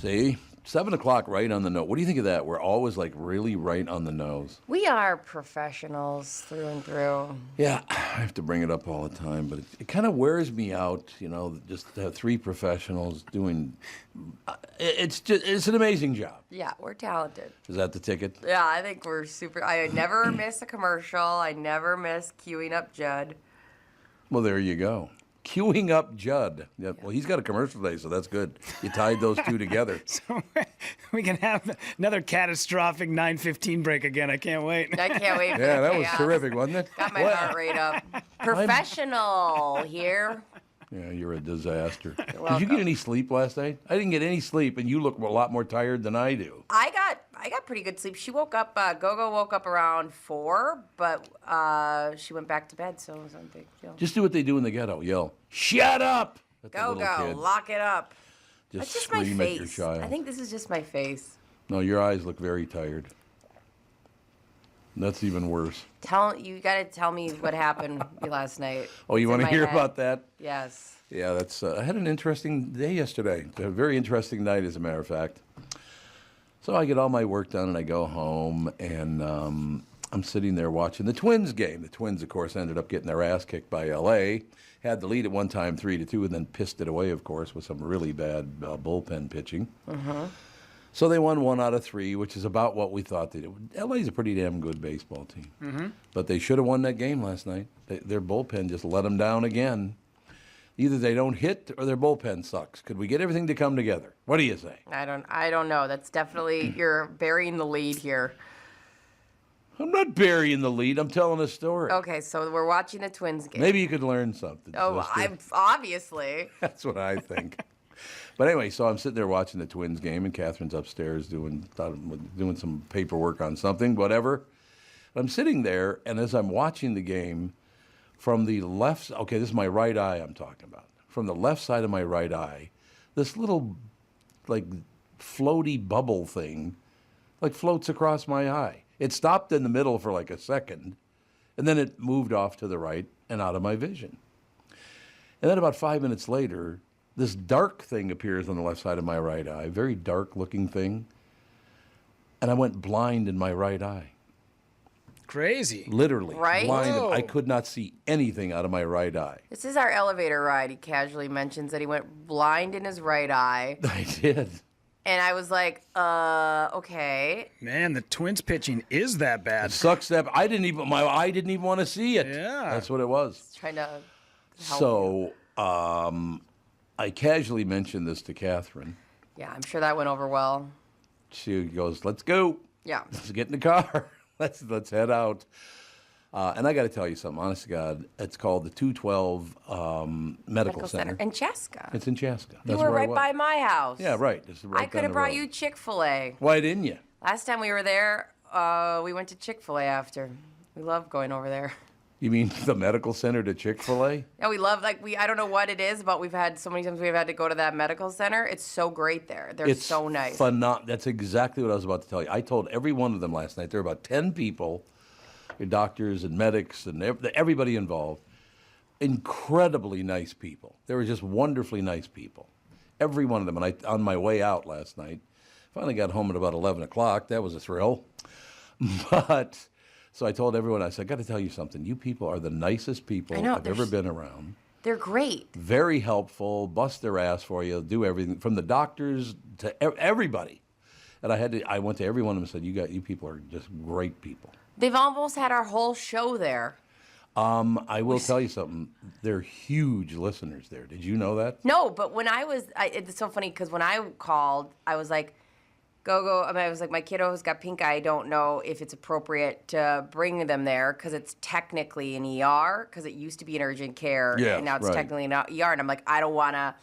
See? 7 o'clock right on the nose. What do you think of that? We're always like really right on the nose. We are professionals through and through. Yeah, I have to bring it up all the time, but it kind of wears me out, just to have 3 professionals doing, it's an amazing job. Yeah, we're talented. Is that the ticket? Yeah, I think we're super. I never miss a commercial. I never miss queuing up Judd. Well, there you go. Queuing up Judd. Yeah, well, he's got a commercial today, so that's good. You tied those two together. So we can have another catastrophic 9:15 break again. I can't wait. I can't wait for Yeah, the that was chaos. terrific, wasn't it? Got my heart rate up. Professional here. Yeah, you're a disaster. Did you welcome. get any sleep last night? I didn't get any sleep, and you look a lot more tired than I do. I got pretty good sleep. She woke up. Gogo woke up around 4, but she went back to bed, so it wasn't a big deal. Just do what they do in the ghetto. Yell, "Shut up!" at the little Go, kid. lock it up. Just That's just my scream face. at your child. I think this is just my face. No, your eyes look very tired. That's even worse. You got to tell me what happened last night. Oh, you It's in want to my hear head. about that? Yes. Yeah, that's. I had an interesting day yesterday. A very interesting night, as a matter of fact. So I get all my work done, and I go home, and I'm sitting there watching the Twins game. The Twins, of course, ended up getting their ass kicked by L.A. Had the lead at one time, 3-2, and then pissed it away, of course, with some really bad bullpen pitching. So they won 1 out of 3, which is about what we thought they did. LA's a pretty damn good baseball team. But they should have won that game last night. Their bullpen just let them down again. Either they don't hit or their bullpen sucks. Could we get everything to come together? What do you say? I don't know. That's definitely, you're burying the lead here. I'm not burying the lead. I'm telling a story. Okay, so we're watching a Twins game. Maybe you could learn something. Oh, sister. I'm obviously. That's what I think. But anyway, so I'm sitting there watching the Twins game, and Catherine's upstairs doing some paperwork on something, whatever. I'm sitting there, and as I'm watching the game, from the left, okay, this is my right eye I'm talking about. From the left side of my right eye, this little, like, floaty bubble thing, like, floats across my eye. It stopped in the middle for like a second, and then it moved off to the right and out of my vision. And then about 5 minutes later, this dark thing appears on the left side of my right eye, very dark-looking thing, and I went blind in my right eye. Crazy. Literally Right? blinded. Whoa. I could not see anything out of my right eye. This is our elevator ride. He casually mentions that he went blind in his right eye. I did. And I was like, okay. Man, the Twins pitching is that bad. It sucks that my eye didn't even want to see it. Yeah. That's what it was. Trying to help So I casually mentioned this to Catherine. Yeah, I'm sure that went over well. She goes, "Let's go. Yeah. Let's get in the car. Let's head out." And I got to tell you something. Honest to God, it's called the 212 Medical Center. In Chaska. It's in Chaska. You That's were where I right was. by my house. Yeah, right. This is right I could down have the brought road. you Chick-fil-A. Why didn't you? Last time we were there, we went to Chick-fil-A after. We love going over there. You mean the medical center to Chick-fil-A? Yeah, we love, I don't know what it is, but we've had so many times we've had to go to that medical center. It's so great there. They're It's so nice. That's exactly what I was about to tell you. I told every one of them last night. There were about 10 people, doctors and medics and everybody involved. Incredibly nice people. They were just wonderfully nice people. Every one of them. And on my way out last night, finally got home at about 11 o'clock. That was a thrill. But, so I told everyone, I said, I got to tell you something. You people are the nicest people I know, I've ever been around. They're great. Very helpful, bust their ass for you, do everything, from the doctors to everybody. And I went to every one of them and said, you people are just great people. They've almost had our whole show there. I will tell you something. They're huge listeners there. Did you know that? No, but when it's so funny because when I called, I was like, go. I was like, my kiddo's got pink eye. I don't know if it's appropriate to bring them there because it's technically an ER because it used to be an urgent care. Yeah, and now it's right. technically an ER. And I'm like, I don't want to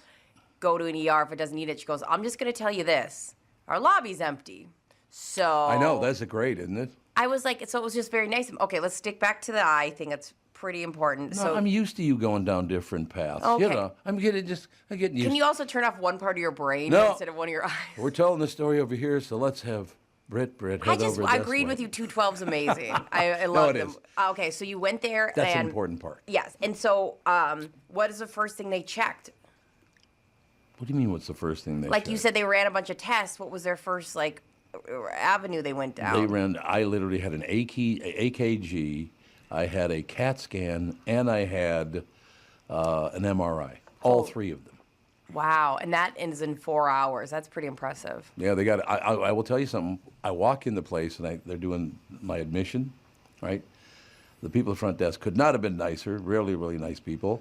go to an ER if it doesn't need it. She goes, I'm just going to tell you this. Our lobby's empty. So I know. That's great, isn't it? I was like, so it was just very nice. Okay, let's stick back to the eye thing. That's pretty important. No, So I'm used to you going down different paths. Okay. You know, I'm getting used. can you also turn off one part of your brain No. instead of one of your eyes? We're telling the story over here, so let's have Britt head over this I agreed way. with you. 212's amazing. I love it them. is. Okay, so you went there. That's and, an important part. Yes, and so what is the first thing they checked? What do you mean? What's the first thing they? Like you checked? said, they ran a bunch of tests. What was their first avenue they went down? I literally had an AKG, I had a CAT scan, and I had an MRI. All three of them. Wow, and that is in 4 hours. That's pretty impressive. Yeah, they got it. I will tell you something. I walk in the place, and they're doing my admission, right? The people at the front desk could not have been nicer, really, really nice people.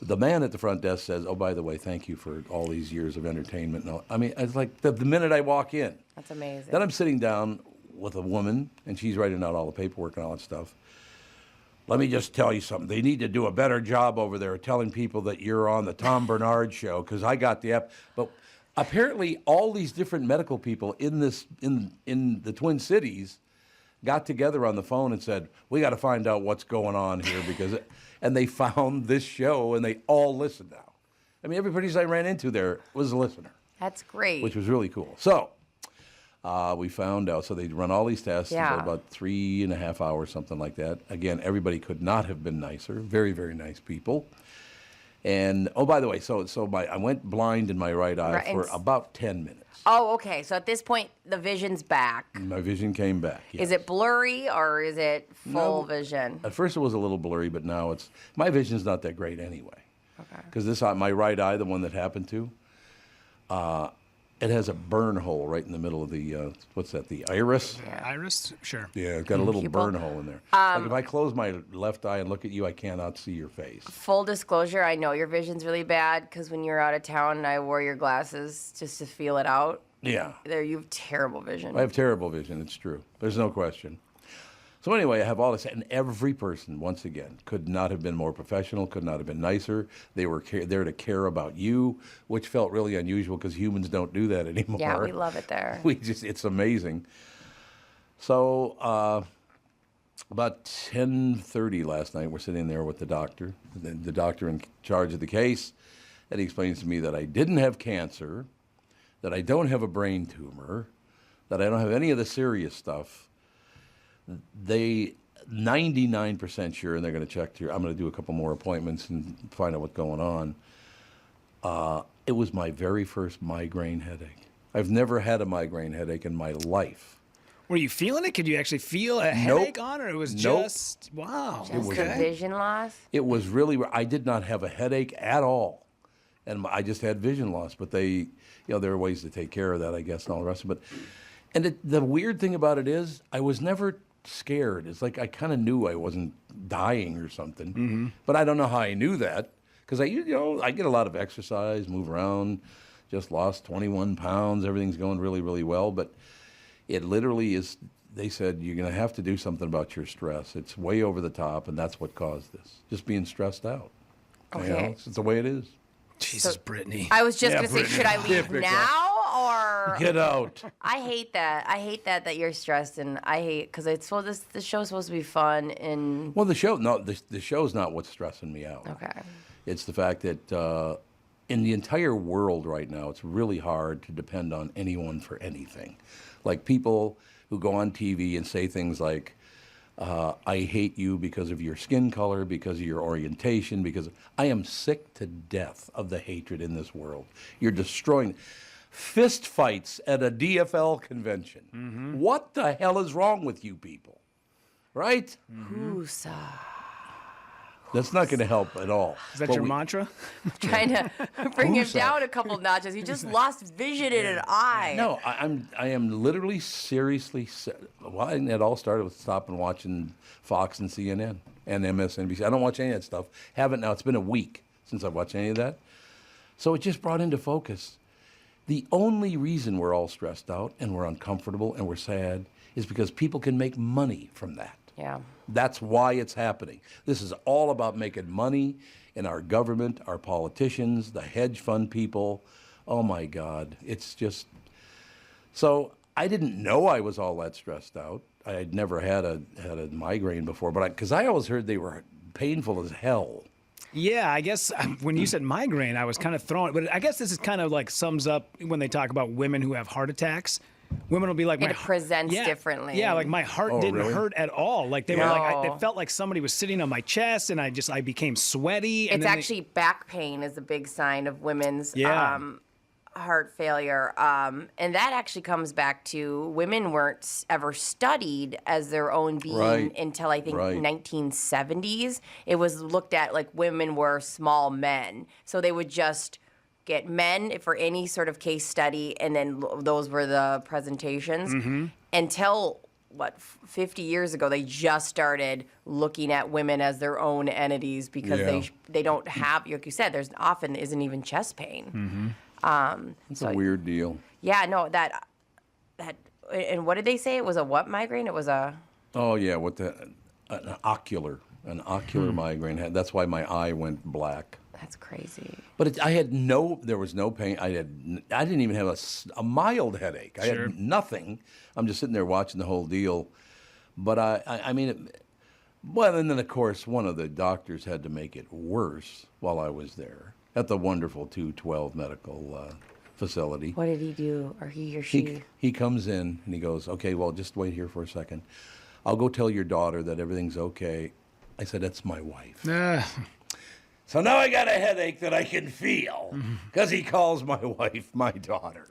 The man at the front desk says, "Oh, by the way, thank you for all these years of entertainment." And all. I mean, it's like the minute I walk in. That's amazing. Then I'm sitting down with a woman, and she's writing out all the paperwork and all that stuff. Let me just tell you something. They need to do a better job over there telling people that you're on the Tom Barnard Show, because I got the app. But apparently, all these different medical people in the Twin Cities got together on the phone and said, "We got to find out what's going on here," because, and they found this show, and they all listen now. I mean, everybody I ran into there was a listener. That's great. Which was really cool. So we found out. So they'd run all these tests in about 3.5 hours, something like that. Again, everybody could not have been nicer. Very, very nice people. And oh, by the way, I went blind in my right eye for about 10 minutes. Oh, okay. So at this point, the vision's back. My vision came back. Yes. Is it blurry or is it full vision? At first, it was a little blurry, but now my vision's not that great anyway. Okay. Because my right eye, the one that happened to, it has a burn hole right in the middle of the the iris? Yeah. Iris? Sure. Yeah, it's got a little burn hole in there. Like if I close my left eye and look at you, I cannot see your face. Full disclosure, I know your vision's really bad because when you're out of town, I wore your glasses just to feel it out. Yeah. You have terrible vision. I have terrible vision, it's true. There's no question. So anyway, I have all this, and every person, once again, could not have been more professional, could not have been nicer. They were there to care about you, which felt really unusual because humans don't do that anymore. Yeah, we love it there. It's amazing. So about 10:30 last night, we're sitting there with the doctor in charge of the case, and he explains to me that I didn't have cancer, that I don't have a brain tumor, that I don't have any of the serious stuff. They 99% sure, and they're going to check here. I'm going to do a couple more appointments and find out what's going on. It was my very first migraine headache. I've never had a migraine headache in my life. Were you feeling it? Could you actually feel a headache on it? Or it was just, wow. Just the vision loss? It was really, I did not have a headache at all. And I just had vision loss. But there are ways to take care of that, I guess, and all the rest of it. And the weird thing about it is, I was never scared. It's like I kind of knew I wasn't dying or something, but I don't know how I knew that because I get a lot of exercise, move around, just lost 21 pounds. Everything's going really, really well, but it literally is. They said you're going to have to do something about your stress. It's way over the top, and that's what caused this. Just being stressed out. Okay, it's the way it is. Jesus, Brittany. I was just going to say, should I leave now or get out? I hate that. I hate that you're stressed, and I hate because the show's supposed to be fun and. Well, the show's not what's stressing me out. Okay. It's the fact that in the entire world right now, it's really hard to depend on anyone for anything. Like people who go on TV and say things like, I hate you because of your skin color, because of your orientation, because I am sick to death of the hatred in this world. You're destroying fist fights at a DFL convention. Mm-hmm. What the hell is wrong with you people? Right? Mm-hmm. That's not going to help at all. Is that your mantra? Trying to bring him down a couple notches. He just lost vision in an eye. No, I am literally seriously. Well, it all started with stopping watching Fox and CNN and MSNBC. I don't watch any of that stuff. Haven't now. It's been a week since I've watched any of that. So it just brought into focus. The only reason we're all stressed out and we're uncomfortable and we're sad is because people can make money from that. Yeah. That's why it's happening. This is all about making money in our government, our politicians, the hedge fund people. Oh my God, it's just. So I didn't know I was all that stressed out. I had never had a migraine before, but because I always heard they were painful as hell. Yeah, I guess when you said migraine, I was kind of thrown. But I guess this is kind of like sums up when they talk about women who have heart attacks. Women will be like, it presents differently. Yeah, like my heart didn't hurt at all. Like they were like, it felt like somebody was sitting on my chest, and I became sweaty. It's actually back pain is a big sign of women's. Yeah. heart failure. And that actually comes back to women weren't ever studied as their own being until I think 1970s. It was looked at like women were small men. So they would just get men for any sort of case study, and then those were the presentations. Until, 50 years ago, they just started looking at women as their own entities because they don't have, like you said, there's often isn't even chest pain. It's a weird deal. Yeah, no, that, and what did they say? It was a what migraine? It was a... Oh, yeah, an ocular migraine. That's why my eye went black. That's crazy. But there was no pain. I didn't even have a mild headache. I had nothing. I'm just sitting there watching the whole deal. But I mean, and then of course one of the doctors had to make it worse while I was there at the wonderful 212 medical facility. What did he do, or he or she? He comes in and he goes, "Okay, well, just wait here for a second. I'll go tell your daughter that everything's okay." I said, "That's my wife." So now I got a headache that I can feel because he calls my wife my daughter.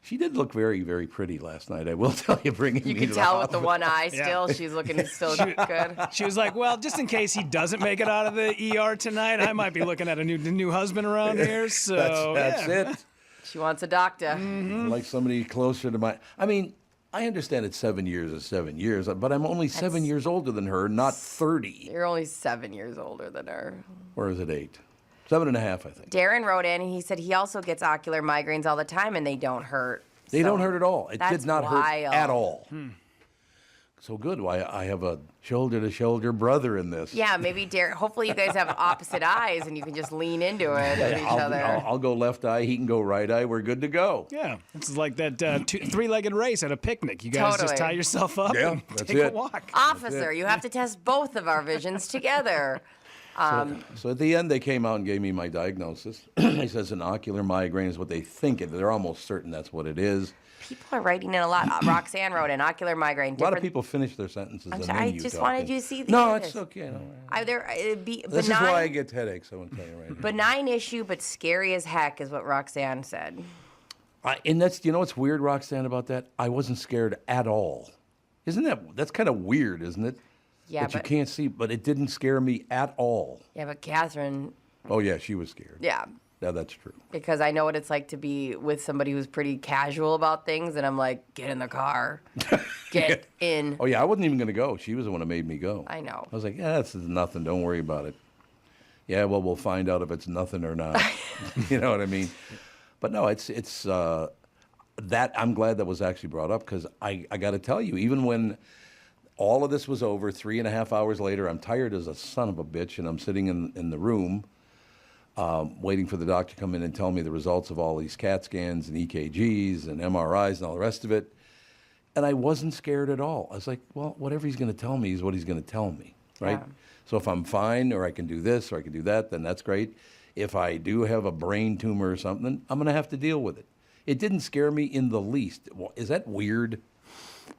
She did look very, very pretty last night. I will tell you, bringing me to the hospital. You can tell with the one eye still. She's looking still good. She was like, well, just in case he doesn't make it out of the ER tonight, I might be looking at a new husband around here. So that's it. She wants a doctor. Like somebody closer to my... I mean, I understand it's 7 years is 7 years, but I'm only 7 years older than her, not 30. You're only 7 years older than her. Or is it 8? 7.5, I think. Darren wrote in, and he said he also gets ocular migraines all the time, and they don't hurt. They don't hurt at all. It did not hurt at all. So good. Why, I have a shoulder-to-shoulder brother in this. Yeah, maybe Darren. Hopefully you guys have opposite eyes, and you can just lean into it with each other. I'll go left eye. He can go right eye. We're good to go. Yeah, it's like that three-legged race at a picnic. You guys just tie yourself up and take a walk. Officer, you have to test both of our visions together. So at the end, they came out and gave me my diagnosis. He says an ocular migraine is what they think it is. They're almost certain that's what it is. People are writing in a lot. Roxanne wrote in ocular migraine. A lot of people finish their sentences. I just wanted you to see the No, it's okay. This is why I get headaches. I won't tell you right now. Benign issue, but scary as heck is what Roxanne said. And that's, you know what's weird, Roxanne, about that? I wasn't scared at all. That's kind of weird, isn't it? Yeah, but you can't see, but it didn't scare me at all. Yeah, but Catherine... Oh, yeah, she was scared. Yeah. Yeah, that's true. Because I know what it's like to be with somebody who's pretty casual about things, and I'm like, get in the car. Get in. Oh, yeah, I wasn't even going to go. She was the one who made me go. I know. I was like, yeah, this is nothing. Don't worry about it. Yeah, well, we'll find out if it's nothing or not. You know what I mean? But no, it's that I'm glad that was actually brought up because I got to tell you, even when all of this was over, 3.5 hours later, I'm tired as a son of a bitch, and I'm sitting in the room waiting for the doctor to come in and tell me the results of all these CAT scans and EKGs and MRIs and all the rest of it. And I wasn't scared at all. I was like, well, whatever he's going to tell me is what he's going to tell me, right? Yeah. So if I'm fine or I can do this or I can do that, then that's great. If I do have a brain tumor or something, I'm going to have to deal with it. It didn't scare me in the least. Well, is that weird?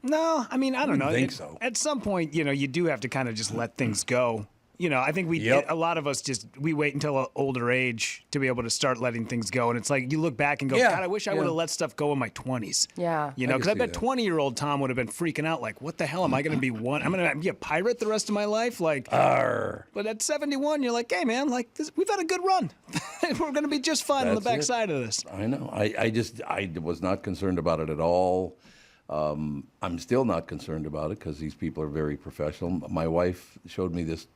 No, I mean, I don't know. I think so. At some point, you do have to kind of just let things go. I think a lot of us we wait until an older age to be able to start letting things go. And it's like you look back and go, God, I wish I would have let stuff go in my 20s. Yeah. Because I bet 20-year-old Tom would have been freaking out like, what the hell am I going to be I'm going to be a pirate the rest of my life? Like, but at 71, you're like, hey, man, like we've had a good run. We're going to be just fine on the backside of this. I know. I was not concerned about it at all. I'm still not concerned about it because these people are very professional. My wife showed me this.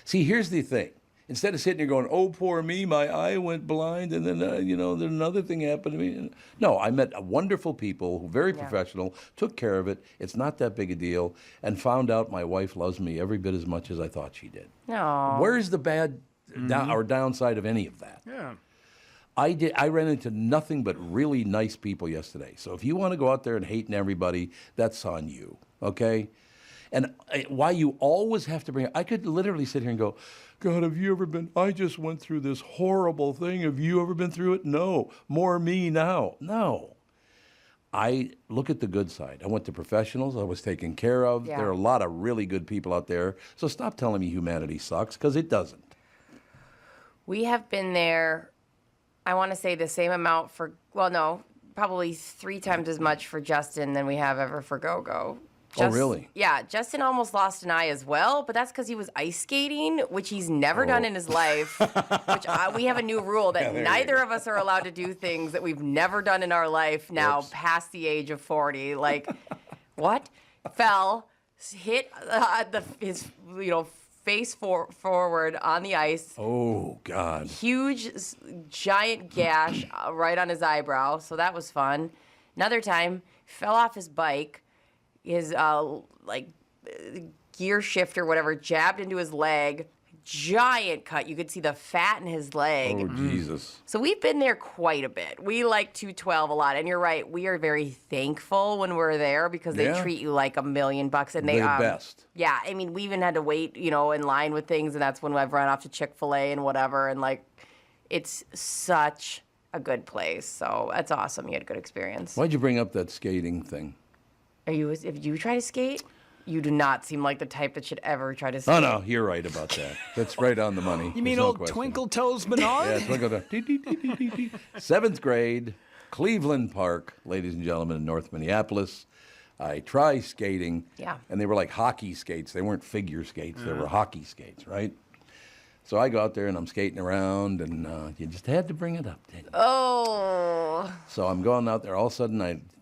See, here's the thing. Instead of sitting here going, oh, poor me, my eye went blind, and then, then another thing happened to me. No, I met wonderful people who very professional, took care of it. It's not that big a deal, and found out my wife loves me every bit as much as I thought she did. Aww. Where's the bad or downside of any of that? Yeah. I ran into nothing but really nice people yesterday. So if you want to go out there and hating everybody, that's on you, okay? And why you always have to bring it, I could literally sit here and go, God, have you ever been, I just went through this horrible thing. Have you ever been through it? No. More me now. No. I look at the good side. I went to professionals. I was taken care of. Yeah. There are a lot of really good people out there. So stop telling me humanity sucks, because it doesn't. We have been there I want to say the same amount for, well, no, probably 3 times as much for Justin than we have ever for Gogo. Oh, really? Yeah, Justin almost lost an eye as well, but that's because he was ice skating, which he's never done in his life. We have a new rule that neither of us are allowed to do things that we've never done in our life now past the age of 40. Like, what? Fell, hit his face forward on the ice. Oh, God. Huge, giant gash right on his eyebrow, so that was fun. Another time, fell off his bike. His gear shift or whatever jabbed into his leg. Giant cut. You could see the fat in his leg. Oh, Jesus. So we've been there quite a bit. We like 212 a lot. And you're right. We are very thankful when we're there because they treat you like $1 million. And they the best. Yeah. I mean, we even had to wait, in line with things. And that's when I've run off to Chick-fil-A and whatever. And it's such a good place. So that's awesome. You had a good experience. Why'd you bring up that skating thing? If you try to skate, you do not seem like the type that should ever try to skate. Oh, no, you're right about that. That's right on the money. You mean old Twinkle Toes Bernard? Yeah, Twinkle Toes. 7th grade, Cleveland Park, ladies and gentlemen, in North Minneapolis. I try skating. Yeah. And they were like hockey skates. They weren't figure skates. They were hockey skates, right? So I go out there and I'm skating around, and you just had to bring it up, didn't you? Oh. So I'm going out there. All of a sudden,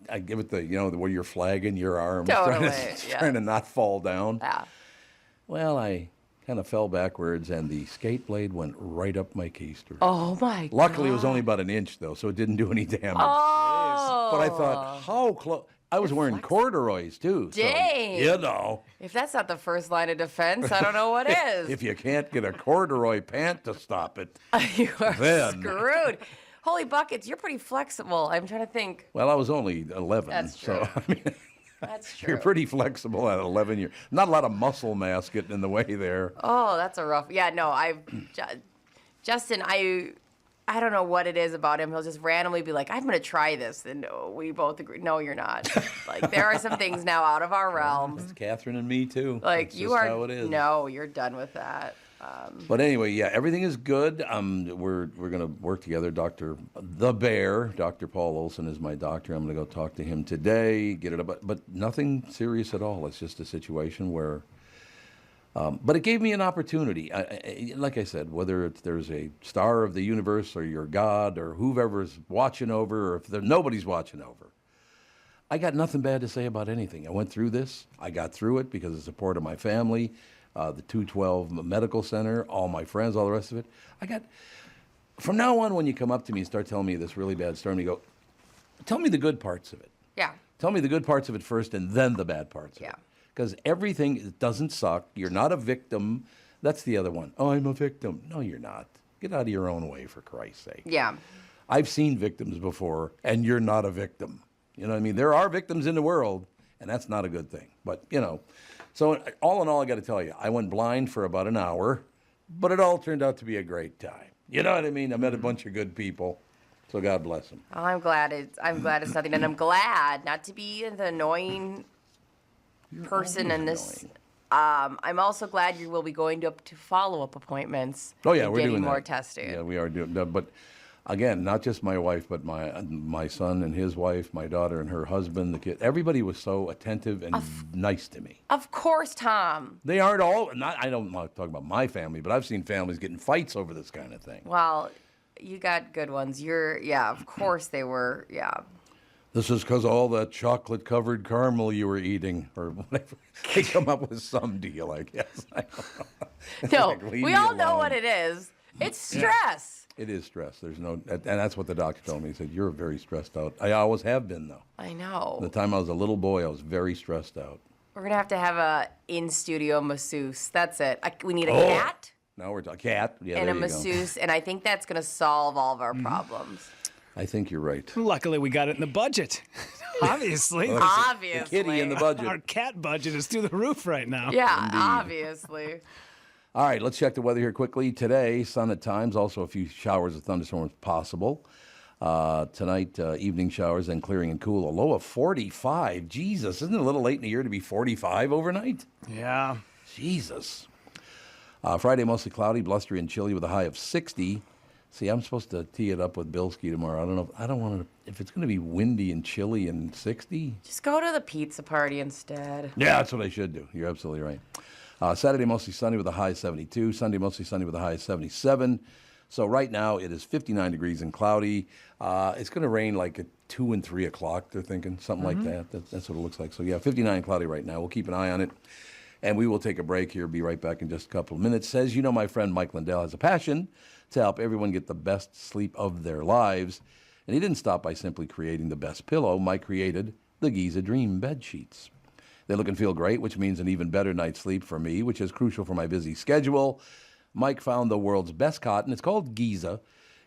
I give it the, where you're flagging your arms, Totally, trying to not fall down. Yeah. Well, I kind of fell backwards, and the skate blade went right up my keister. Oh, my God. Luckily, it was only about an inch, though, so it didn't do any damage. Oh. But I thought, how close? I was wearing corduroys, too. Dang. So, If that's not the first line of defense, I don't know what is. if you can't get a corduroy pant to stop it, You are then- screwed. Holy buckets, you're pretty flexible. I'm trying to think. well, I was only 11. That's So, true. I mean, That's true. you're pretty flexible at 11 years. Not a lot of muscle mass getting in the way there. Oh, that's a rough. Yeah, no, Justin, I don't know what it is about him. He'll just randomly be like, I'm going to try this. And we both agree. No, you're not. There are some things now out of our realms. It's Catherine and me, too. Like, That's you just are. how it is. No, you're done with that. But anyway, yeah, everything is good. We're going to work together. Dr. Paul Olson is my doctor. I'm going to go talk to him today, get it up. But nothing serious at all. It's just a situation where. But it gave me an opportunity. Like I said, whether there's a star of the universe or your God or whoever's watching over, or if nobody's watching over, I got nothing bad to say about anything. I went through this. I got through it because of the support of my family, the 212 Medical Center, all my friends, all the rest of it. From now on, when you come up to me and start telling me this really bad story, you go, tell me the good parts of it. Yeah. Tell me the good parts of it first and then the bad parts of it. Because everything doesn't suck. You're not a victim. That's the other one. Oh, I'm a victim. No, you're not. Get out of your own way, for Christ's sake. Yeah. I've seen victims before, and you're not a victim. You know what I mean? There are victims in the world, and that's not a good thing. But, so all in all, I got to tell you, I went blind for about an hour, but it all turned out to be a great time. You know what I mean? I met a bunch of good people, so God bless them. Oh, I'm glad it's nothing, and I'm glad not to be the annoying person in this. I'm also glad you will be going to follow-up appointments. Oh yeah, and we're getting doing more that. testing. Yeah, we are doing that. But again, not just my wife, but my son and his wife, my daughter and her husband, the kid. Everybody was so attentive and nice to me. Of course, Tom. They aren't all. I don't want to talk about my family, but I've seen families getting fights over this kind of thing. Well, you got good ones. Of course they were. Yeah. This is because all that chocolate-covered caramel you were eating, or whatever. They come up with some deal, I guess. I don't know. No, Like, leave we me all know alone. what it is. It's stress. It is stress. There's no, and that's what the doctor told me. He said, "You're very stressed out." I always have been, though. I know. The time I was a little boy, I was very stressed out. We're gonna have to have a in-studio masseuse. That's it. We need a cat Now we're talking cat. Yeah, and there a you go. masseuse, and I think that's gonna solve all of our problems. I think you're right. Luckily, we got it in the budget. Obviously. Obviously. The kitty in the budget. Our cat budget is through the roof right now. Yeah, obviously. All right, let's check the weather here quickly. Today, sun at times, also a few showers of thunderstorms possible. Tonight, evening showers, then clearing and cool. A low of 45. Jesus, isn't it a little late in the year to be 45 overnight? Yeah. Jesus. Friday, mostly cloudy, blustery, and chilly with a high of 60. See, I'm supposed to tee it up with Bilski tomorrow. I don't want to. If it's going to be windy and chilly and 60. Just go to the pizza party instead. Yeah, that's what I should do. You're absolutely right. Saturday, mostly sunny with a high of 72. Sunday, mostly sunny with a high of 77. So right now, it is 59 degrees and cloudy. It's going to rain like at 2 and 3 o'clock, they're thinking. Something like that. That's what it looks like. So, yeah, 59 and cloudy right now. We'll keep an eye on it. And we will take a break here. Be right back in just a couple of minutes. As you know, my friend Mike Lindell has a passion to help everyone get the best sleep of their lives. And he didn't stop by simply creating the best pillow. Mike created the Giza Dream bed sheets. They look and feel great, which means an even better night's sleep for me, which is crucial for my busy schedule. Mike found the world's best cotton. It's called Giza.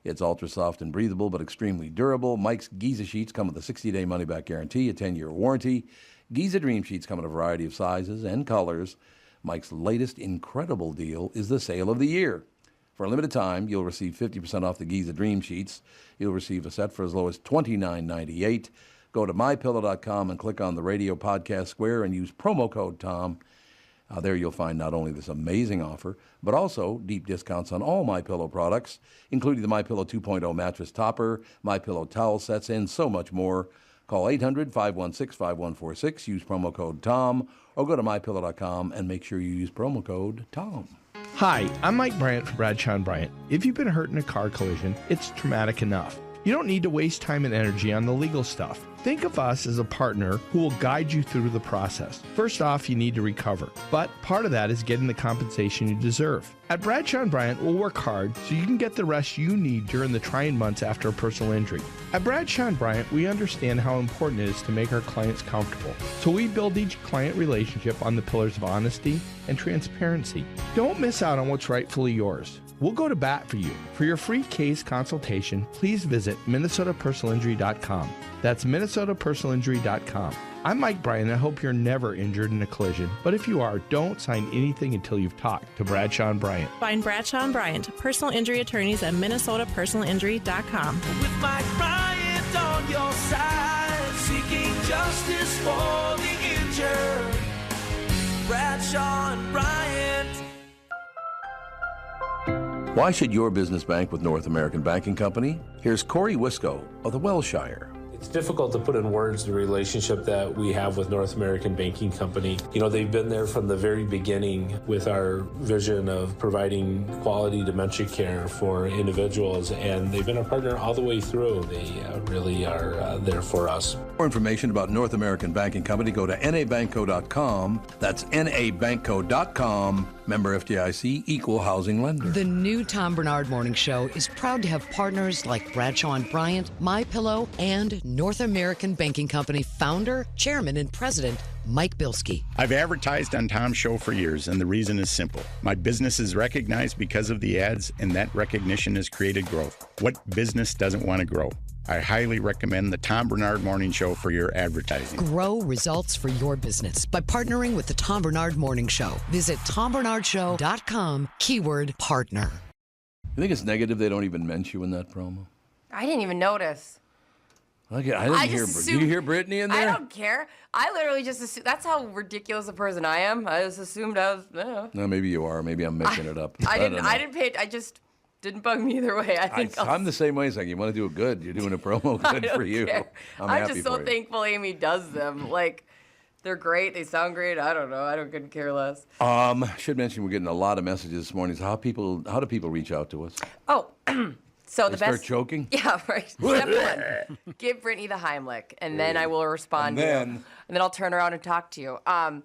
It's ultra soft and breathable, but extremely durable. Mike's Giza sheets come with a 60-day money-back guarantee, a 10-year warranty. Giza Dream sheets come in a variety of sizes and colors. Mike's latest incredible deal is the sale of the year. For a limited time, you'll receive 50% off the Giza Dream sheets. You'll receive a set for as low as $29.98. Go to mypillow.com and click on the radio podcast square and use promo code TOM. There you'll find not only this amazing offer, but also deep discounts on all MyPillow products, including the MyPillow 2.0 mattress topper, MyPillow towel sets, and so much more. Call 800-516-5146, use promo code TOM, or go to mypillow.com and make sure you use promo code TOM. Hi, I'm Mike Bryant from Bradshaw and Bryant. If you've been hurt in a car collision, it's traumatic enough. You don't need to waste time and energy on the legal stuff. Think of us as a partner who will guide you through the process. First off, you need to recover, but part of that is getting the compensation you deserve. At Bradshaw and Bryant, we'll work hard so you can get the rest you need during the trying months after a personal injury. At Bradshaw and Bryant, we understand how important it is to make our clients comfortable, so we build each client relationship on the pillars of honesty and transparency. Don't miss out on what's rightfully yours. We'll go to bat for you. For your free case consultation, please visit minnesotapersonalinjury.com. That's minnesotapersonalinjury.com. I'm Mike Bryan. I hope you're never injured in a collision, but if you are, don't sign anything until you've talked to Bradshaw and Bryant. Find Bradshaw and Bryant, personal injury attorneys at minnesotapersonalinjury.com. With Mike Bryant on your side, seeking justice for the injured. Bradshaw and Bryant. Why should your business bank with North American Banking Company? Here's Corey Wisco of the Welshire. It's difficult to put in words the relationship that we have with North American Banking Company. You know, they've been there from the very beginning with our vision of providing quality dementia care for individuals, and they've been a partner all the way through. They really are there for us. For more information about North American Banking Company, go to nabankco.com. That's nabankco.com. Member FDIC, equal housing lender. The new Tom Barnard Morning Show is proud to have partners like Bradshaw and Bryant, MyPillow, and North American Banking Company founder, chairman, and president, Mike Bilski. I've advertised on Tom's show for years, and the reason is simple. My business is recognized because of the ads, and that recognition has created growth. What business doesn't want to grow? I highly recommend the Tom Barnard Morning Show for your advertising. Grow results for your business by partnering with the Tom Barnard Morning Show. Visit TomBarnardShow.com, keyword partner. You think it's negative they don't even mention you in that promo? I didn't even notice. Okay, I didn't hear. Do you hear Brittany in there? I don't care. I literally just assumed. That's how ridiculous a person I am. I just assumed I was. I don't know. No, maybe you are. Maybe I'm making it up. I didn't pay. I just didn't bug me either way. I'm the same way. It's like you want to do it good. You're doing a promo good for you. Care. I'm I'm happy just so for you. thankful Amy does them. Like, they're great. They sound great. I don't know. Couldn't care less. Should mention we're getting a lot of messages this morning. So how do people reach out to us? Oh. So They the best. start choking? Yeah, right. Step one, give Brittany the Heimlich, and then I will respond to you. And then I'll turn around and talk to you. Go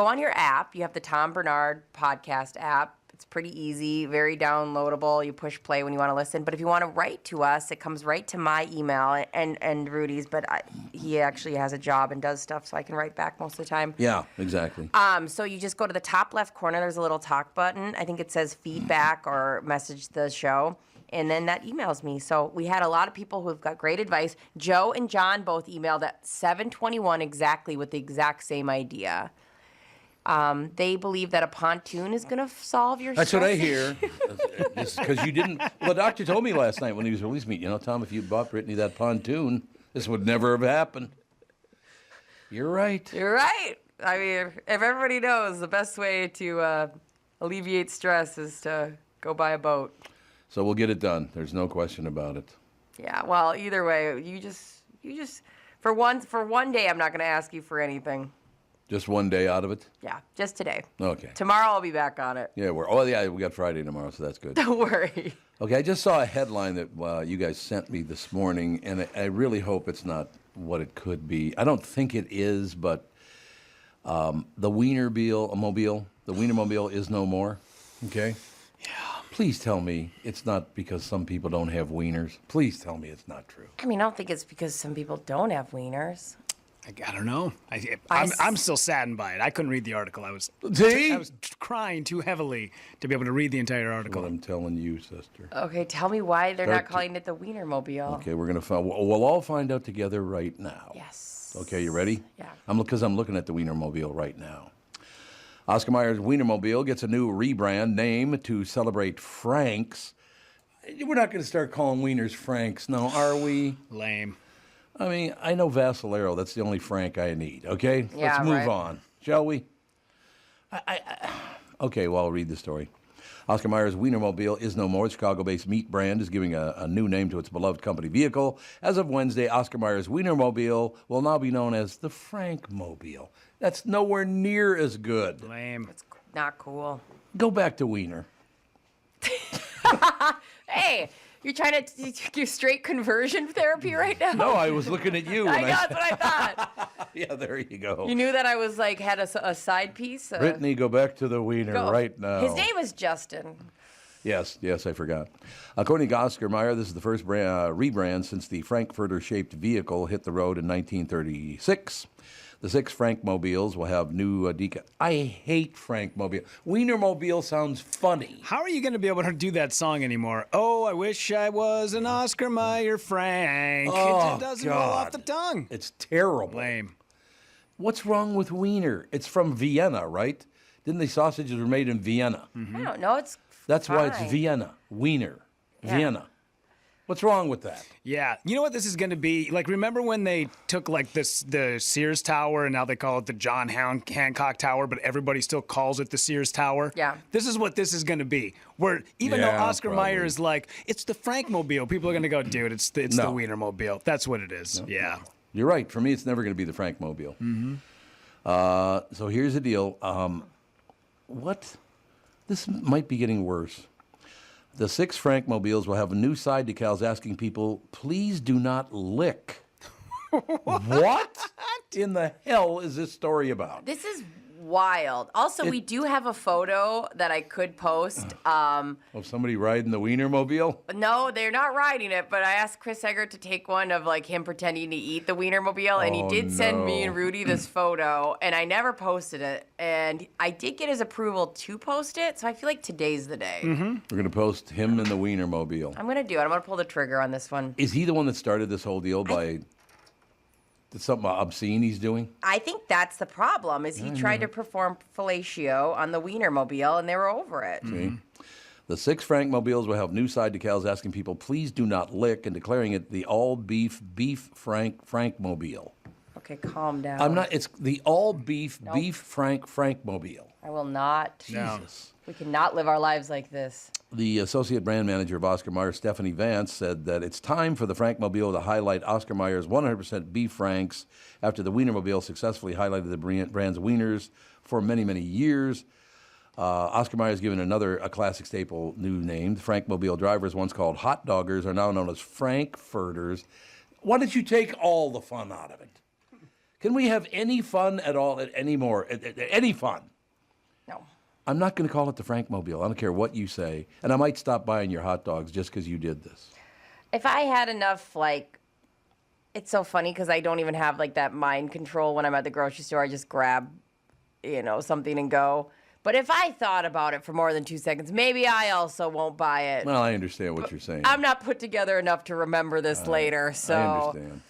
on your app. You have the Tom Barnard podcast app. It's pretty easy, very downloadable. You push play when you want to listen. But if you want to write to us, it comes right to my email and Rudy's. But he actually has a job and does stuff, so I can write back most of the time. Yeah, exactly. So you just go to the top left corner. There's a little talk button. I think it says feedback or message the show. And then that emails me. So we had a lot of people who've got great advice. Joe and John both emailed at 7:21 exactly with the exact same idea. They believe that a pontoon is going to solve your That's what I stress hear. Because you didn't. Well, the doctor told me last night when he was releasing me, Tom, if you bought Brittany that pontoon, this would never have happened. You're right. You're right. I mean, if everybody knows the best way to alleviate stress is to go buy a boat. So we'll get it done. There's no question about it. Yeah, well, either way, you just for one day I'm not going to ask you for anything. Just one day out of it? Yeah, just today. Okay. Tomorrow I'll be back on it. Yeah, we got Friday tomorrow, so that's good. Don't worry. Okay, I just saw a headline that you guys sent me this morning, and I really hope it's not what it could be. I don't think it is, but the Wienermobile is no more. Okay? Yeah. Please tell me it's not because some people don't have wieners. Please tell me it's not true. I mean, I don't think it's because some people don't have wieners. I don't know. I'm still saddened by it. I couldn't read the article. I was crying too heavily to be able to read the entire article. What I'm telling you, sister. Okay, tell me why they're not calling it the Wienermobile. Okay, we'll all find out together right now. Yes. Okay, you ready? Yeah. Because I'm looking at the Wienermobile right now. Oscar Mayer's Wienermobile gets a new rebrand name to celebrate Franks. We're not going to start calling wieners Franks, now, are we? Lame. I mean, I know Vassalero. That's the only Frank I need, okay? Yeah, Let's move right. on, shall we? Okay, well, I'll read the story. Oscar Mayer's Wienermobile is no more. The Chicago-based meat brand is giving a new name to its beloved company vehicle. As of Wednesday, Oscar Mayer's Wienermobile will now be known as the Frankmobile. That's nowhere near as good. Lame. It's not cool. Go back to Wiener. Hey, you're trying to do straight conversion therapy right now? No, I was looking at you. I know, that's what I thought. Yeah, there you go. You knew that I was had a side piece? Brittany, go back to the Wiener right now. His name is Justin. Yes, I forgot. According to Oscar Mayer, this is the first rebrand since the Frankfurter-shaped vehicle hit the road in 1936. The 6 Frankmobiles will have new decal. I hate Frankmobile. Wienermobile sounds funny. How are you going to be able to do that song anymore? Oh, I wish I was an Oscar Mayer Frank. Oh, it doesn't roll off the tongue. It's terrible. Lame. What's wrong with Wiener? It's from Vienna, right? Didn't the sausages were made in Vienna? Mm-hmm. I don't know. It's That's fine. why it's Vienna. Wiener. Yeah. Vienna. What's wrong with that? Yeah. You know what this is going to be? Like, remember when they took, like, the Sears Tower and now they call it the John Hancock Tower, but everybody still calls it the Sears Tower? Yeah. This is what this is going to be. Where even though Oscar probably. Mayer is like, it's the Frankmobile, people are going to go, dude, it's the Wienermobile. That's what it is. No. Yeah. You're right. For me, it's never going to be the Frankmobile. Mm-hmm. So here's the deal. This might be getting worse. The 6 Frankmobiles will have new side decals asking people, please do not lick. What in the hell is this story about? This is wild. Also, we do have a photo that I could post. Of somebody riding the Wienermobile? No, they're not riding it, but I asked Chris Egert to take one of like him pretending to eat the Wienermobile, and he did send me and Rudy this photo, and I never posted it. And I did get his approval to post it, so I feel like today's the day. Mm-hmm. We're going to post him in the Wienermobile. I'm going to do it. I'm going to pull the trigger on this one. Is he the one that started this whole deal by something obscene he's doing? I think that's the problem, is he tried to perform fellatio on the Wienermobile, and they were over it. See? The 6 Frankmobiles will have new side decals asking people, please do not lick, and declaring it the all-beef Frankmobile. Okay, calm down. I'm not. It's the all-beef Frankmobile. I will not. Jesus. We cannot live our lives like this. The associate brand manager of Oscar Mayer, Stephanie Vance, said that it's time for the Frankmobile to highlight Oscar Mayer's 100% beef Franks after the Wienermobile successfully highlighted the brand's wieners for many, many years. Oscar Mayer has given a classic staple new name. The Frankmobile drivers, once called hot doggers, are now known as Frankfurters. Why don't you take all the fun out of it? Can we have any fun at all anymore? Any fun? No. I'm not going to call it the Frankmobile. I don't care what you say. And I might stop buying your hot dogs just because you did this. If I had enough, it's so funny because I don't even have, that mind control when I'm at the grocery store. I just grab, something and go. But if I thought about it for more than 2 seconds, maybe I also won't buy it. Well, I understand what you're saying. I'm not put together enough to remember this later, so. I understand.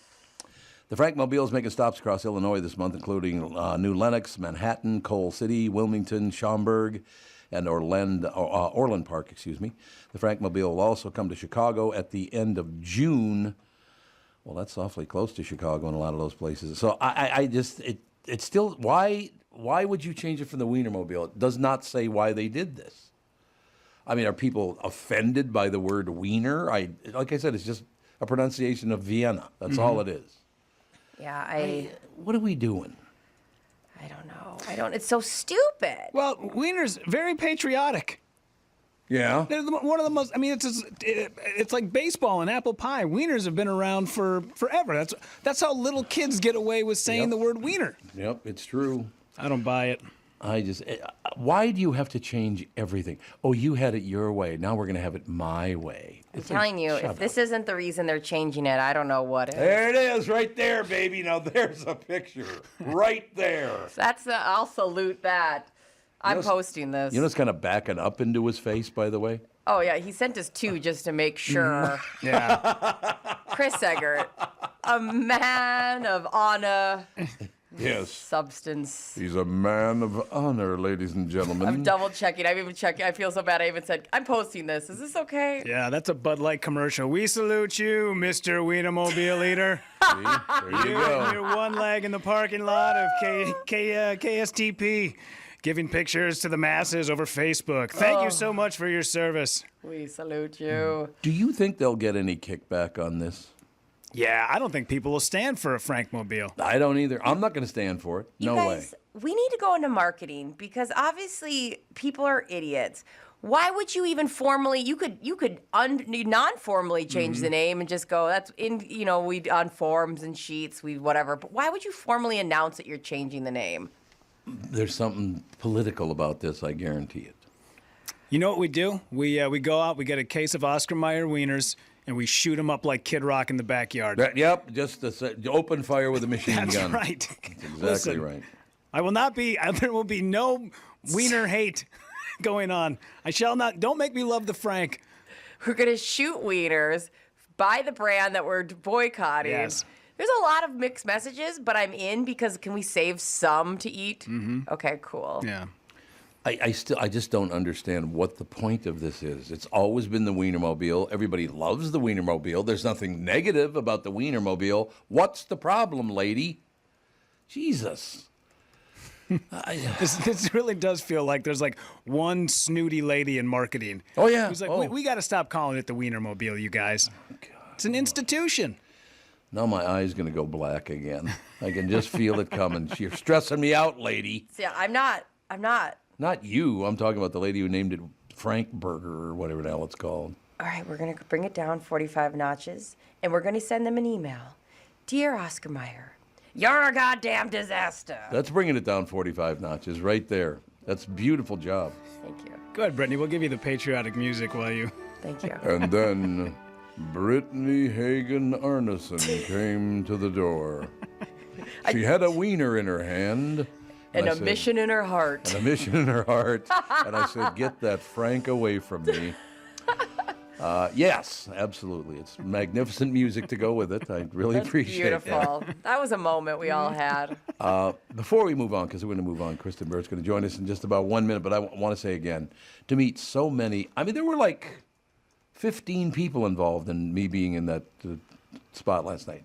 The Frankmobile is making stops across Illinois this month, including New Lenox, Manhattan, Coal City, Wilmington, Schaumburg, and Orland Park, excuse me. The Frankmobile will also come to Chicago at the end of June. Well, that's awfully close to Chicago in a lot of those places. So it's still, why would you change it from the Wienermobile? It does not say why they did this. I mean, are people offended by the word wiener? Like I said, it's just a pronunciation of Vienna. That's all it is. Yeah, What are we doing? I don't know. It's so stupid. Well, wiener's very patriotic. Yeah. They're one of the most. I mean, it's like baseball and apple pie. Wieners have been around for forever. That's how little kids get away with saying the word wiener. Yep, it's true. I don't buy it. Why do you have to change everything? Oh, you had it your way. Now we're going to have it my way. I'm telling you, if this isn't the reason they're changing it, I don't know what is. There it is, right there, baby. Now there's a picture, right there. I'll salute that. I'm posting this. You know, it's kind of backing up into his face, by the way. Oh yeah, he sent us 2 just to make sure. Yeah. Chris Egert, a man of honor. Yes. Substance. He's a man of honor, ladies and gentlemen. I'm double checking. I'm even checking. I feel so bad. I even said, I'm posting this. Is this okay? Yeah, that's a Bud Light commercial. We salute you, Mr. Wienermobile eater. See? There you go. And your one leg in the parking lot of KSTP, giving pictures to the masses over Facebook. Thank you so much for your service. We salute you. Do you think they'll get any kickback on this? Yeah, I don't think people will stand for a Frankmobile. I don't either. I'm not going to stand for it. No way. We need to go into marketing because obviously people are idiots. Why would you even formally? You could non-formally change the name and just go. That's in we on forums and sheets whatever. But why would you formally announce that you're changing the name? There's something political about this. I guarantee it. You know what we do? We go out. We get a case of Oscar Mayer wieners. And we shoot them up like Kid Rock in the backyard. Yep, just open fire with a machine That's gun. Right. That's exactly Listen, right. I will not be. There will be no wiener hate going on. I shall not. Don't make me love the Frank. We're gonna shoot wieners by the brand that we're boycotting. Yes. There's a lot of mixed messages, but I'm in because can we save some to eat? Mm-hmm. Okay, cool. Yeah. I just don't understand what the point of this is. It's always been the Wienermobile. Everybody loves the Wienermobile. There's nothing negative about the Wienermobile. What's the problem, lady? Jesus. This really does feel like there's like one snooty lady in marketing. Oh, yeah. Who's like, we got to stop calling it the Wienermobile, you guys. Oh, it's an institution. Now my eye's going to go black again. I can just feel it coming. You're stressing me out, lady. See, I'm not. Not you. I'm talking about the lady who named it Frank Burger or whatever the hell it's called. All right, we're going to bring it down 45 notches, and we're going to send them an email. Dear Oscar Mayer, you're a goddamn disaster. That's bringing it down 45 notches right there. That's a beautiful job. Thank you. Go ahead, Brittany. We'll give you the patriotic music while you... Thank you. And then Brittany Hagen Arneson came to the door. She had a wiener in her hand. And a mission in her heart. And a mission in her heart. And I said, get that Frank away from me. Yes, absolutely. It's magnificent music to go with it. I really appreciate it. Beautiful. That was a moment we all had. Before we move on, because we're going to move on, Kristyn Burtt's going to join us in just about 1 minute, but I want to say again, to meet so many, I mean, there were like 15 people involved in me being in that spot last night.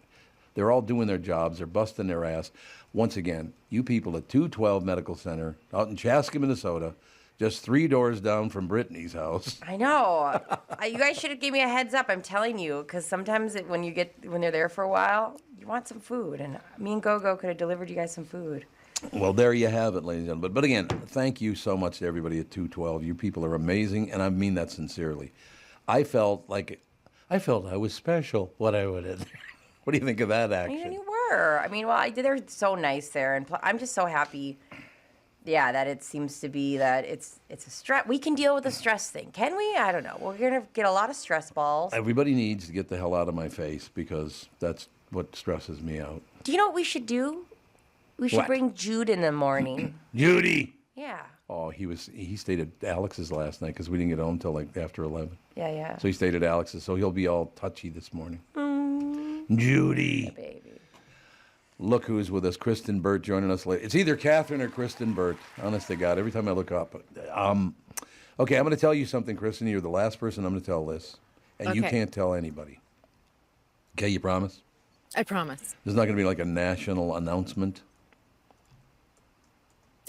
They're all doing their jobs. They're busting their ass. Once again, you people at 212 Medical Center out in Chaska, Minnesota, just 3 doors down from Brittany's house. I know. You guys should have gave me a heads up. I'm telling you, because sometimes when they're there for a while, you want some food, and me and Gogo could have delivered you guys some food. Well, there you have it, ladies and gentlemen. But again, thank you so much to everybody at 212. You people are amazing, and I mean that sincerely. I felt I was special when I went in there. What do you think of that action? You were. I mean, they're so nice there, and I'm just so happy. Yeah, that it seems to be that it's a stress. We can deal with the stress thing, can we? I don't know. We're gonna get a lot of stress balls. Everybody needs to get the hell out of my face because that's what stresses me out. Do you know what we should do? We should bring Judd in the morning. Judy. Yeah. Oh, he stayed at Alex's last night because we didn't get home till like after 11. Yeah. So he stayed at Alex's, so he'll be all touchy this morning. Judy. Yeah, baby. Look who's with us, Kristyn Burtt joining us late. It's either Catherine or Kristyn Burtt. Honest to God, every time I look up. Okay, I'm going to tell you something, Kristyn. You're the last person I'm going to tell this, and you can't tell anybody. Okay, you promise? I promise. There's not going to be like a national announcement.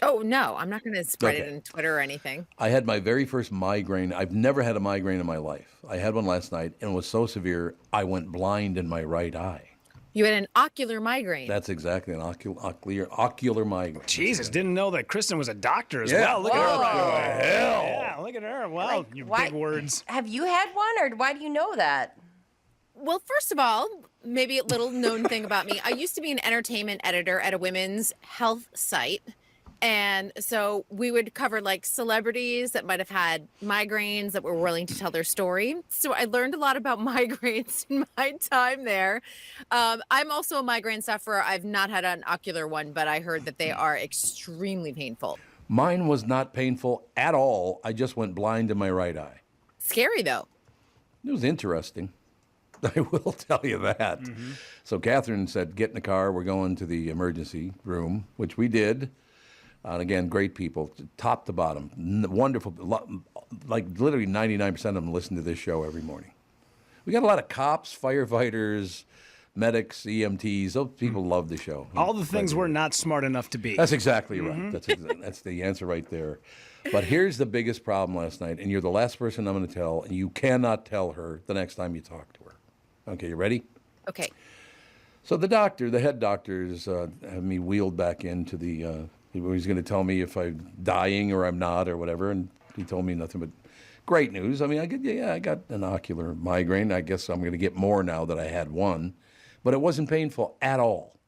Oh, no, I'm not going to spread Okay. it on Twitter or anything. I had my very first migraine. I've never had a migraine in my life. I had one last night, and it was so severe, I went blind in my right eye. You had an ocular migraine. That's exactly an ocular migraine. Jesus, didn't know that Kristyn was a doctor as Yeah. well. Look at her. What the hell? Yeah, look at her. Wow, you big words. Have you had one, or why do you know that? Well, first of all, maybe a little known thing about me. I used to be an entertainment editor at a women's health site. And so we would cover like celebrities that might have had migraines that were willing to tell their story. So I learned a lot about migraines in my time there. I'm also a migraine sufferer. I've not had an ocular one, but I heard that they are extremely painful. Mine was not painful at all. I just went blind in my right eye. Scary though. It was interesting. I will tell you that. So Catherine said, get in the car. We're going to the emergency room, which we did. And again, great people, top to bottom, wonderful. Like literally 99% of them listen to this show every morning. We got a lot of cops, firefighters, medics, EMTs. Those people love the show. All the things we're not smart enough to be. That's exactly right. That's the answer right there. But here's the biggest problem last night, and you're the last person I'm going to tell, and you cannot tell her the next time you talk to her. Okay, you ready? Okay. So the head doctors have me wheeled back into the... He was going to tell me if I'm dying or I'm not or whatever, and he told me nothing but great news. I mean, I got an ocular migraine. I guess I'm going to get more now that I had one, but it wasn't painful at all.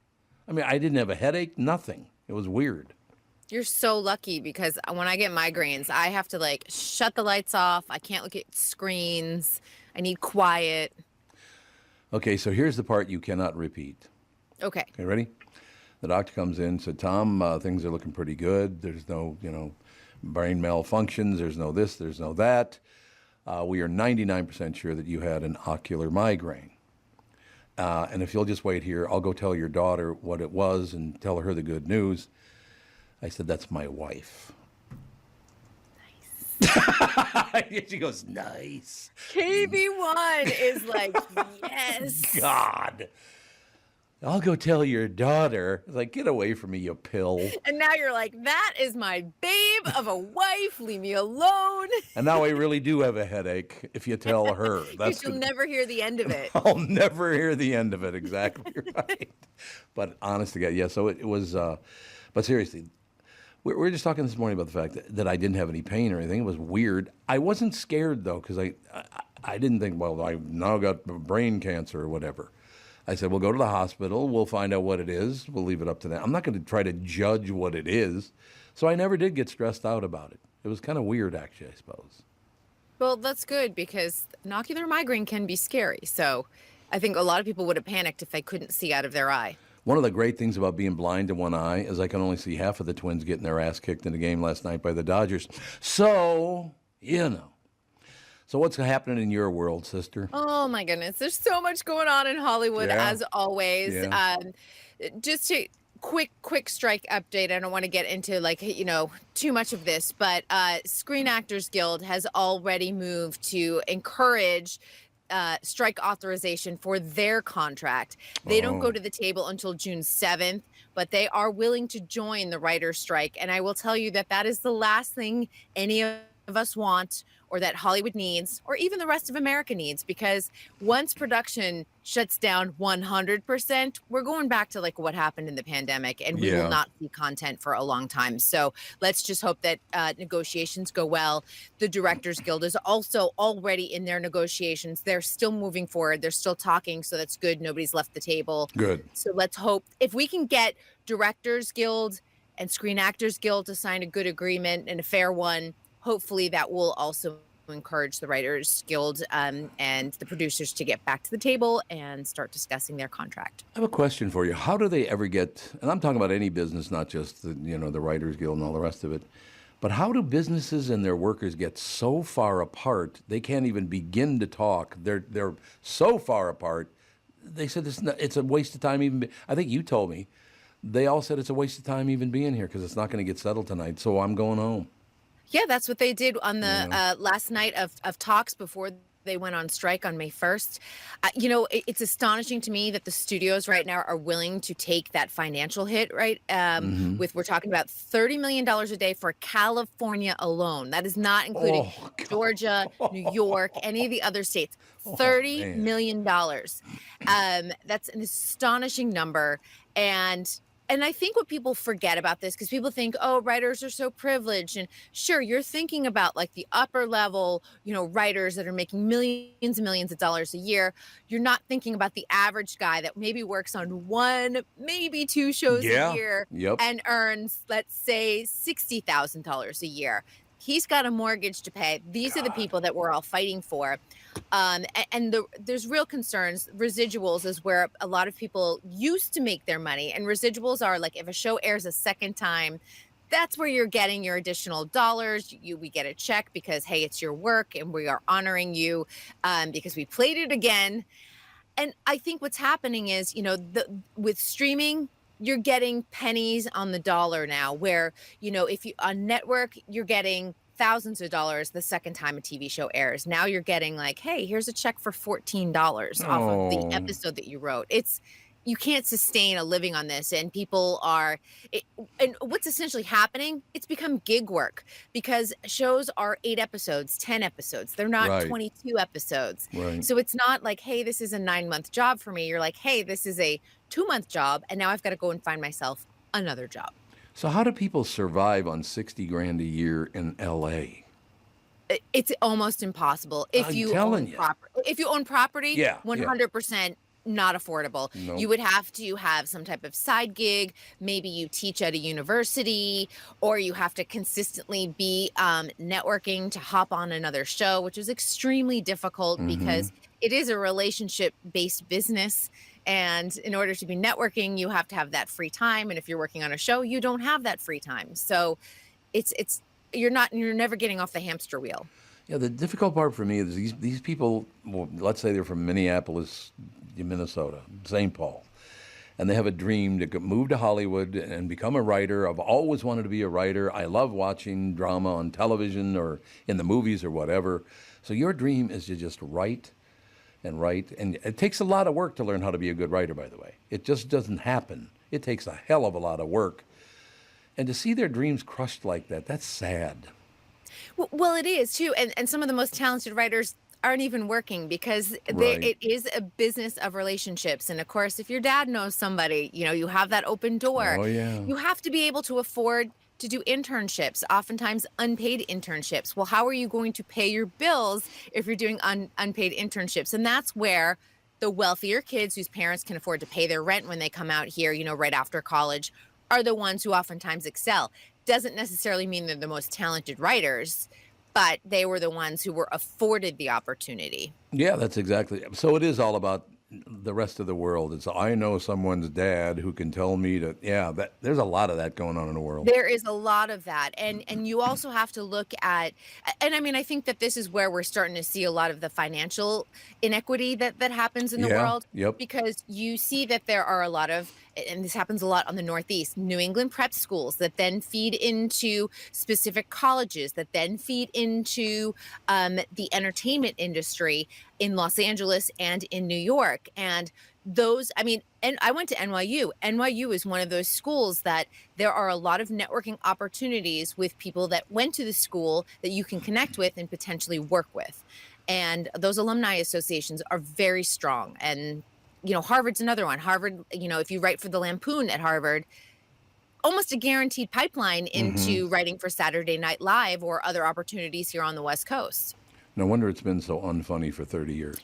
I mean, I didn't have a headache, nothing. It was weird. You're so lucky because when I get migraines, I have to like shut the lights off. I can't look at screens. I need quiet. Okay, so here's the part you cannot repeat. Okay. Okay, ready? The doctor comes in and said, Tom, things are looking pretty good. There's no, brain malfunctions. There's no this, there's no that. We are 99% sure that you had an ocular migraine. And if you'll just wait here, I'll go tell your daughter what it was and tell her the good news. I said, that's my wife. Nice. She goes, nice. KB1 is like, yes. God. I'll go tell your daughter. It's like, get away from me, you pill. And now you're like, that is my babe of a wife. Leave me alone. And now I really do have a headache if you tell her. Because you'll never hear the end of it. I'll never hear the end of it. Exactly right. But honest to God, yeah. So it was, but seriously, we were just talking this morning about the fact that I didn't have any pain or anything. It was weird. I wasn't scared though, because I didn't think, well, I've now got brain cancer or whatever. I said, we'll go to the hospital. We'll find out what it is. We'll leave it up to them. I'm not going to try to judge what it is. So I never did get stressed out about it. It was kind of weird, actually, I suppose. Well, that's good because an ocular migraine can be scary. So I think a lot of people would have panicked if they couldn't see out of their eye. One of the great things about being blind in one eye is I can only see half of the Twins getting their ass kicked in the game last night by the Dodgers. So, So what's happening in your world, sister? Oh, my goodness. There's so much going on in Hollywood, as always. Yeah. Just to quick strike update. I don't want to get into too much of this, but Screen Actors Guild has already moved to encourage strike authorization for their contract. They don't go to the table until June 7th, but they are willing to join the writer's strike. And I will tell you that is the last thing any of us want, or that Hollywood needs, or even the rest of America needs, because once production shuts down 100%, we're going back to what happened in the pandemic, and we will not see content for a long time. So let's just hope that negotiations go well. The Directors Guild is also already in their negotiations. They're still moving forward. They're still talking, so that's good. Nobody's left the table. Good. So let's hope if we can get Directors Guild and Screen Actors Guild to sign a good agreement and a fair one, hopefully that will also encourage the Writers Guild and the producers to get back to the table and start discussing their contract. I have a question for you. How do they ever get, and I'm talking about any business, not just the Writers Guild and all the rest of it, but how do businesses and their workers get so far apart they can't even begin to talk? They're so far apart. They said it's a waste of time even. I think you told me. They all said it's a waste of time even being here because it's not going to get settled tonight, so I'm going home. Yeah, that's what they did on the last night of talks before They went on strike on May 1st. It's astonishing to me that the studios right now are willing to take that financial hit, right? We're talking about $30 million a day for California alone. That is not including Georgia, New York, any of the other states. $30 million. That's an astonishing number. And I think what people forget about this, because people think, oh, writers are so privileged. And sure, you're thinking about like the upper level, writers that are making millions and millions of dollars a year. You're not thinking about the average guy that maybe works on one, maybe two shows a year and earns, let's say, $60,000 a year. He's got a mortgage to pay. These are the people that we're all fighting for. There's real concerns. Residuals is where a lot of people used to make their money. And residuals are like if a show airs a second time, that's where you're getting your additional dollars. We get a check because, hey, it's your work and we are honoring you because we played it again. And I think what's happening is, with streaming, you're getting pennies on the dollar now, where, if you on network, you're getting thousands of dollars the second time a TV show airs. Now you're getting like, hey, here's a check for $14 off of the episode that you wrote. You can't sustain a living on this. And people and what's essentially happening, it's become gig work because shows are 8 episodes, 10 episodes. They're not 22 episodes. Right. So it's not like, hey, this is a 9-month job for me. You're like, hey, this is a 2-month job. And now I've got to go and find myself another job. So how do people survive on $60,000 a year in LA? It's almost impossible. If you own property, 100%. Not affordable. Nope. You would have to have some type of side gig. Maybe you teach at a university, or you have to consistently be networking to hop on another show, which is extremely difficult because it is a relationship-based business. And in order to be networking, you have to have that free time. And if you're working on a show, you don't have that free time. So you're never getting off the hamster wheel. Yeah, the difficult part for me is these people, well, let's say they're from Minneapolis, Minnesota, St. Paul, and they have a dream to move to Hollywood and become a writer. I've always wanted to be a writer. I love watching drama on television or in the movies or whatever. So your dream is to just write and write. And it takes a lot of work to learn how to be a good writer, by the way. It just doesn't happen. It takes a hell of a lot of work. And to see their dreams crushed like that, that's sad. Well, it is, too. And some of the most talented writers aren't even working because it is a business of relationships. And, of course, if your dad knows somebody, you have that open door. Oh, yeah. You have to be able to afford to do internships, oftentimes unpaid internships. Well, how are you going to pay your bills if you're doing unpaid internships? And that's where the wealthier kids whose parents can afford to pay their rent when they come out here, right after college, are the ones who oftentimes excel. Doesn't necessarily mean they're the most talented writers, but they were the ones who were afforded the opportunity. Yeah, that's exactly. So it is all about the rest of the world. It's I know someone's dad who can tell me that there's a lot of that going on in the world. There is a lot of that. And you also have to look at, and I mean, I think that this is where we're starting to see a lot of the financial inequity that happens in the world. Yep. Because you see that there are a lot of, and this happens a lot on the Northeast, New England prep schools that then feed into specific colleges that then feed into the entertainment industry in Los Angeles and in New York. And those, and I went to NYU. NYU is one of those schools that there are a lot of networking opportunities with people that went to the school that you can connect with and potentially work with. And those alumni associations are very strong. And Harvard's another one. Harvard, if you write for the Lampoon at Harvard, almost a guaranteed pipeline into writing for Saturday Night Live or other opportunities here on the West Coast. No wonder it's been so unfunny for 30 years.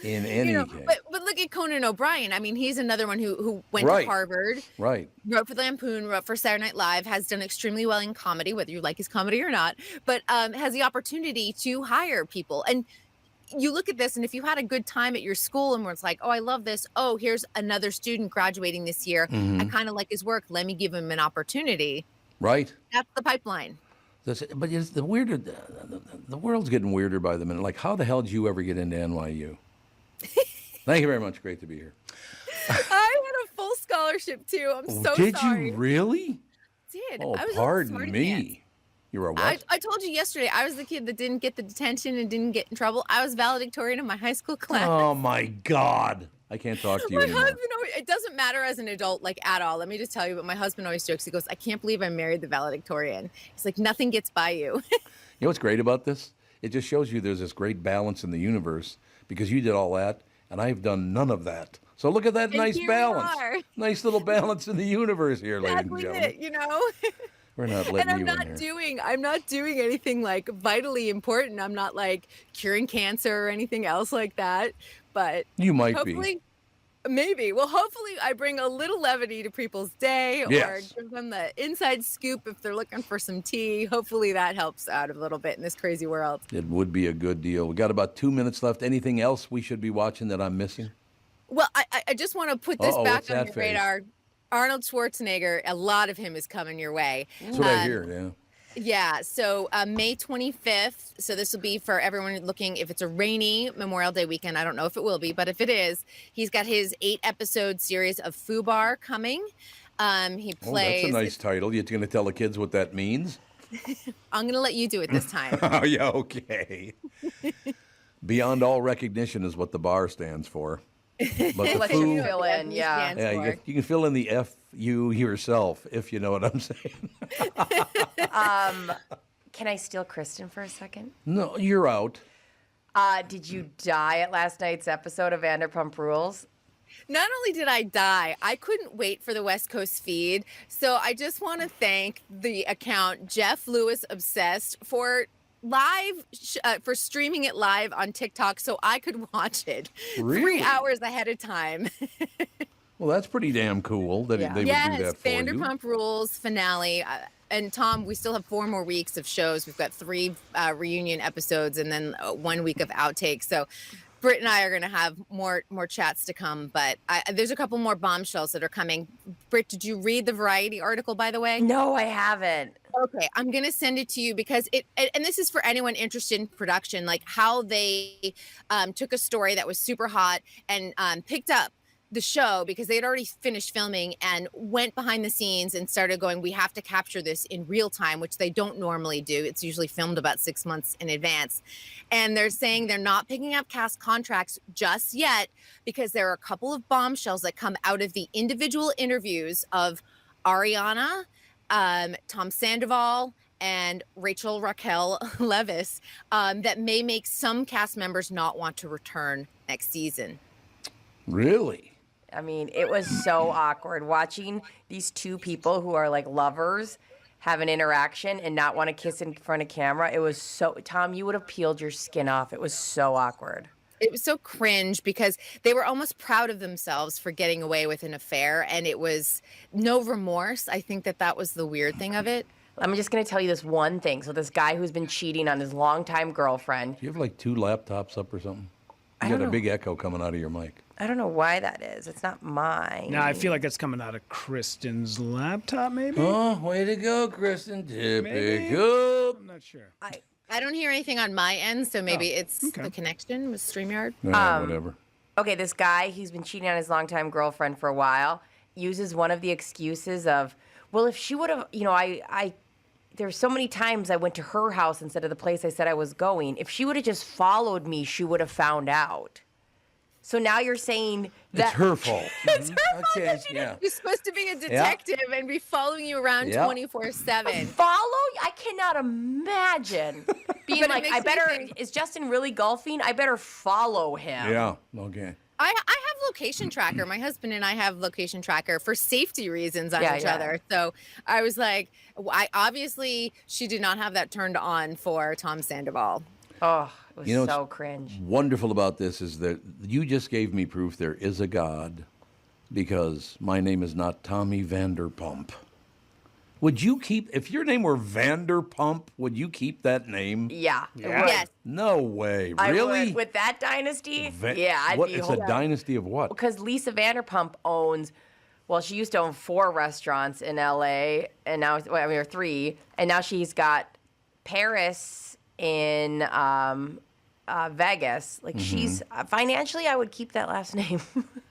In any case. But look at Conan O'Brien. He's another one who went to Harvard, wrote for the Lampoon, wrote for Saturday Night Live, has done extremely well in comedy, whether you like his comedy or not, but has the opportunity to hire people. And you look at this, and if you had a good time at your school and where it's like, oh, I love this. Oh, here's another student graduating this year. I kind of like his work. Let me give him an opportunity. Right. That's the pipeline. But it's the world's getting weirder by the minute. Like, how the hell did you ever get into NYU? Thank you very much. Great to be here. I had a full scholarship, too. I'm so sorry. Did you really? I did. Oh, I was pardon me. You were a what? I told you yesterday, I was the kid that didn't get the detention and didn't get in trouble. I was valedictorian in my high school class. Oh, my God. I can't talk to you My anymore. husband always, it doesn't matter as an adult, like at all. Let me just tell you, but my husband always jokes. He goes, I can't believe I married the valedictorian. He's like, nothing gets by you. You know what's great about this? It just shows you there's this great balance in the universe because you did all that and I've done none of that. So look at that And nice here we balance. are. Nice little balance in the universe here, ladies and Exactly gentlemen. it, you know? We're not letting And you in here. I'm not doing anything like vitally important. I'm not like curing cancer or anything else like that. But You might hopefully, maybe. Well, hopefully I bring a little levity to people's day Yes. or give them the inside scoop if they're looking for some tea. Hopefully that helps out a little bit in this crazy world. It would be a good deal. We got about 2 minutes left. Anything else we should be watching that I'm missing? Well, I just want to put this Uh-oh, back what's on that your face? radar. Arnold Schwarzenegger, a lot of him is coming your way. That's what I hear, yeah. Yeah, so May 25th. So this will be for everyone looking. If it's a rainy Memorial Day weekend, I don't know if it will be, but if it is, he's got his 8-episode series of Fubar coming. He plays. Oh, that's a nice title. You're going to tell the kids what that means? I'm going to let you do it this time. Oh, yeah, okay. Beyond all recognition is what the bar stands for. But the Let foo, you fill in, yeah. yeah, you can fill in the F-U yourself, if you know what I'm saying. Can I steal Kristyn for a second? No, you're out. Did you die at last night's episode of Vanderpump Rules? Not only did I die, I couldn't wait for the West Coast feed. So I just want to thank the account Jeff Lewis Obsessed for for streaming it live on TikTok so I could watch it 3 hours ahead of time. Well, that's pretty damn cool that they would do that for you. Vanderpump Rules finale. And Tom, we still have 4 more weeks of shows. We've got 3 reunion episodes and then 1 week of outtakes. So Britt and I are going to have more chats to come, but there's a couple more bombshells that are coming. Britt, did you read the Variety article, by the way? No, I haven't. Okay, I'm going to send it to you because and this is for anyone interested in production, like how they took a story that was super hot and picked up the show because they had already finished filming and went behind the scenes and started going, we have to capture this in real time, which they don't normally do. It's usually filmed about 6 months in advance. And they're saying they're not picking up cast contracts just yet because there are a couple of bombshells that come out of the individual interviews of Ariana, Tom Sandoval, and Rachel Raquel Leviss that may make some cast members not want to return next season. Really? I mean, it was so awkward watching these 2 people who are like lovers have an interaction and not want to kiss in front of camera. It was so, Tom, you would have peeled your skin off. It was so awkward. It was so cringe because they were almost proud of themselves for getting away with an affair, and it was no remorse. I think that was the weird thing of it. I'm just going to tell you this one thing. So this guy who's been cheating on his longtime girlfriend. Do you have like 2 laptops up or something? You got a big echo coming out of your mic. I don't know why that is. It's not mine. No, I feel like it's coming out of Kristyn's laptop, maybe? Oh, way to go, Kristyn. Typical. I'm not sure. I don't hear anything on my end, so maybe it's the connection with StreamYard. Whatever. Okay, this guy, he's been cheating on his longtime girlfriend for a while, uses one of the excuses of, well, if she would have, there's so many times I went to her house instead of the place I said I was going. If she would have just followed me, she would have found out. So now you're saying that... It's her fault. It's her fault Okay, that she yeah. You're supposed to be a detective and be following you around 24/7. Follow? I cannot imagine being But it like, makes I me better... think- Is Justin really golfing? I better follow him. Yeah, okay. I have location tracker. My husband and I have location tracker for safety reasons on each other. So I was like, obviously she did not have that turned on for Tom Sandoval. Oh, it was so what's cringe. Wonderful about this is that you just gave me proof there is a God because my name is not Tommy Vanderpump. Would you keep, if your name were Vanderpump, would you keep that name? Yeah. Yes. No way. I Really? would. With that dynasty? I'd what, be it's a dynasty of what? Because Lisa Vanderpump owns, well, she used to own 4 restaurants in L.A., and now, or 3, and now she's got Paris in Vegas. Like, she's, financially, I would keep that last name.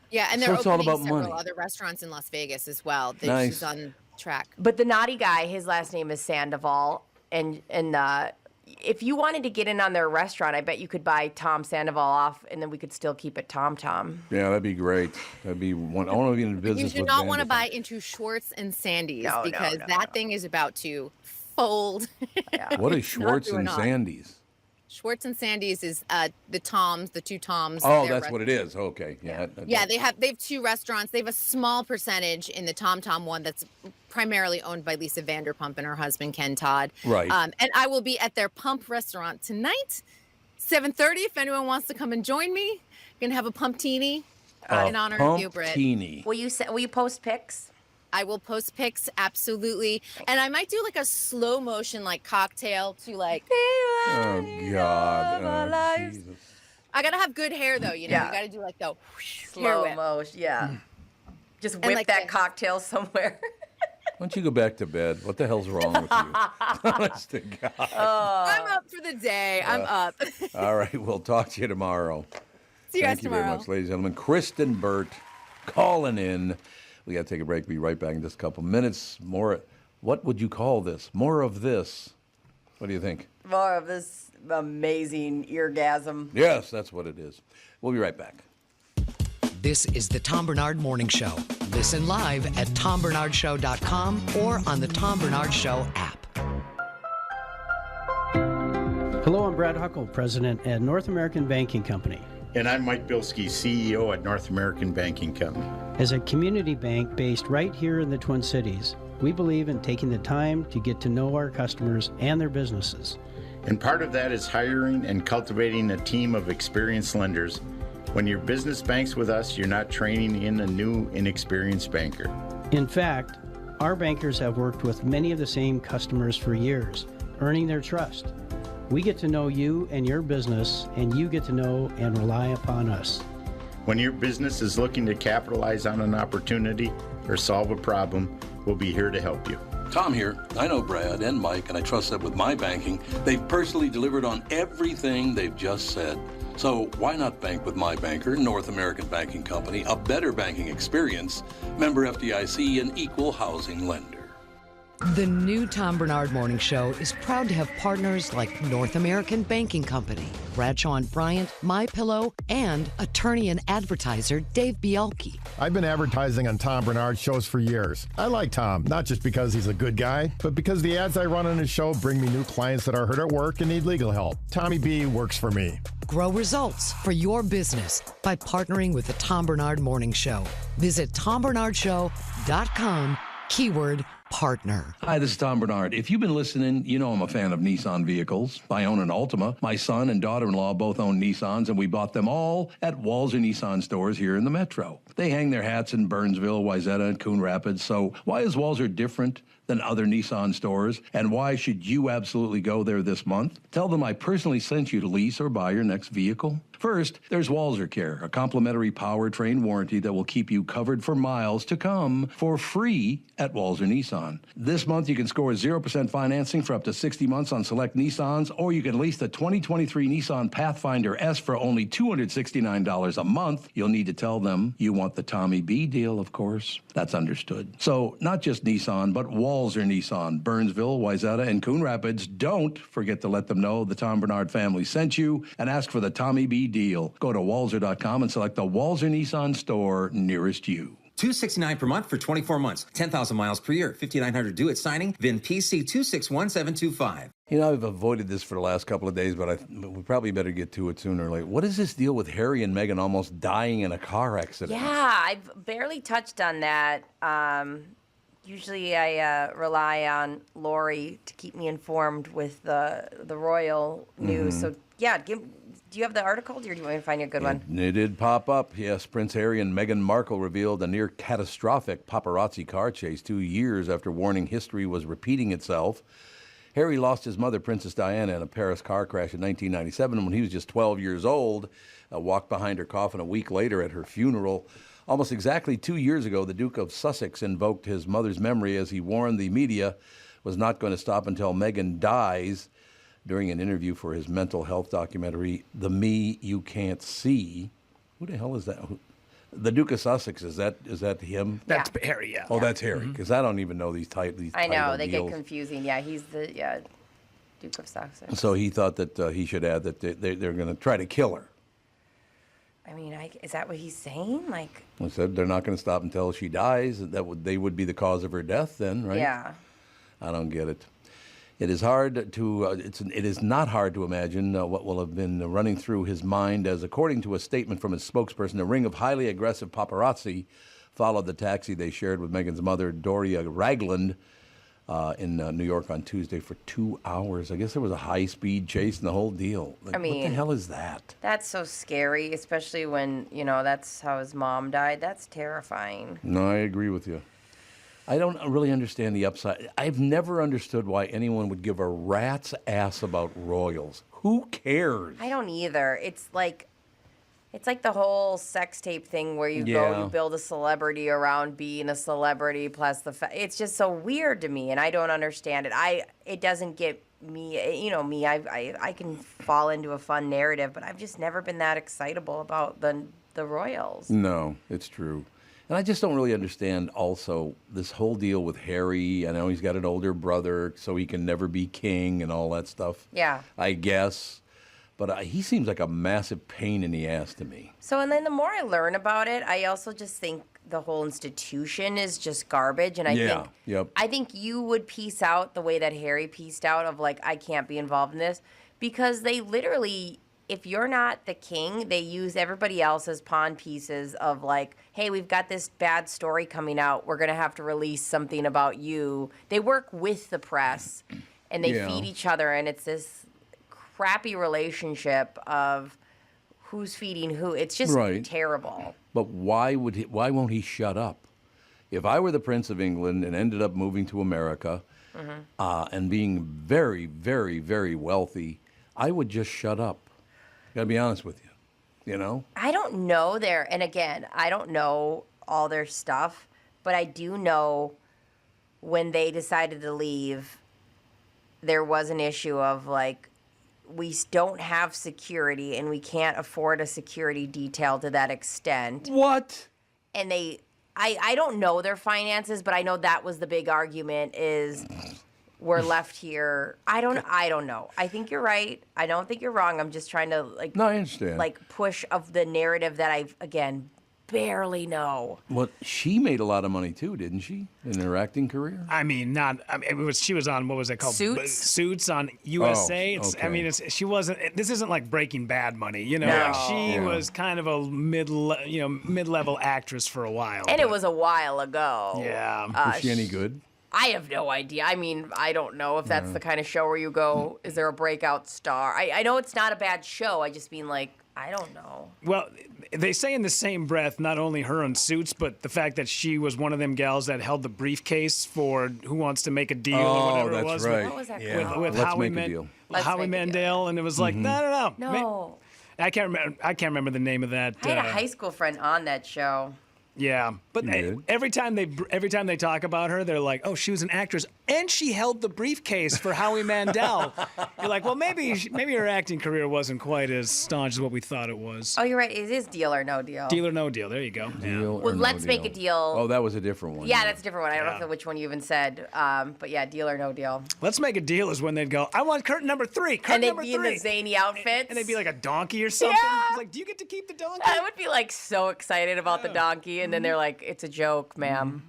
Yeah, and So they're it's all opening about several money. other restaurants in Las Vegas as well. Nice. She's on track. But the naughty guy, his last name is Sandoval. and if you wanted to get in on their restaurant, I bet you could buy Tom Sandoval off, and then we could still keep it Tom. Yeah, that'd be great. That'd be one. I want to be in business. You do not want to buy into Schwartz and Sandy's because that thing is about to fold. Yeah. What is Schwartz and Sandy's? Schwartz and Sandy's is the two Toms. Oh, that's what it is. Okay, yeah. Yeah, they have two restaurants. They have a small percentage in the Tom one that's primarily owned by Lisa Vanderpump and her husband Ken Todd. Right. And I will be at their Pump restaurant tonight, 7:30. If anyone wants to come and join me, I'm gonna have a pumptini in honor of you, Britt. Will you post pics? I will post pics, absolutely. And I might do like a slow motion like cocktail to like. Oh God! Oh, Jesus. I gotta have good hair though, you know. You gotta do like the Slow motion, yeah. Just whip like that cocktail somewhere. Why don't you go back to bed? What the hell's wrong with you? Honest to God. I'm up for the day. I'm up. All right, we'll talk to you tomorrow. See you guys Thank you very tomorrow. much, ladies and gentlemen. Kristyn Burtt calling in. We got to take a break. Be right back in just a couple minutes. More. What would you call this? More of this. What do you think? More of this amazing eargasm. Yes, that's what it is. We'll be right back. This is the Tom Barnard Morning Show. Listen live at tombernardshow.com or on the Tom Barnard Show app. Hello, I'm Brad Huckle, President at North American Banking Company. And I'm Mike Bilski, CEO at North American Banking Company. As a community bank based right here in the Twin Cities, we believe in taking the time to get to know our customers and their businesses. And part of that is hiring and cultivating a team of experienced lenders. When your business banks with us, you're not training in a new, inexperienced banker. In fact, our bankers have worked with many of the same customers for years, earning their trust. We get to know you and your business, and you get to know and rely upon us. When your business is looking to capitalize on an opportunity or solve a problem, we'll be here to help you. Tom here. I know Brad and Mike, and I trust that with my banking, they've personally delivered on everything they've just said. So why not bank with my banker, North American Banking Company, a better banking experience, member FDIC, and equal housing lender. The new Tom Barnard Morning Show is proud to have partners like North American Banking Company, Bradshaw and Bryant, MyPillow, and attorney and advertiser Dave Bialke. I've been advertising on Tom Barnard shows for years. I like Tom, not just because he's a good guy, but because the ads I run on his show bring me new clients that are hurt at work and need legal help. Tommy B works for me. Grow results for your business by partnering with the Tom Barnard Morning Show. Visit tombarnardshow.com, keyword partner. Hi, this is Tom Barnard. If you've been listening, you know I'm a fan of Nissan vehicles. I own an Altima. My son and daughter-in-law both own Nissans, and we bought them all at Walz Nissan stores here in the Metro. They hang their hats in Burnsville, Wayzata, and Coon Rapids. So why is Walzer different than other Nissan stores? And why should you absolutely go there this month? Tell them I personally sent you to lease or buy your next vehicle. First, there's Walzer Care, a complimentary powertrain warranty that will keep you covered for miles to come for free at Walzer Nissan. This month, you can score 0% financing for up to 60 months on select Nissans, or you can lease the 2023 Nissan Pathfinder S for only $269 a month. You'll need to tell them you want the Tommy B deal, of course. That's understood. So, not just Nissan, but Walzer Nissan, Burnsville, Wayzata, and Coon Rapids. Don't forget to let them know the Tom Barnard family sent you and ask for the Tommy B deal. Go to walzer.com and select the Walzer Nissan store nearest you. $269 per month for 24 months, 10,000 miles per year, $5,900 due at signing, VIN PC 261725. You know, I've avoided this for the last couple of days, but we probably better get to it sooner or later. What is this deal with Harry and Meghan almost dying in a car accident? Yeah, I've barely touched on that. Usually I rely on Lori to keep me informed with the royal news. So, yeah, do you have the article, or do you want me to find you a good one? It did pop up, yes. Prince Harry and Meghan Markle revealed a near-catastrophic paparazzi car chase 2 years after warning history was repeating itself. Harry lost his mother, Princess Diana, in a Paris car crash in 1997 when he was just 12 years old. Walked behind her coffin a week later at her funeral. Almost exactly 2 years ago, the Duke of Sussex invoked his mother's memory as he warned the media was not going to stop until Meghan dies. During an interview for his mental health documentary, The Me You Can't See. Who the hell is that? The Duke of Sussex, is that him? That's Harry, yeah. Oh, that's Harry, because I don't even know these titles. I know, they get confusing. Yeah, he's the, Duke of Sussex. So he thought that he should add that they're going to try to kill her. I mean, is that what he's saying? Like, I said they're not going to stop until she dies. They would be the cause of her death then, right? yeah. I don't get it. It is hard to. It is not hard to imagine what will have been running through his mind, as according to a statement from his spokesperson, a ring of highly aggressive paparazzi followed the taxi they shared with Meghan's mother, Doria Ragland, in New York on Tuesday for 2 hours. I guess there was a high-speed chase and the whole deal. Like, I mean, what the hell is that? That's so scary, especially when, that's how his mom died. That's terrifying. No, I agree with you. I don't really understand the upside. I've never understood why anyone would give a rat's ass about royals. Who cares? I don't either. It's like the whole sex tape thing where you go, you build a celebrity around being a celebrity, plus it's just so weird to me, and I don't understand it. It doesn't get me, me. I can fall into a fun narrative, but I've just never been that excitable about the royals. No, it's true. And I just don't really understand also this whole deal with Harry. I know he's got an older brother, so he can never be king and all that stuff. Yeah. I guess. But he seems like a massive pain in the ass to me. So, and then the more I learn about it, I also just think the whole institution is just garbage. And I think you would piece out the way that Harry pieced out of like, I can't be involved in this, because they literally, if you're not the king, they use everybody else as pawn pieces of like, hey, we've got this bad story coming out. We're going to have to release something about you. They work with the press and they feed each other. And it's this crappy relationship of who's feeding who. It's just terrible. But why won't he shut up? If I were the Prince of England and ended up moving to America and being very, very, very wealthy, I would just shut up. Gotta be honest with you, I don't know and again, I don't know all their stuff, but I do know when they decided to leave, there was an issue of like, we don't have security and we can't afford a security detail to that extent. What? And I don't know their finances, but I know that was the big argument is we're left here. I don't know. I think you're right. I don't think you're wrong. I'm just trying to No, I understand. Push of the narrative that I again barely know. Well, she made a lot of money too, didn't she, in her acting career? She was on, what was it called? Suits on USA. She wasn't. This isn't like Breaking Bad money, No. She was kind of a mid-level actress for a while. And it was a while ago. Yeah. Was she any good? I have no idea. I mean, I don't know if that's the kind of show where you go, is there a breakout star? I know it's not a bad show. I just mean I don't know. Well, they say in the same breath, not only her on Suits, but the fact that she was one of them gals that held the briefcase for Who Wants to Make a Deal or whatever it was. Right. What was that called? With Howie Mandel, and it was like, no. No. I can't remember the name of that. I had a high school friend on that show. Yeah, but every time they talk about her, they're like, "Oh, she was an actress, and she held the briefcase for Howie Mandel." You're like, "Well, maybe her acting career wasn't quite as staunch as what we thought it was." Oh, you're right. It is Deal or No Deal. Deal or No Deal. There you go. Well, Let's Make a Deal. Oh, that was a different one. Yeah, that's a different one. I don't know which one you even said. But yeah, Deal or No Deal. Let's Make a Deal is when they'd go, "I want curtain number 3. Curtain and they'd number be 3. in the zany outfits. And they'd be like a donkey or something. Yeah. It's like, do you get to keep the donkey? I would be so excited about the donkey, and then they're like, "It's a joke, ma'am."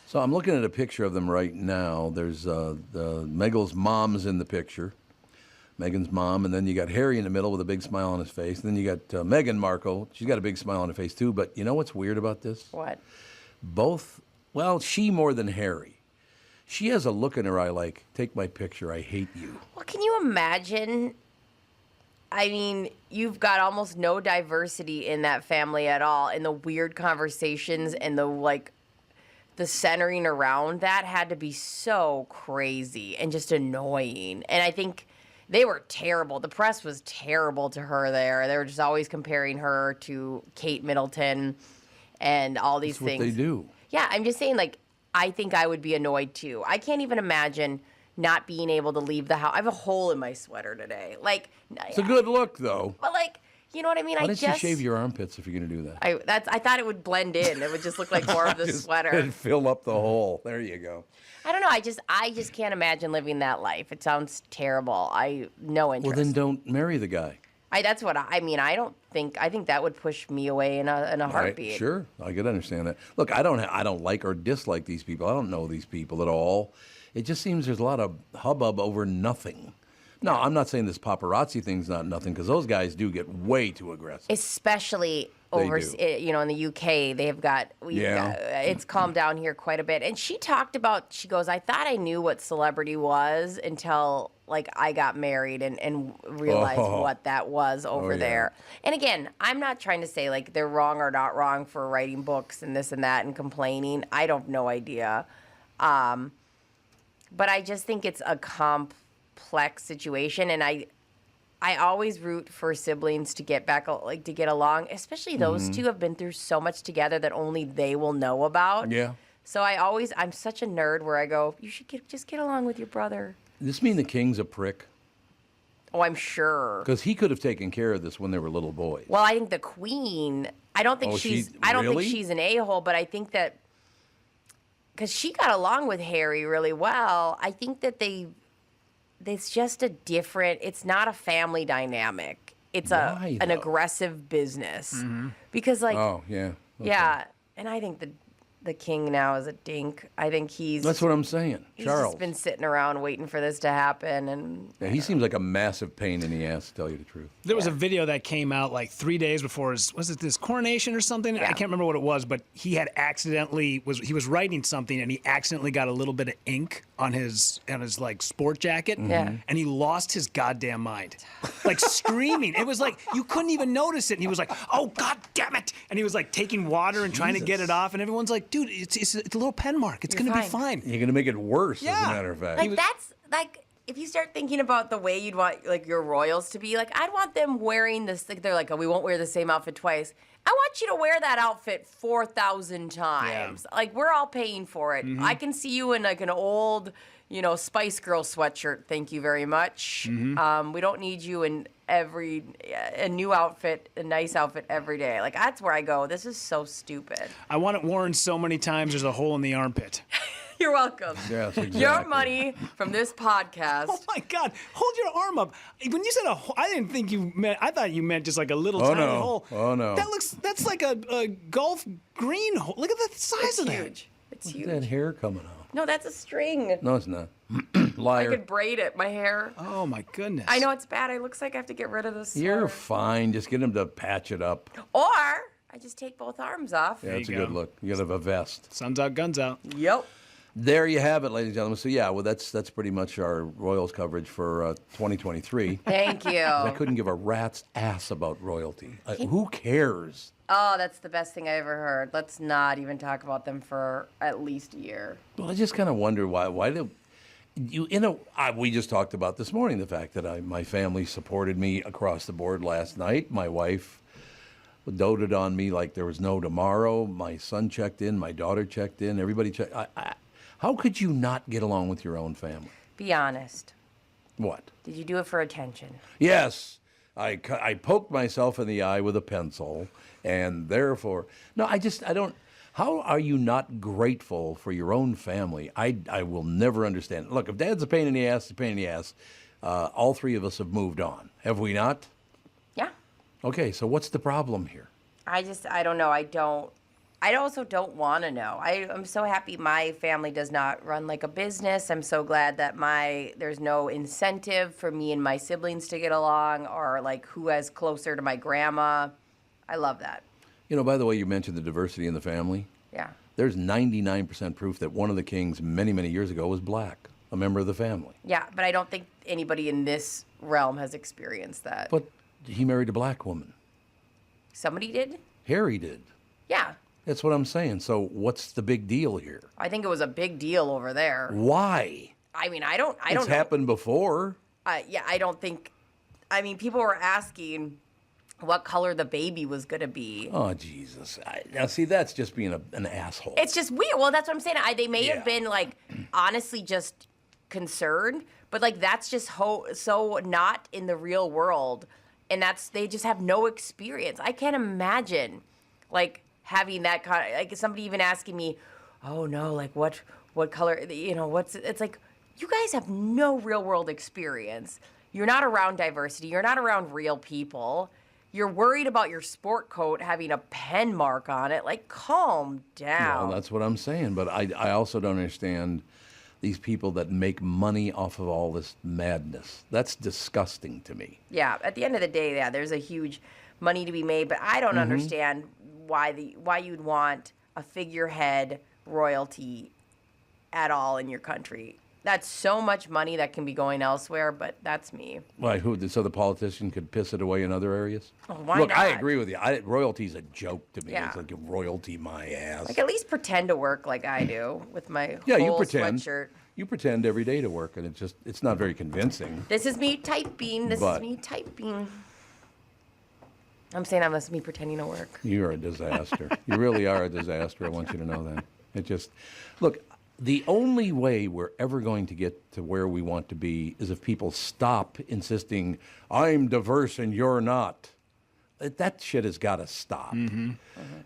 So I'm looking at a picture of them right now. There's Meghan's mom's in the picture, Meghan's mom, and then you got Harry in the middle with a big smile on his face. And then you got Meghan Markle. She's got a big smile on her face too. But you know what's weird about this? What? She more than Harry. She has a look in her eye like, take my picture, I hate you. Well, can you imagine? I mean, you've got almost no diversity in that family at all, and the weird conversations and the centering around that had to be so crazy and just annoying. And I think they were terrible. The press was terrible to her there. They were just always comparing her to Kate Middleton and all these things. That's what they do. Yeah, I'm just saying, I think I would be annoyed too. I can't even imagine not being able to leave the house. I have a hole in my sweater today. It's a good look, though. But you know what I mean? Why don't you shave your armpits if you're going to do that? I thought it would blend in. It would just look like more of the sweater. And fill up the hole. There you go. I don't know. I just can't imagine living that life. It sounds terrible. No interest. Well, then don't marry the guy. That's what I mean. I think that would push me away in a heartbeat. Right, sure, I could understand that. Look, I don't like or dislike these people. I don't know these people at all. It just seems there's a lot of hubbub over nothing. No, I'm not saying this paparazzi thing's not nothing, because those guys do get way too aggressive. Especially over, in the UK, they've got, it's calmed down here quite a bit. And she talked about, she goes, I thought I knew what celebrity was until, like, I got married and realized what that was over there. And again, I'm not trying to say, like, they're wrong or not wrong for writing books and this and that and complaining. I have no idea. But I just think it's a complex situation, and I always root for siblings to get back, like, to get along, especially those two have been through so much together that only they will know about. Yeah. So I'm such a nerd where I go, you should just get along with your brother. Does this mean the king's a prick? Oh, I'm sure. Because he could have taken care of this when they were little boys. Well, I think the queen, I don't think I don't think she's an a-hole, but I think that because she got along with Harry really well, I think that it's just it's not a family dynamic. It's an aggressive business. Because, like, yeah, and I think the king now is a dink. I think that's what I'm saying. He's Charles just been sitting around waiting for this to happen, and he seems like a massive pain in the ass, to tell you the truth. There was a video that came out like 3 days before his coronation or something? I can't remember what it was, but he had he was writing something and he accidentally got a little bit of ink on his like sport jacket, and he lost his goddamn mind, like screaming. It was like you couldn't even notice it, and he was like, "Oh, god damn it!" And he was like taking water and trying to get it off, and everyone's like, "Dude, it's a little pen mark. It's going to be fine." You're going to make it worse, as a matter of fact. Like, that's like, if you start thinking about the way you'd want, like, your royals to be, like, I'd want them wearing this. Like, they're like, oh, we won't wear the same outfit twice. I want you to wear that outfit 4,000 times. Yeah. Like, we're all paying for it. I can see you in, like, an old, Spice Girl sweatshirt. Thank you very much. We don't need you in a new outfit, a nice outfit every day. Like, that's where I go, this is so stupid. I want it worn so many times there's a hole in the armpit. You're welcome. Yes, exactly. Your money from this podcast. Oh my God! Hold your arm up. When you said a hole, I didn't think you meant. I thought you meant just like a little tiny hole. Oh no! That's like a golf green hole. Look at the size of that. Huge. It's huge. That hair coming out. No, that's a string. No, it's not. Liar. I could braid it. My hair. Oh my goodness. I know it's bad. It looks like I have to get rid of this. You're fine. Just get him to patch it up. Or I just take both arms off. Yeah, that's a good look. You gotta have a vest. Sun's out, guns out. Yep. There you have it, ladies and gentlemen. So yeah, well, that's pretty much our Royals coverage for 2023. Thank you. I couldn't give a rat's ass about royalty. Who cares? Oh, that's the best thing I ever heard. Let's not even talk about them for at least a year. Well, I just kind of wonder why do you we just talked about this morning the fact that my family supported me across the board last night. My wife doted on me like there was no tomorrow. My son checked in. My daughter checked in. Everybody checked. How could you not get along with your own family? Be honest. What? Did you do it for attention? Yes. I poked myself in the eye with a pencil, and therefore... No, I don't... How are you not grateful for your own family? I will never understand. Look, if Dad's a pain in the ass, a pain in the ass. All three of us have moved on. Have we not? Yeah. Okay, so what's the problem here? I don't know. I also don't want to know. I'm so happy my family does not run like a business. I'm so glad that there's no incentive for me and my siblings to get along, or like who has closer to my grandma. I love that. By the way, you mentioned the diversity in the family. Yeah. There's 99% proof that one of the kings many, many years ago was black, a member of the family. Yeah, but I don't think anybody in this realm has experienced that. But he married a black woman. Somebody did? Harry did. Yeah. That's what I'm saying. So what's the big deal here? I think it was a big deal over there. Why? I mean, I don't know. It's happened before. Yeah, I don't think... I mean, people were asking what color the baby was going to be. Oh, Jesus. Now, see, that's just being an asshole. It's just weird. Well, that's what I'm saying. They may have been, like, honestly just concerned, but, like, that's just so not in the real world. and they just have no experience. I can't imagine, like, having that kind of, like, somebody even asking me, oh no, like what color, you know, it's like, you guys have no real world experience. You're not around diversity. You're not around real people. You're worried about your sport coat having a pen mark on it. Like, calm down. Well, that's what I'm saying. But I also don't understand these people that make money off of all this madness. That's disgusting to me. Yeah, at the end of the day, yeah, there's a huge money to be made, but I don't understand why you'd want a figurehead royalty at all in your country. That's so much money that can be going elsewhere, but that's me. Why? So the politician could piss it away in other areas? Oh, why Look, not? I agree with you. Royalty's a joke to me. Yeah. It's like royalty my ass. Like, at least pretend to work like I do with my Yeah, you whole pretend. sweatshirt. You pretend every day to work, and it's not very convincing. This is me typing. This But- is me typing. I'm saying I'm me pretending to work. You're a disaster. You really are a disaster. I want you to know that. Look, the only way we're ever going to get to where we want to be is if people stop insisting, I'm diverse and you're not. That shit has got to stop.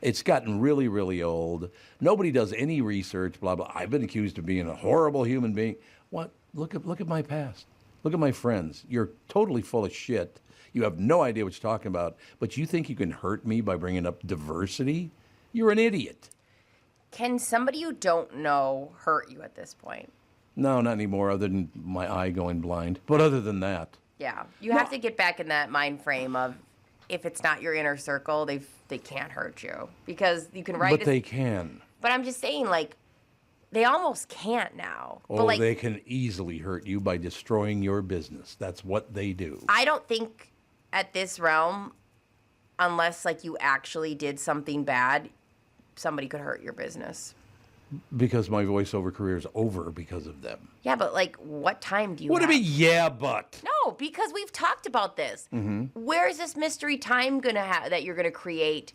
It's gotten really, really old. Nobody does any research, blah, blah. I've been accused of being a horrible human being. What? Look at my past. Look at my friends. You're totally full of shit. You have no idea what you're talking about, but you think you can hurt me by bringing up diversity? You're an idiot. Can somebody you don't know hurt you at this point? No, not anymore, other than my eye going blind. But other than that. Yeah. You have to get back in that mind frame of, if it's not your inner circle, they can't hurt you. Because you can write... But they can. But I'm just saying, like, they almost can't now. Oh, but, like, they can easily hurt you by destroying your business. That's what they do. I don't think at this realm, unless, like, you actually did something bad, somebody could hurt your business. Because my voiceover career is over because of them. Yeah, but, like, what time do you What do have? you mean, yeah, but? No, because we've talked about this. Where is this mystery time going to have that you're going to create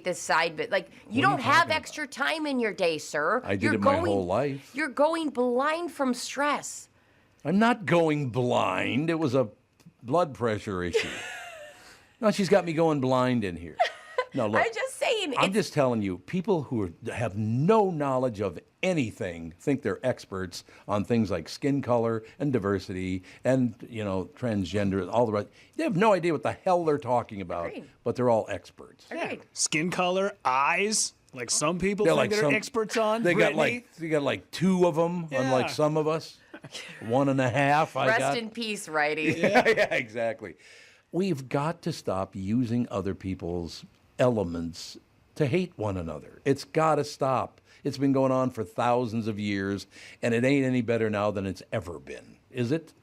this side bit? Like, you don't have extra time in your day, sir. I did it my whole life. You're going blind from stress. I'm not going blind. It was a blood pressure issue. No, she's got me going blind in here. No, look. I'm just saying. I'm just telling you, people who have no knowledge of anything think they're experts on things like skin color and diversity and, you know, transgender, all the rest. They have no idea what the hell they're talking about, Agreed. but they're all experts. Agreed. Skin color, eyes, like some people They're think like they're experts on. They got Brittany. like two of them, unlike some of us. 1.5. I got. Rest in peace, righty. Yeah, exactly. We've got to stop using other people's elements to hate one another. It's got to stop. It's been going on for thousands of years, and it ain't any better now than it's ever been, is it?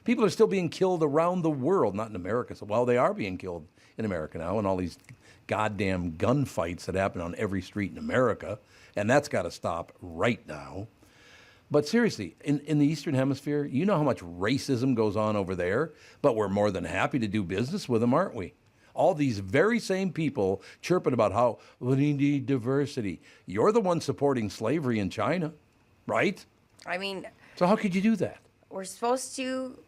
People are still being killed around the world, not in America. So, well, they are being killed in America now, and all these goddamn gunfights that happen on every street in America, and that's got to stop right now. But seriously, in the Eastern Hemisphere, you know how much racism goes on over there, but we're more than happy to do business with them, aren't we? All these very same people chirping about how we need diversity. You're the one supporting slavery in China, right? I mean, So how could you do that? we're supposed to.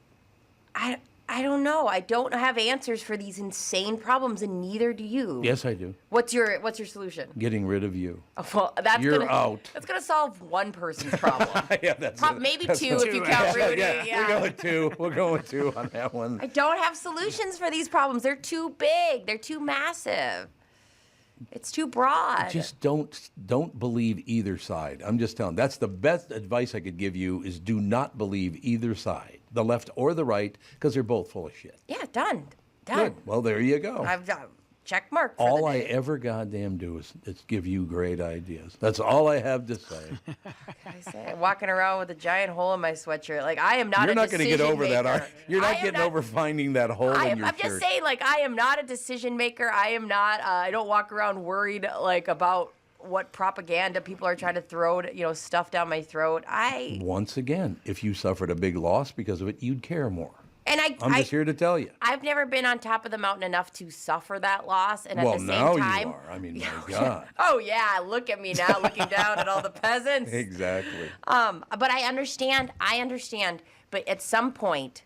I don't know. I don't have answers for these insane problems, and neither do you. Yes, I do. What's your solution? Getting rid of you. Oh, well, You're out. That's gonna solve one person's problem. Yeah, that's Maybe two if you count Rudy. We're going with two. We're going with two on that one. I don't have solutions for these problems. They're too big. They're too massive. It's too broad. Just don't believe either side. I'm just telling. That's the best advice I could give you is do not believe either side, the left or the right, because they're both full of shit. Yeah, done. Good. Well, there you go. I've done. Check mark. For All the I day. ever goddamn do is give you great ideas. That's all I have to say. I say, walking around with a giant hole in my sweatshirt. Like, I am not You're a not going to get over that, are decision maker. you? You're I not am getting over finding that hole in your I'm shirt. just saying, like, I am not a decision maker. I am not. I don't walk around worried, like, about what propaganda people are trying to throw, stuff down my throat. Once again, if you suffered a big loss because of it, you'd care more. And I'm just here to tell you. I've never been on top of the mountain enough to suffer that loss, and at the same now time, you are. I mean, my God. Oh yeah, look at me now, looking down at all the peasants. Exactly. But I understand. But at some point,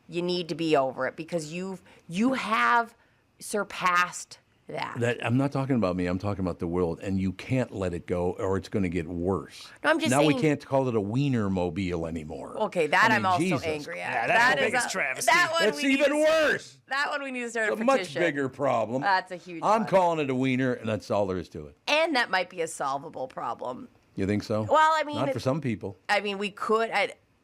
you need to be over it because you have surpassed that. I'm not talking about me. I'm talking about the world, and you can't let it go, or it's going to get worse. No, I'm just now saying, we can't call it a Wienermobile anymore. Okay, that I'm also Jesus. angry at. Yeah, that's the biggest travesty. That's even worse. That one we need to start a It's a petition. much bigger problem. That's a huge I'm one. calling it a wiener, and that's all there is to it. And that might be a solvable problem. You think so? Well, I mean, not for some people. I mean, we could.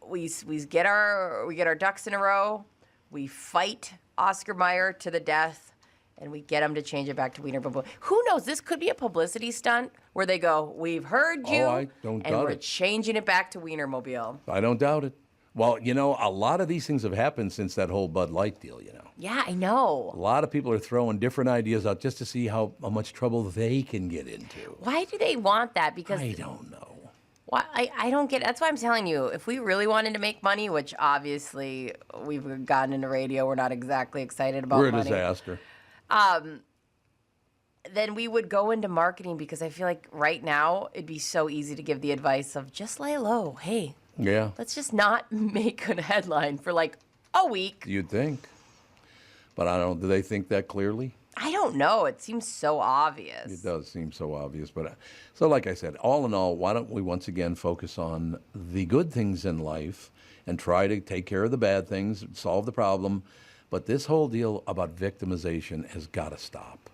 We get our ducks in a row. We fight Oscar Mayer to the death, and we get him to change it back to Wienermobile. Who knows? This could be a publicity stunt where they go, "We've heard you, I don't and doubt we're it. changing it back to Wienermobile." I don't doubt it. Well, a lot of these things have happened since that whole Bud Light deal, Yeah, I know. A lot of people are throwing different ideas out just to see how much trouble they can get into. Why do they want that? Because I don't know. Why I don't get. That's why I'm telling you. If we really wanted to make money, which obviously we've gotten into radio, we're not exactly excited about We're a money. disaster. Then we would go into marketing because I feel like right now it'd be so easy to give the advice of just lay low. Hey, Yeah, let's just not make a headline for like a week. you'd think. But I don't. Do they think that clearly? I don't know. It seems so obvious. It does seem so obvious. But so, like I said, all in all, why don't we once again focus on the good things in life and try to take care of the bad things, solve the problem. But this whole deal about victimization has got to stop.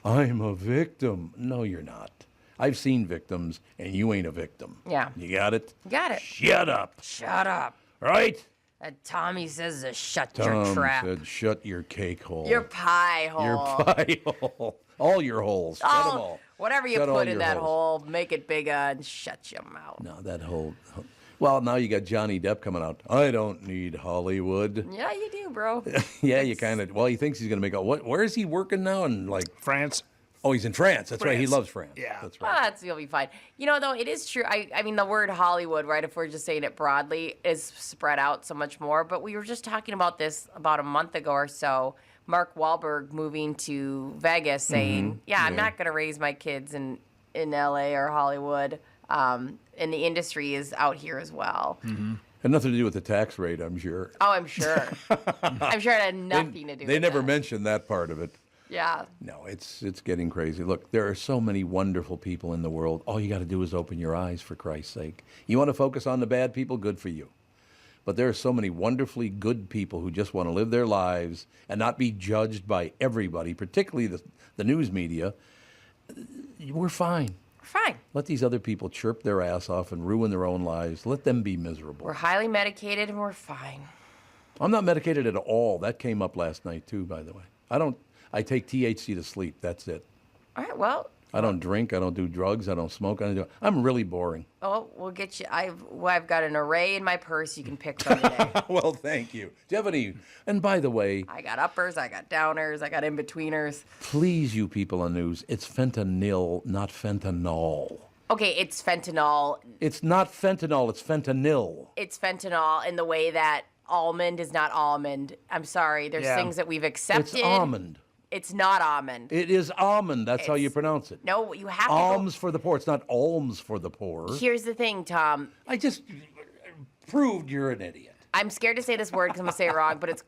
I'm a victim. No, you're not. I've seen victims, and you ain't a victim. Yeah. You got it? Got it. Shut up. Shut up. Right? Tommy says to shut your Tom trap. said, shut your cake hole. Your pie hole. Your pie hole. All your holes. Shut them all. Whatever you Shut all put in your that holes. hole, make it bigger and shut your mouth. No, that whole... Well, now you got Johnny Depp coming out. I don't need Hollywood. Yeah, you do, bro. Yeah, you kind of... Well, he thinks he's going to make a... Where is he working now? In France. Oh, he's in France. That's right. He loves France. Yeah. That's Well, you'll be fine. Though, it is true. I mean, the word Hollywood, right, if we're just saying it broadly, is spread out so much more. But we were just talking about this about a month ago or so. Mark Wahlberg moving to Vegas saying, I'm not going to raise my kids in L.A. or Hollywood. And the industry is out here as well. Mm-hmm. Had nothing to do with the tax rate, I'm sure. Oh, I'm sure. I'm sure it had nothing to do with it. They never mentioned that part of it. Yeah. No, it's getting crazy. Look, there are so many wonderful people in the world. All you got to do is open your eyes, for Christ's sake. You want to focus on the bad people? Good for you. But there are so many wonderfully good people who just want to live their lives and not be judged by everybody, particularly the news media. We're fine. Fine. Let these other people chirp their ass off and ruin their own lives. Let them be miserable. We're highly medicated and we're fine. I'm not medicated at all. That came up last night, too, by the way. I take THC to sleep. That's it. All right, well. I don't drink. I don't do drugs. I don't smoke. I'm really boring. Oh, we'll get you. I've got an array in my purse you can pick from today. Well, thank you. Do you have any? And by the way, I got uppers, I got downers, I got in-betweeners. Please, you people on news, it's fentanyl, not fentanyl. Okay, it's fentanyl. It's not fentanyl. It's fentanyl. It's fentanyl in the way that almond is not almond. I'm sorry. There's things that we've accepted. It's almond. It's not almond. It is almond. That's how you pronounce it. No, you have to Alms for the poor. It's not alms for the poor. Here's the thing, Tom. I just proved you're an idiot. I'm scared to say this word because I'm going to say it wrong, but it's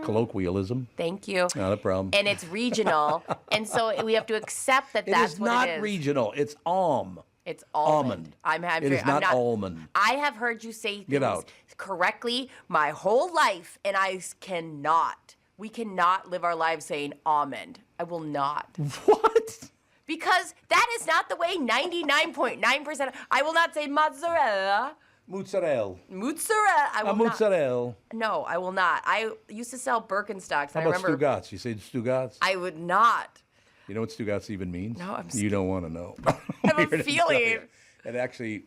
Colloquialism. Thank you. Not a problem. And it's regional. And so we have to accept that that's what not it is. regional. It's alm. It's almond. It is not almond. I have heard you say Get things out. correctly my whole life, and I cannot. We cannot live our lives saying almond. I will not. What? Because that is not the way 99.9%. I will not say mozzarella. Mozzarella. Mozzarella. I will mozzarella. not. No, I will not. I used to sell Birkenstocks. How I about remember. Stugats? You say Stugats? I would not. You know what Stugats even means? No, I'm You don't want to know. I have a Here to tell feeling. you. And actually,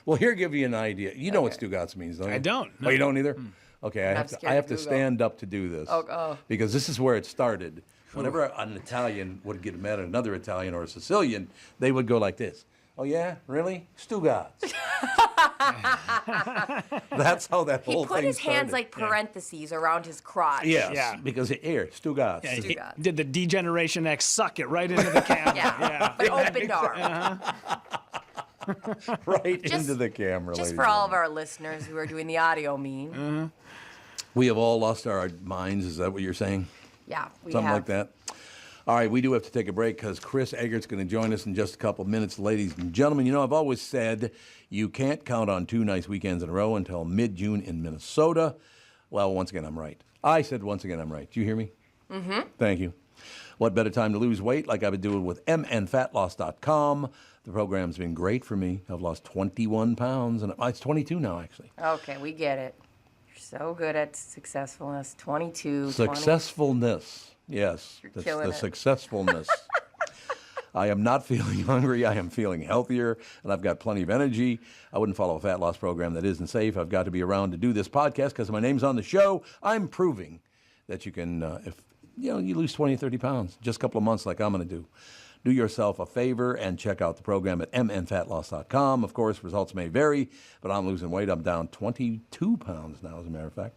well, here, give you an idea. You know what Stugats means, don't you? I don't. Oh, you don't either? Okay, I have to Google. stand up to do this. Oh. Because this is where it started. Whenever an Italian would get mad at another Italian or a Sicilian, they would go like this. Oh, yeah? Really? Stugats. That's how that whole He put thing his hands started. like parentheses around his crotch. Yes, Yeah. because here, Stugats. Yeah, he Stugats. did the D-Generation X suck it right into the camera. Yeah. But open arm. into the camera. Just ladies for and all of our listeners who are doing the audio meme. We have all lost our minds. Is that what you're saying? Yeah, we Something have. like that. All right, we do have to take a break because Chris Egert's going to join us in just a couple of minutes. Ladies and gentlemen, you know, I've always said you can't count on 2 nice weekends in a row until mid-June in Minnesota. Well, once again, I'm right. I said once again, I'm right. Do you hear me? Mm-hmm. Thank you. What better time to lose weight like I've been doing with mnfatloss.com. The program's been great for me. I've lost 21 pounds, and it's 22 now, actually. Okay, we get it. You're so good at successfulness. 22, 20. Successfulness. Yes, You're killing the it. successfulness. I am not feeling hungry. I am feeling healthier, and I've got plenty of energy. I wouldn't follow a fat loss program that isn't safe. I've got to be around to do this podcast because my name's on the show. I'm proving that you can, if you lose 20 or 30 pounds, just a couple of months like I'm going to do yourself a favor and check out the program at mnfatloss.com. Of course, results may vary, but I'm losing weight. I'm down 22 pounds now, as a matter of fact.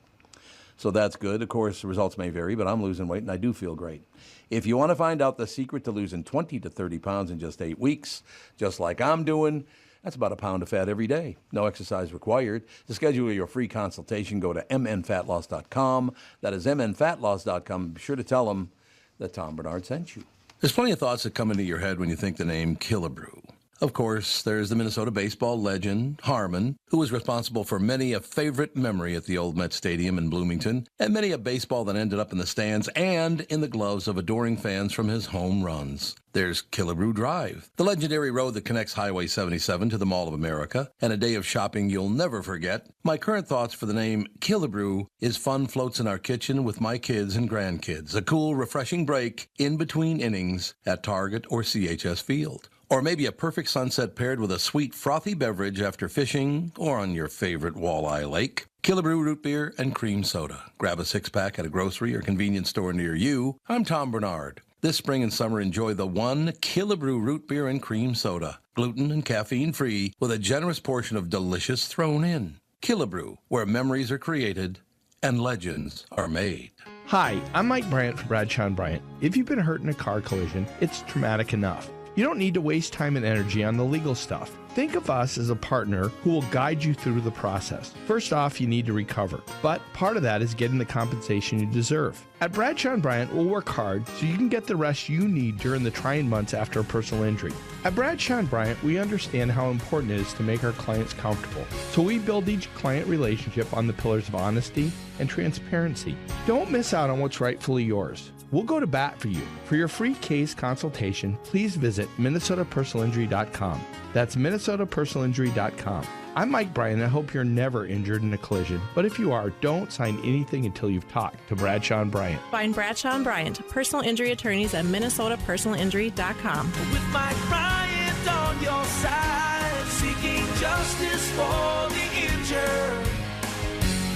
So that's good. Of course, the results may vary, but I'm losing weight, and I do feel great. If you want to find out the secret to losing 20 to 30 pounds in just 8 weeks, just like I'm doing, that's about a pound of fat every day. No exercise required. To schedule your free consultation, go to mnfatloss.com. That is mnfatloss.com. Be sure to tell them that Tom Barnard sent you. There's plenty of thoughts that come into your head when you think the name Killebrew. Of course, there's the Minnesota baseball legend, Harmon, who was responsible for many a favorite memory at the old Met Stadium in Bloomington, and many a baseball that ended up in the stands and in the gloves of adoring fans from his home runs. There's Killebrew Drive, the legendary road that connects Highway 77 to the Mall of America, and a day of shopping you'll never forget. My current thoughts for the name Killebrew is fun floats in our kitchen with my kids and grandkids, a cool, refreshing break in between innings at Target or CHS Field. Or maybe a perfect sunset paired with a sweet, frothy beverage after fishing or on your favorite walleye lake. Killebrew root beer and cream soda. Grab a 6-pack at a grocery or convenience store near you. I'm Tom Barnard. This spring and summer, enjoy the one Killebrew root beer and cream soda. Gluten and caffeine-free with a generous portion of delicious thrown in. Killebrew, where memories are created and legends are made. Hi, I'm Mike Bryant from Bradshaw and Bryant. If you've been hurt in a car collision, it's traumatic enough. You don't need to waste time and energy on the legal stuff. Think of us as a partner who will guide you through the process. First off, you need to recover, but part of that is getting the compensation you deserve. At Bradshaw and Bryant, we'll work hard so you can get the rest you need during the trying months after a personal injury. At Bradshaw and Bryant, we understand how important it is to make our clients comfortable, so we build each client relationship on the pillars of honesty and transparency. Don't miss out on what's rightfully yours. We'll go to bat for you. For your free case consultation, please visit minnesotapersonalinjury.com. That's minnesotapersonalinjury.com. I'm Mike Bryan, and I hope you're never injured in a collision. But if you are, don't sign anything until you've talked to Bradshaw and Bryant. Find Bradshaw and Bryant, personal injury attorneys at minnesotapersonalinjury.com. With Mike Bryant on your side, seeking justice for the injured.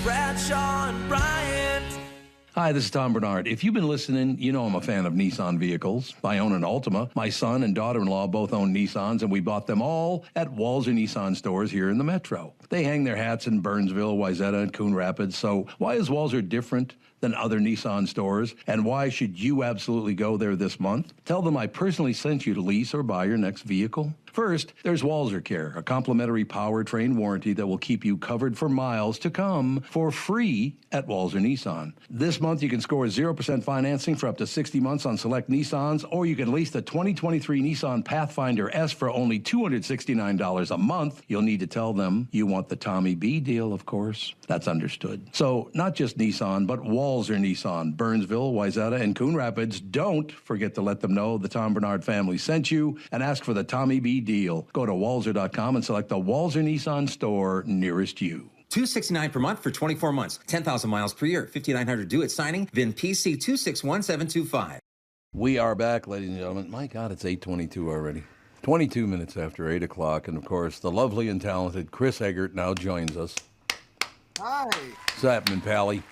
Bradshaw and Bryant. Hi, this is Tom Barnard. If you've been listening, you know I'm a fan of Nissan vehicles. I own an Altima. My son and daughter-in-law both own Nissans, and we bought them all at Walz Nissan stores here in the Metro. They hang their hats in Burnsville, Wayzata, and Coon Rapids. So why is Walzer different than other Nissan stores? And why should you absolutely go there this month? Tell them I personally sent you to lease or buy your next vehicle. First, there's Walzer Care, a complimentary powertrain warranty that will keep you covered for miles to come for free at Walzer Nissan. This month, you can score 0% financing for up to 60 months on select Nissans, or you can lease the 2023 Nissan Pathfinder S for only $269 a month. You'll need to tell them you want the Tommy B deal, of course. That's understood. So, not just Nissan, but Walzer Nissan, Burnsville, Wayzata, and Coon Rapids. Don't forget to let them know the Tom Barnard family sent you and ask for the Tommy B deal. Go to walzer.com and select the Walzer Nissan store nearest you. $269 per month for 24 months, 10,000 miles per year, $5,900 due at signing, VIN PC 261725. We are back, ladies and gentlemen. My God, it's 8:22 already. 22 minutes after 8 o'clock. And, of course, the lovely and talented Chris Egert now joins us. Hi. What's happening, Pally?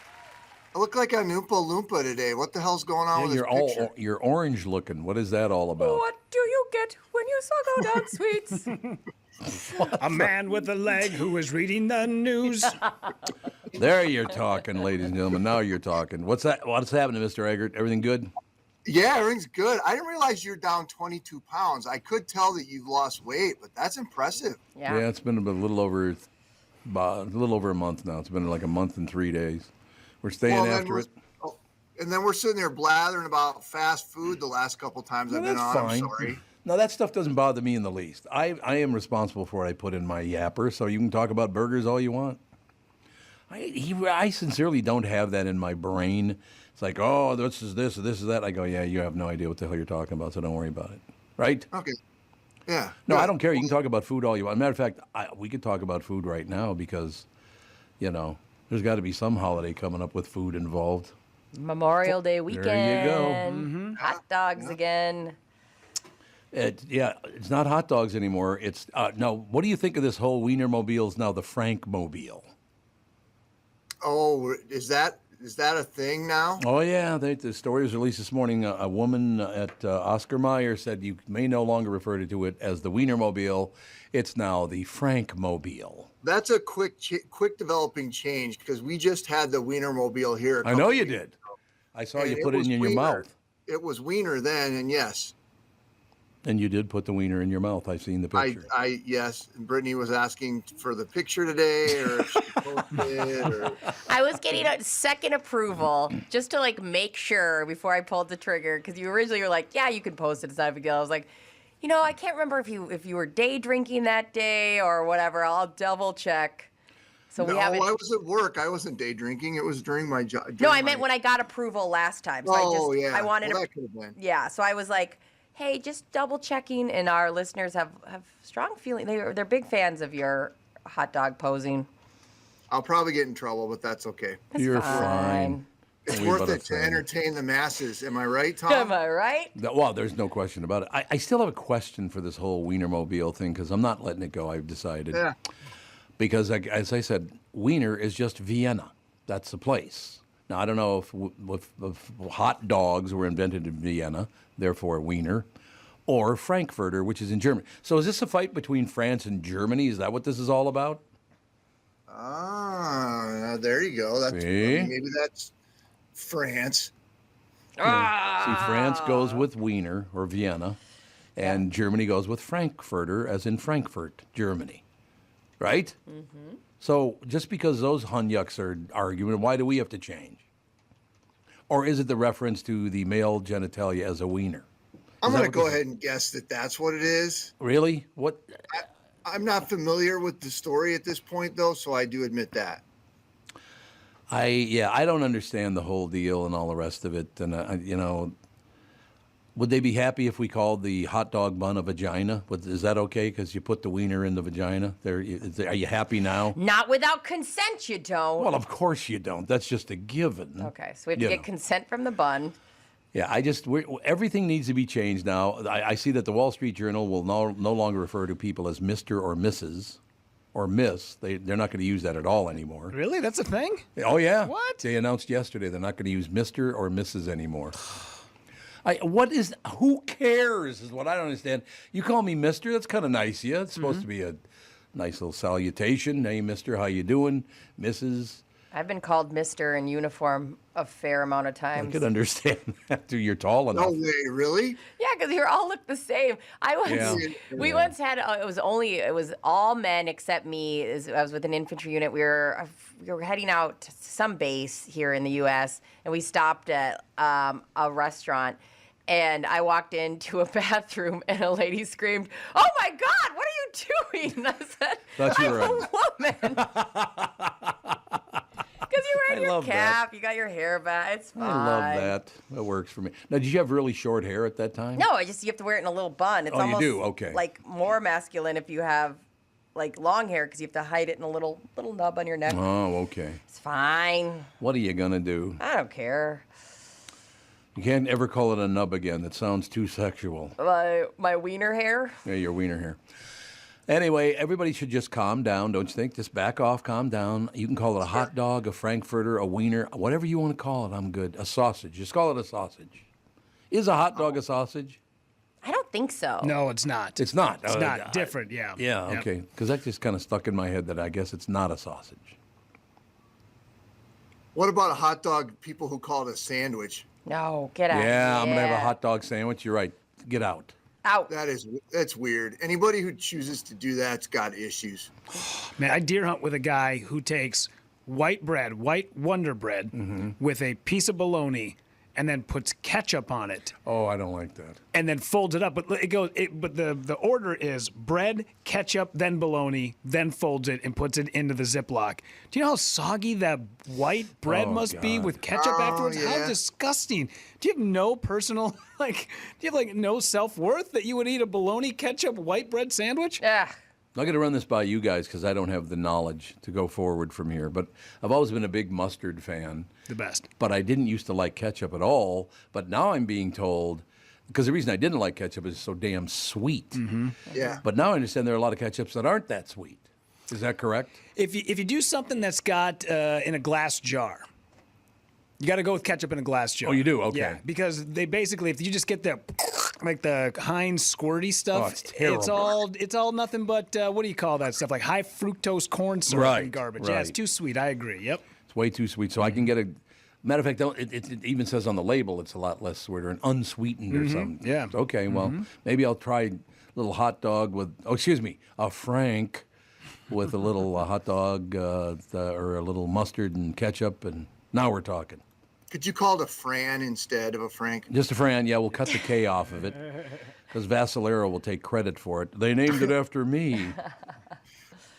I look like I'm Oompa Loompa today. What the hell's going on with this picture? You're orange looking. What is that all about? What do you get when you swallow down sweets? A man with a leg who is reading the news. There you're talking, ladies and gentlemen. Now you're talking. What's happening, Mr. Egert? Everything good? Yeah, everything's good. I didn't realize you're down 22 pounds. I could tell that you've lost weight, but that's impressive. Yeah, it's been a little over a month now. It's been like a month and 3 days. We're staying after it. And then we're sitting there blathering about fast food the last couple times I've been on. Fine. I'm sorry. No, that stuff doesn't bother me in the least. I am responsible for what I put in my yapper, so you can talk about burgers all you want. I sincerely don't have that in my brain. It's like, oh, this is this, this is that. I go, yeah, you have no idea what the hell you're talking about, so don't worry about it. Right? Okay. Yeah. No, I don't care. You can talk about food all you want. Matter of fact, we could talk about food right now because, there's got to be some holiday coming up with food involved. Memorial Day weekend. There you go. Mm-hmm. Hot dogs again. It's not hot dogs anymore. It's no. What do you think of this whole Wienermobile is now the Frankmobile? Oh, is that a thing now? Oh yeah, the story was released this morning. A woman at Oscar Mayer said you may no longer refer to it as the Wienermobile. It's now the Frankmobile. That's a quick developing change because we just had the Wienermobile here. I know you did. I saw you put it in your mouth. It was wiener then, and yes. And you did put the wiener in your mouth. I've seen the picture. Yes. And Brittany was asking for the picture today, or if she posted, or. I was getting a second approval just to make sure before I pulled the trigger because you originally were like, yeah, you can post it. It's not a big deal. I was like, I can't remember if you were day drinking that day or whatever. I'll double check. So no, I was at work. I wasn't day drinking. It was during my job. No, I meant when I got approval last time. So I wanted that could have been. Yeah, so I was like, hey, just double checking, and our listeners have strong feeling. They're big fans of your hot dog posing. I'll probably get in trouble, but that's okay. You're fine. It's worth it to entertain the masses. Am I right, Tom? Am I right? Well, there's no question about it. I still have a question for this whole Wienermobile thing because I'm not letting it go. I've decided. Yeah. Because, as I said, Wiener is just Vienna. That's the place. Now, I don't know if hot dogs were invented in Vienna, therefore Wiener, or Frankfurter, which is in Germany. So is this a fight between France and Germany? Is that what this is all about? There you go. Maybe that's France. See, France goes with Wiener, or Vienna, and Germany goes with Frankfurter, as in Frankfurt, Germany. Right? Mm-hmm. So just because those hunyucks are arguing, why do we have to change? Or is it the reference to the male genitalia as a wiener? I'm going to go ahead and guess that that's what it is. Really? What? I'm not familiar with the story at this point, though, so I do admit that. I don't understand the whole deal and all the rest of it. And, would they be happy if we called the hot dog bun a vagina? Is that okay? Because you put the wiener in the vagina. Are you happy now? Not without consent, you don't. Well, of course you don't. That's just a given. Okay, so we have to get consent from the bun. Yeah, everything needs to be changed now. I see that the Wall Street Journal will no longer refer to people as Mr. or Mrs. or Miss. They're not going to use that at all anymore. Really? That's a thing? Oh, yeah. What? They announced yesterday they're not going to use Mr. or Mrs. anymore. Who cares is what I don't understand. You call me Mr., that's kind of nice. Yeah, it's supposed to be a nice little salutation. Hey, Mr., how you doing? Mrs. I've been called Mr. in uniform a fair amount of times. I could understand that. You're tall enough. No way, really? Yeah, because you all look the same. We once had it was all men except me. I was with an infantry unit. We were heading out to some base here in the U.S. and we stopped at a restaurant. And I walked into a bathroom and a lady screamed, "Oh my God, what are you doing?" And I said, "I'm a woman." Because you're wearing your cap, you got your hair back. It's fine. I love that. That works for me. Now, did you have really short hair at that time? No, you have to wear it in a little bun. It's almost you do? Okay. Like more masculine if you have long hair because you have to hide it in a little nub on your neck. Oh, okay. It's fine. What are you gonna do? I don't care. You can't ever call it a nub again. That sounds too sexual. My wiener hair? Yeah, your wiener hair. Anyway, everybody should just calm down, don't you think? Just back off, calm down. You can call it a hot dog, a Frankfurter, a wiener, whatever you want to call it, I'm good. A sausage. Just call it a sausage. Is a hot dog a sausage? I don't think so. No, it's not. It's not. It's not. Different, yeah. Yeah, okay. Because that just kind of stuck in my head that I guess it's not a sausage. What about a hot dog, people who call it a sandwich? No, get out. Yeah, I'm going to have a hot dog sandwich. You're right. Get out. Out. That's weird. Anybody who chooses to do that's got issues. Man, I deer hunt with a guy who takes white bread, white Wonder Bread, with a piece of bologna, and then puts ketchup on it. Oh, I don't like that. And then folds it up. But the order is bread, ketchup, then bologna, then folds it and puts it into the Ziploc. Do you know how soggy that white bread must be with ketchup afterwards? Yeah. How disgusting. Do you have no personal, do you have no self-worth that you would eat a bologna ketchup white bread sandwich? Yeah. I'm going to run this by you guys because I don't have the knowledge to go forward from here. But I've always been a big mustard fan. The best. But I didn't used to like ketchup at all. But now I'm being told, because the reason I didn't like ketchup is it's so damn sweet. Yeah. But now I understand there are a lot of ketchups that aren't that sweet. Is that correct? If you do something that's got in a glass jar, you got to go with ketchup in a glass jar. Oh, you do? Okay. Yeah, because they basically, if you just get the Heinz squirty stuff, Oh, it's terrible. it's all nothing but what do you call that stuff? Like high fructose corn syrup and garbage. Yeah, it's right. too sweet. I agree. Yep. It's way too sweet. So I can get a. Matter of fact, it even says on the label it's a lot less sweet or unsweetened or something. Yeah. Okay. Well, maybe I'll try a little hot dog with. Oh, excuse me, a Frank with a little hot dog or a little mustard and ketchup, and now we're talking. Could you call it a Fran instead of a Frank? Just a Fran, yeah, we'll cut the K off of it because Vassalero will take credit for it. They named it after me.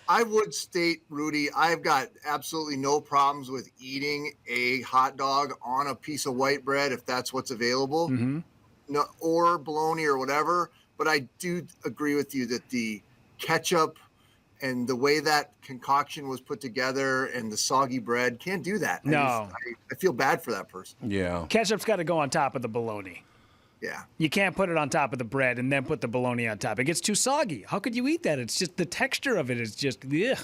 I would state, Rudy, I've got absolutely no problems with eating a hot dog on a piece of white bread if that's what's available, no, or bologna or whatever. But I do agree with you that the ketchup and the way that concoction was put together and the soggy bread can't do that. No. I feel bad for that person. Yeah. Ketchup's got to go on top of the bologna. Yeah. You can't put it on top of the bread and then put the bologna on top. It gets too soggy. How could you eat that? It's just the texture of it is just ugh.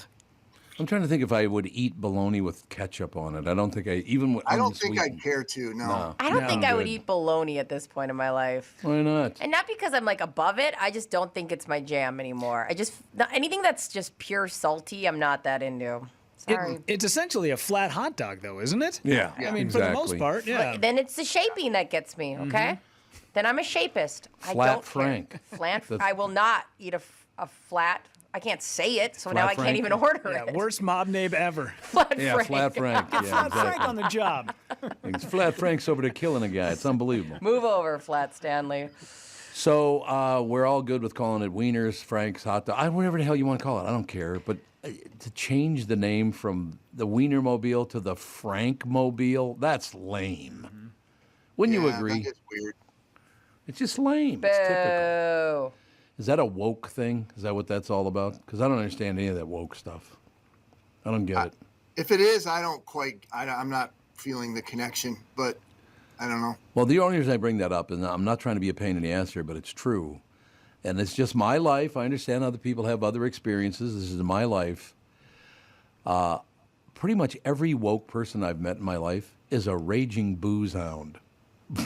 I'm trying to think if I would eat bologna with ketchup on it. I don't think I don't think I'd care to. No. I don't think I would eat bologna at this point in my life. Why not? And not because I'm like above it. I just don't think it's my jam anymore. Anything that's just pure salty, I'm not that into. Sorry. It's essentially a flat hot dog, though, isn't it? Yeah. I mean, for the most part, yeah. But then it's the shaping that gets me. Okay. Then I'm a shapist. I Flat don't Frank. Care. Flat. I will not eat a flat. I can't say it, so now I can't even order it. Worst mob name ever. Flat Yeah, Frank. Flat Frank. Yeah, Flat Frank exactly. on the job. It's Flat Frank's over there killing a guy. It's unbelievable. Move over, Flat Stanley. So we're all good with calling it Wieners, Frank's, hot dog, whatever the hell you want to call it. I don't care. But to change the name from the Wienermobile to the Frankmobile, that's lame. Wouldn't you agree? That is weird. It's just lame. Boo. It's typical. Is that a woke thing? Is that what that's all about? Because I don't understand any of that woke stuff. I don't get it. If it is, I'm not feeling the connection, but I don't know. Well, the only reason I bring that up, and I'm not trying to be a pain in the ass here, but it's true. And it's just my life. I understand other people have other experiences. This is my life. Pretty much every woke person I've met in my life is a raging booze hound.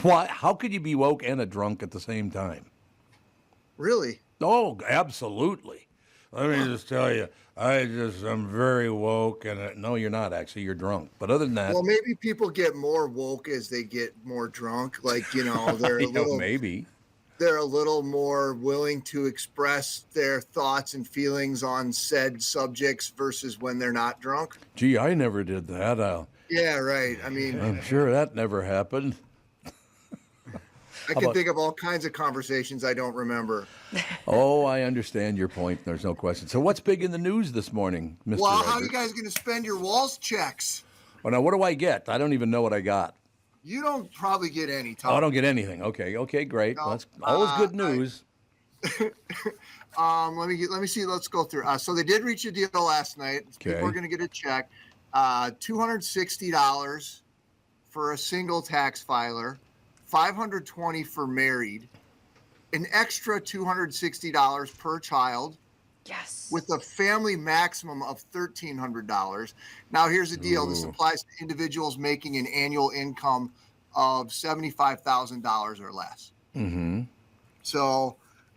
Why? How could you be woke and a drunk at the same time? Really? Oh, absolutely. Let me just tell you, I'm very woke, and no, you're not actually. You're drunk. But other than that, Well, maybe people get more woke as they get more drunk. Like, they're a little maybe they're a little more willing to express their thoughts and feelings on said subjects versus when they're not drunk. Gee, I never did that. Yeah, right. I mean, I'm sure that never happened. I can think of all kinds of conversations I don't remember. Oh, I understand your point. There's no question. So what's big in the news this morning, Mr. Well, how are Egert? you guys going to spend your Walz checks? Oh, now what do I get? I don't even know what I got. You don't probably get any, Tom. Oh, I don't get anything. Okay, great. No, Well, that's always good news. Let me see. Let's go through. So they did reach a deal last night. Okay. People are going to get a check. $260 for a single tax filer, $520 for married, an extra $260 per child. Yes. With a family maximum of $1,300. Now, here's the deal. This applies to individuals making an annual income of $75,000 or less. Mm-hmm. So,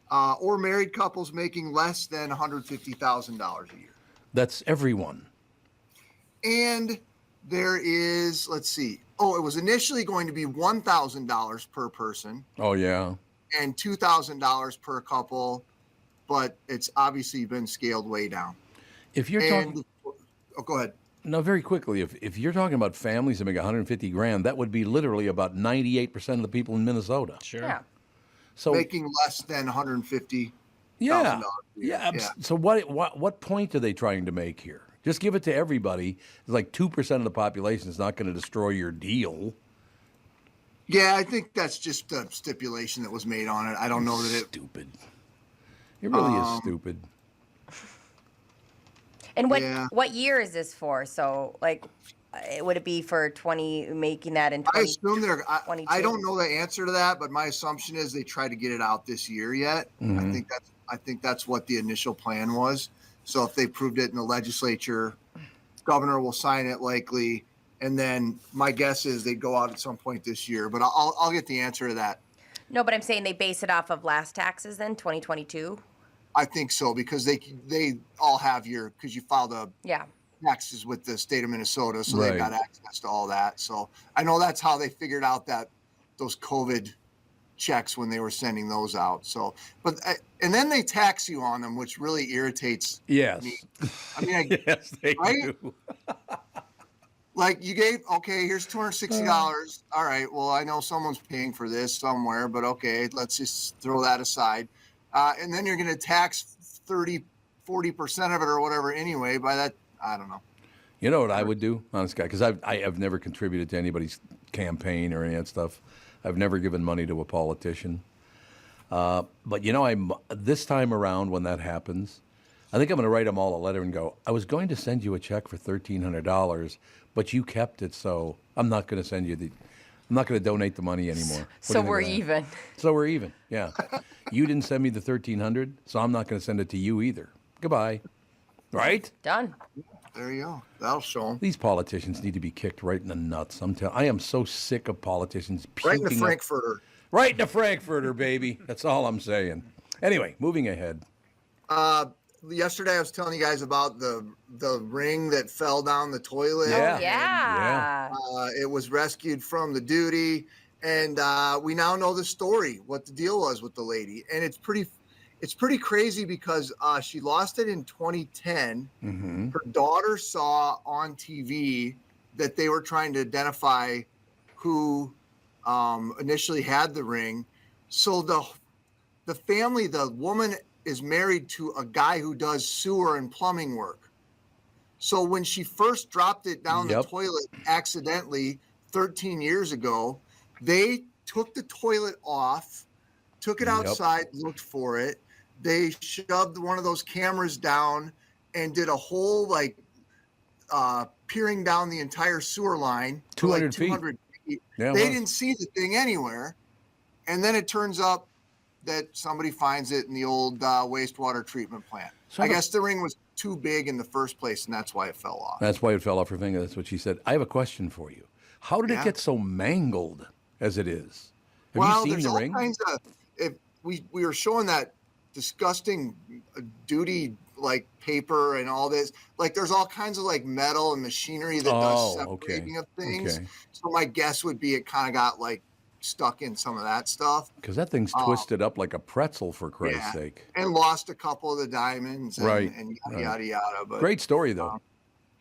or married couples making less than $150,000 a year. That's everyone. And There is, let's see. Oh, it was initially going to be $1,000 per person. Oh, yeah. And $2,000 per couple, but it's obviously been scaled way down. If you're talking, go ahead. No, very quickly. If you're talking about families that make $150,000, that would be literally about 98% of the people in Minnesota. Sure. Yeah. So making less than $150,000. Yeah. So what point are they trying to make here? Just give it to everybody. It's like 2% of the population is not going to destroy your deal. Yeah, I think that's just the stipulation that was made on it. I don't know that it. Stupid. It really is stupid. And what year is this for? So, like, would it be for 20, making that in 20? I assume they're. I 22? don't know the answer to that, but my assumption is they try to get it out this year yet. Mm-hmm. I think that's what the initial plan was. So if they proved it in the legislature, governor will sign it likely, and then my guess is they'd go out at some point this year. But I'll get the answer to that. No, but I'm saying they base it off of last taxes then, 2022? I think so, because they all have because you file the taxes with the state of Minnesota, so they've got access to all that. So I know that's how they figured out that those COVID checks when they were sending those out. So, and then they tax you on them, which really irritates me. I mean, yes, they do. Like you gave, here's $260. All right, well, I know someone's paying for this somewhere, but okay, let's just throw that aside. And then you're going to tax 30, 40% of it or whatever anyway. By that, I don't know. You know what I would do, honest guy, because I've never contributed to anybody's campaign or any of that stuff. I've never given money to a politician. But, this time around when that happens, I think I'm going to write them all a letter and go, I was going to send you a check for $1,300, but you kept it, so I'm not going to send you I'm not going to donate the money anymore. So we're even. So we're even, yeah. You didn't send me the $1,300, so I'm not going to send it to you either. Goodbye. Right? Done. There you go. That'll show them. These politicians need to be kicked right in the nuts. I am so sick of politicians puking right in the Frankfurter. Right in the Frankfurter, baby. That's all I'm saying. Anyway, moving ahead. Yesterday I was telling you guys about the ring that fell down the toilet. Yeah. It was rescued from the duty, and we now know the story, what the deal was with the lady. And it's pretty crazy because she lost it in 2010. Mm-hmm. Her daughter saw on TV that they were trying to identify who initially had the ring. So the family, the woman is married to a guy who does sewer and plumbing work. So when she first dropped it down the toilet accidentally 13 years ago, they took the toilet off, took it outside, looked for it. They shoved one of those cameras down and did a whole peering down the entire sewer line. 200 feet. Yeah, they didn't see the thing anywhere. And then it turns up that somebody finds it in the old wastewater treatment plant. So I guess the ring was too big in the first place, and that's why it fell off. That's why it fell off her finger. That's what she said. I have a question for you. How did it get so mangled as it is? Have you seen the ring? Kinds of, we were showing that disgusting duty paper and all this. There's all kinds of metal and machinery that does separating of things. Okay. So my guess would be it kind of got stuck in some of that stuff. Because that thing's twisted up like a pretzel, for Christ's sake. And lost a couple of the diamonds and yada, yada. But, great story, though.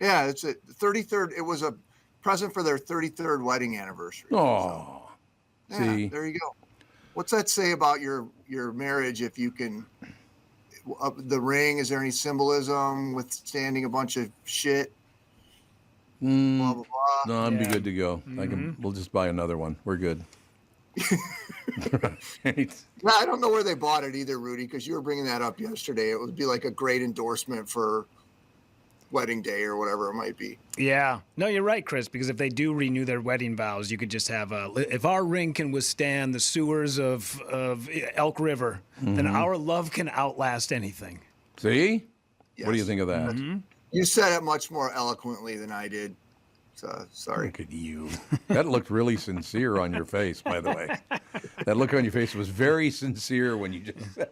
Yeah, it's a 33rd. It was a present for their 33rd wedding anniversary. Oh, so, see. There you go. What's that say about your marriage if you can... the ring, is there any symbolism withstanding a bunch of shit? Blah, blah, blah. No, I'm be good to go. Mm-hmm. We'll just buy another one. We're good. Right. I don't know where they bought it either, Rudy, because you were bringing that up yesterday. It would be like a great endorsement for wedding day or whatever it might be. Yeah. No, you're right, Chris, because if they do renew their wedding vows, you could just have if our ring can withstand the sewers of Elk River, then our love can outlast anything. See? Yes. What do you think of that? Mm-hmm. You said it much more eloquently than I did. So, sorry. Look at you. That looked really sincere on your face, by the way. That look on your face was very sincere when you just said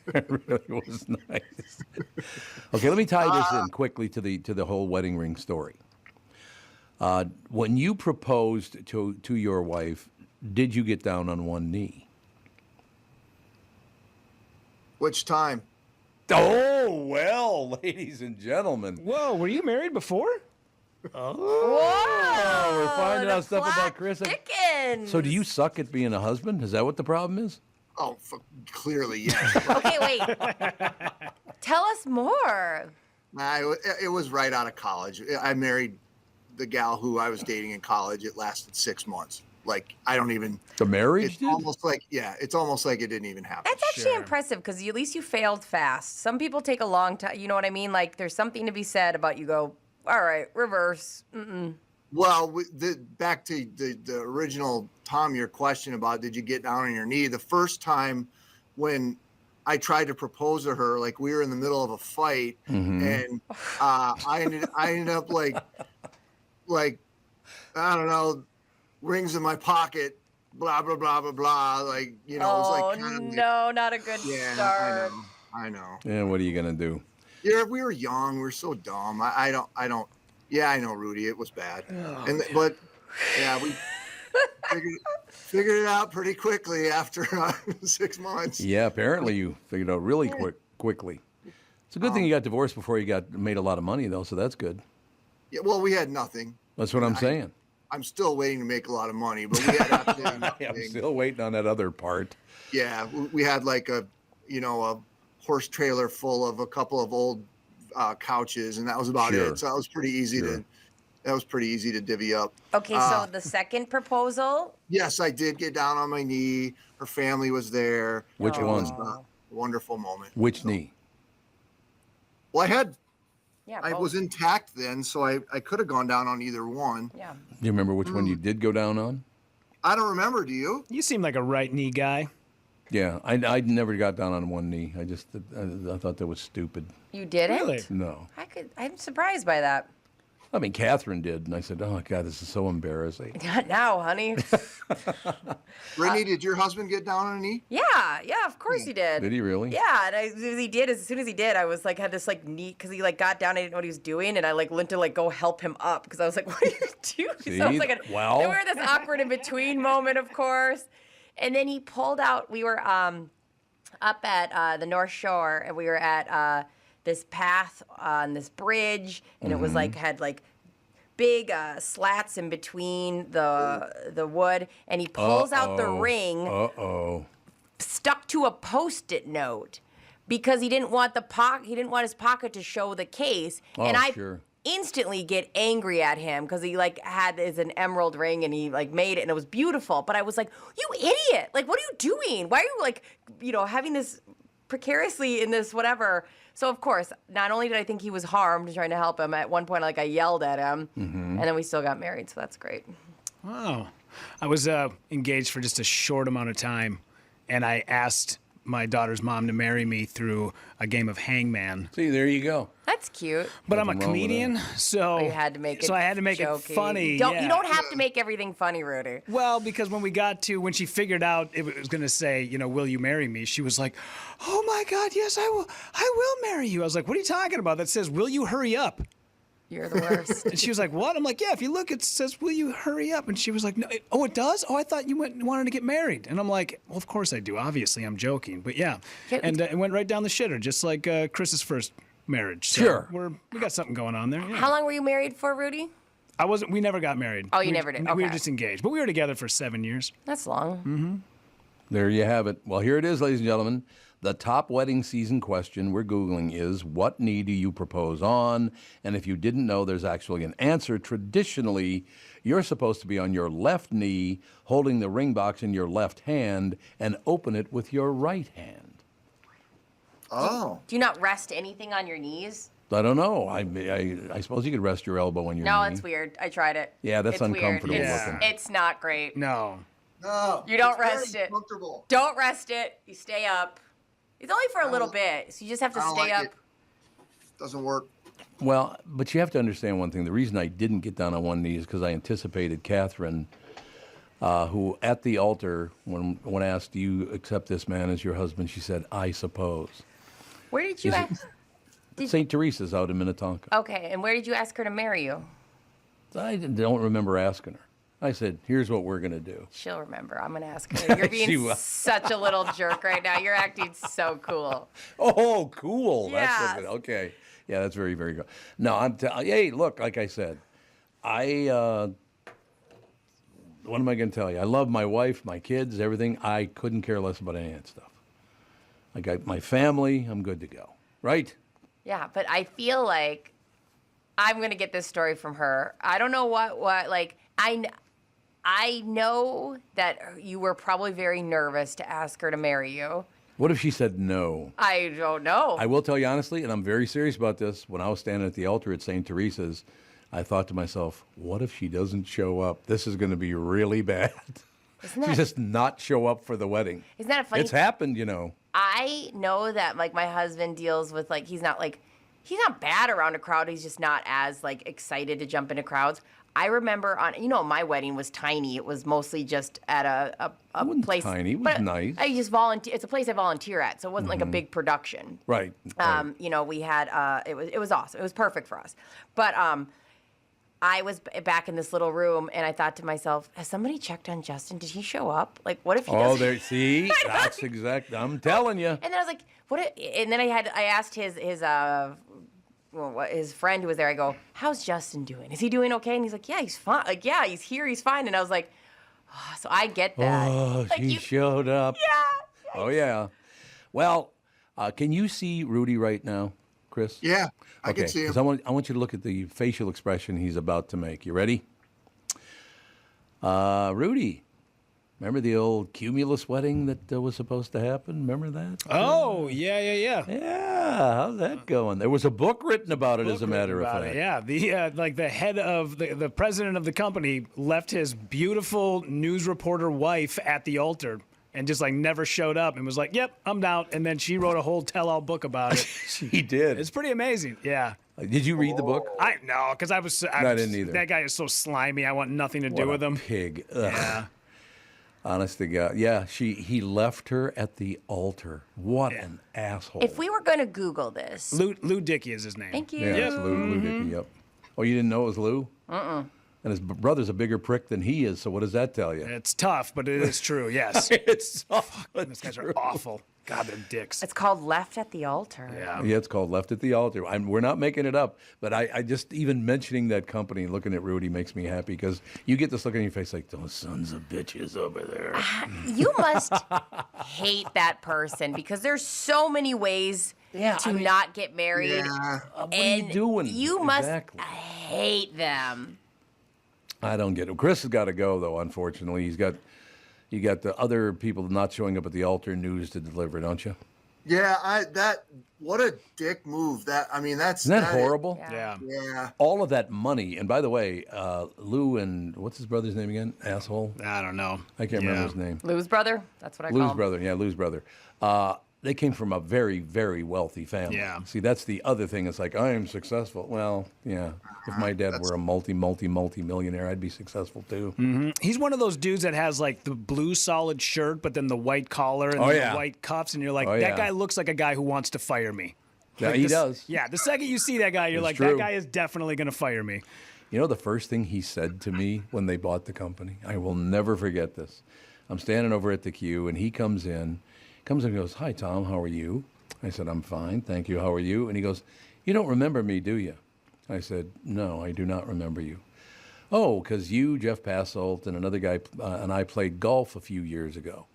that. It really was nice. Okay, let me tie this in quickly to the whole wedding ring story. When you proposed to your wife, did you get down on one knee? Which time? Oh, well, ladies and gentlemen. Whoa, were you married before? Oh, we're finding out stuff about Chris. Chickens. So do you suck at being a husband? Is that what the problem is? Oh, clearly, yes. Okay, wait. Tell us more. It was right out of college. I married the gal who I was dating in college. It lasted 6 months. Like, I don't even. The marriage? It's almost like, it's almost like it didn't even happen. That's actually impressive because at least you failed fast. Some people take a long time. You know what I mean? Like, there's something to be said about you go, all right, reverse. Mm-mm. Well, back to the original, Tom, your question about did you get down on your knee? The first time when I tried to propose to her, like we were in the middle of a fight, and I ended up like I don't know, rings in my pocket, blah blah blah blah blah. Like it was like kind of no, not a good start. I know. Yeah, what are you gonna do? Yeah, we were young. We were so dumb. I don't. Yeah, I know, Rudy. It was bad. But we figured it out pretty quickly after 6 months. Yeah, apparently you figured it out really quickly. It's a good thing you got divorced before you made a lot of money, though, so that's good. Yeah, well, we had nothing. That's what I'm saying. I'm still waiting to make a lot of money, but we had absolutely nothing. I'm still waiting on that other part. Yeah, we had like a horse trailer full of a couple of old couches, and that was about it. So that was pretty easy to divvy up. Okay, so the second proposal? Yes, I did get down on my knee. Her family was there. Which one? It was a wonderful moment. Which knee? Well, I both. was intact then, so I could have gone down on either one. Yeah. Do you remember which one you did go down on? I don't remember. Do you? You seem like a right knee guy. Yeah, I never got down on one knee. I thought that was stupid. You didn't? Really? No. I'm surprised by that. I mean, Catherine did, and I said, "Oh God, this is so embarrassing." Not now, honey. Brittany, did your husband get down on a knee? Yeah, of course he did. Did he really? Yeah, and as soon as he did, I was like, had this like knee, because he like got down, I didn't know what he was doing, and I like went to like go help him up, because I was like, what are you doing? See? So I was like, Well. then we were this awkward in between moment, of course, and then he pulled out. We were up at the North Shore, and we were at this path on this bridge, and it was like had like big slats in between the wood, and he pulls out the ring stuck to a Post-it note because he didn't want his pocket to show the case. And I instantly get angry at him because he like had an emerald ring and he like made it and it was beautiful. But I was like, you idiot! Like, what are you doing? Why are you like, having this precariously in this whatever? So of course, not only did I think he was harmed trying to help him, at one point like I yelled at him, and then we still got married. So that's great. Wow. I was engaged for just a short amount of time, and I asked my daughter's mom to marry me through a game of hangman. See, there you go. That's cute. But I'm a comedian, so you had to make it. So I had to make it funny. You don't have to make everything funny, Rudy. Well, because when she figured out it was going to say, will you marry me? She was like, oh my God, yes, I will marry you. I was like, what are you talking about? That says, will you hurry up? You're the worst. And she was like, what? I'm like, yeah, if you look, it says, will you hurry up? And she was like, no, it does? Oh, I thought you wanted to get married. And I'm like, well, of course I do. Obviously, I'm joking. But yeah. And it went right down the shitter, just like Chris's first marriage. So sure. We got something going on there. Yeah. How long were you married for, Rudy? We never got married. Oh, you never did? Okay. We were just engaged. But we were together for 7 years. That's long. Mm-hmm. There you have it. Well, here it is, ladies and gentlemen. The top wedding season question we're Googling is, what knee do you propose on? And if you didn't know, there's actually an answer. Traditionally, you're supposed to be on your left knee, holding the ring box in your left hand, and open it with your right hand. Oh. Do you not rest anything on your knees? I don't know. I suppose you could rest your elbow on your knee. No, it's weird. I tried it. Yeah, that's it's uncomfortable weird. looking. It's not great. No. No. You don't rest it. Comfortable. Don't rest it. You stay up. It's only for a little bit, so you just have to stay up. Doesn't work. Well, but you have to understand one thing. The reason I didn't get down on one knee is because I anticipated Catherine, who at the altar, when asked, do you accept this man as your husband, she said, I suppose. Where did you ask? St. Teresa's out in Minnetonka. Okay, and where did you ask her to marry you? I don't remember asking her. I said, here's what we're going to do. She'll remember. I'm going to ask her. You're She being will. such a little jerk right now. You're acting so cool. Oh, cool. Yes. That's what, okay. Yeah, that's very, very good. No, hey, look, like I said, what am I going to tell you? I love my wife, my kids, everything. I couldn't care less about any of that stuff. I got my family. I'm good to go. Right? Yeah, but I feel like I'm going to get this story from her. I don't know what like, I know that you were probably very nervous to ask her to marry you. What if she said no? I don't know. I will tell you honestly, and I'm very serious about this, when I was standing at the altar at St. Teresa's, I thought to myself, what if she doesn't show up? This is going to be really bad. She just not show up for the wedding. Isn't that funny? It's happened, you know. I know that like my husband deals with like he's not bad around a crowd. He's just not as like excited to jump into crowds. I remember my wedding was tiny. It was mostly just at a place. Tiny. It was nice. I just volunteer. It's a place I volunteer at, so it wasn't like a big production. Right. We had it was awesome. It was perfect for us. But I was back in this little room, and I thought to myself, has somebody checked on Justin? Did he show up? Like, what if he doesn't? There. See, that's exact. I'm telling you. And then I was like, and then I asked his friend who was there. I go, how's Justin doing? Is he doing okay? And he's like, yeah, he's fine. Like, yeah, he's here. He's fine. And I was like, oh, so I get that. Oh, like, he showed up. Yeah. Oh yeah. Well, can you see Rudy right now, Chris? Yeah, I can see him. 'Cause I want you to look at the facial expression he's about to make. You ready? Rudy, remember the old Cumulus wedding that was supposed to happen? Remember that? Oh, yeah. Yeah, how's that going? There was a book written about it, as a matter of fact. Yeah, the head of the president of the company left his beautiful news reporter wife at the altar and just like never showed up and was like, "Yep, I'm down." And then she wrote a whole tell-all book about it. She did. It's pretty amazing. Yeah. Did you read the book? No, because I didn't either. That guy is so slimy. I want nothing to do with him. Pig. Ugh. Yeah. Honest to God. Yeah, he left her at the altar. What an asshole. If we were going to Google this. Lou Dickey is his name. Thank you. Yeah, it's Lou Dickey, yep. Oh, you didn't know it was Lou? And his brother's a bigger prick than he is, so what does that tell you? It's tough, but it is true, yes. It's tough. These guys are awful. God, they're dicks. It's called Left at the Altar. Yeah, it's called Left at the Altar. We're not making it up, but I just, even mentioning that company and looking at Rudy makes me happy because you get this look on your face like, those sons of bitches over there. You must hate that person because there's so many ways to not get married. Yeah. What are you doing? You must hate them. I don't get it. Chris has got to go, though, unfortunately. You got the other people not showing up at the altar news to deliver, don't you? Yeah, what a dick move. Isn't that horrible? Yeah. All of that money, and by the way, Lou and what's his brother's name again? Asshole. I don't know. I can't remember his name. Lou's brother? That's what I call him. Lou's brother. Yeah, Lou's brother. They came from a very, very wealthy family. Yeah. See, that's the other thing. It's like, I am successful. Well, yeah. If my dad were a multi-millionaire, I'd be successful too. Mm-hmm. He's one of those dudes that has like the blue solid shirt, but then the white collar and the white cuffs, and you're like, that guy looks like a guy who wants to fire me. Yeah, like he does. Yeah, the second you see that guy, you're It's like, true. that guy is definitely going to fire me. You know the first thing he said to me when they bought the company? I will never forget this. I'm standing over at the queue, and he comes in and goes, "Hi, Tom, how are you?" I said, "I'm fine, thank you. How are you?" And he goes, "You don't remember me, do you?" I said, "No, I do not remember you." "Oh, because you, Jeff Passolt, and another guy and I played golf a few years ago."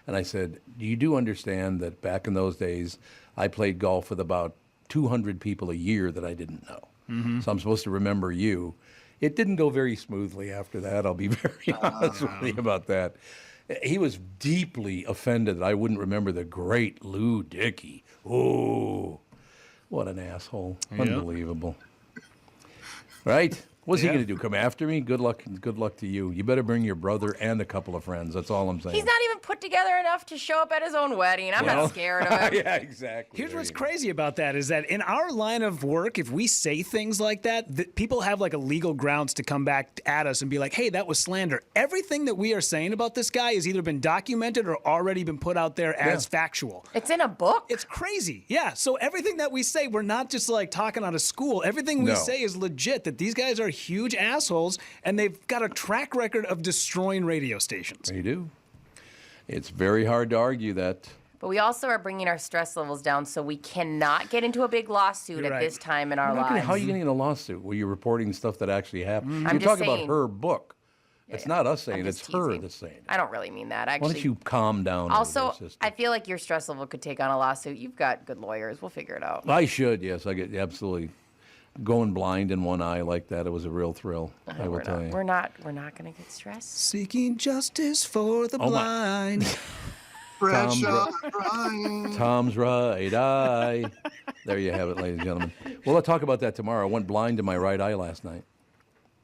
And I said, "You do understand that back in those days, I played golf with about 200 people a year that I didn't know. Mm-hmm. So I'm supposed to remember you." It didn't go very smoothly after that. I'll be very honest with you about that. He was deeply offended that I wouldn't remember the great Lou Dickey. Oh, what an asshole. Yep. Unbelievable. Right? What's he going to do? Come after me? Good luck to you. You better bring your brother and a couple of friends. That's all I'm saying. He's not even put together enough to show up at his own wedding. I'm not scared of him. Yeah, exactly. Here's what's crazy about that is that in our line of work, if we say things like that, people have like a legal grounds to come back at us and be like, hey, that was slander. Everything that we are saying about this guy has either been documented or already been put out there as factual. It's in a book. It's crazy. Yeah. So everything that we say, we're not just like talking out of school. Everything we say is legit, that these guys are huge assholes, and they've got a track record of destroying radio stations. They do. It's very hard to argue that. But we also are bringing our stress levels down, so we cannot get into a big lawsuit at this time in our lives. How are you getting in a lawsuit? Well, you're reporting stuff that actually happened. I'm You're just talking saying. about her book. It's not us saying I'm it, it's just her teasing. that's saying it. I don't really mean that, actually. Why don't you calm down? Also, over there, sister? I feel like your stress level could take on a lawsuit. You've got good lawyers. We'll figure it out. I should, yes. I get absolutely going blind in one eye like that. It was a real thrill. I will tell you. We're not going to get stressed. Seeking justice for the blind. Tom's right eye. There you have it, ladies and gentlemen. Well, let's talk about that tomorrow. I went blind in my right eye last night,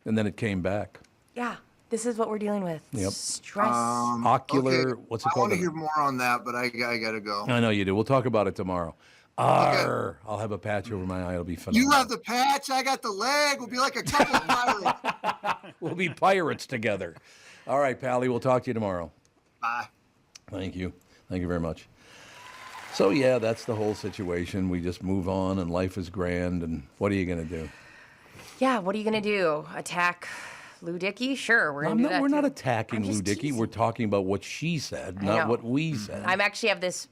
and then it came back. Yeah, this is what we're dealing with. Yep. Stress. Ocular, what's it I called? want to hear more on that, but I got to go. I know you do. We'll talk about it tomorrow. Arr, I'll have a patch over my eye. It'll be phenomenal. You have the patch, I got the leg. We'll be like a couple of pirates. We'll be pirates together. All right, Pally, we'll talk to you tomorrow. Bye. Thank you. Thank you very much. So, yeah, that's the whole situation. We just move on, and life is grand, and what are you going to do? Yeah, what are you going to do? Attack Lou Dickey? Sure, we're going to do that. We're not too. attacking Lou Dickey. We're talking about what she said, not what we said. I actually have this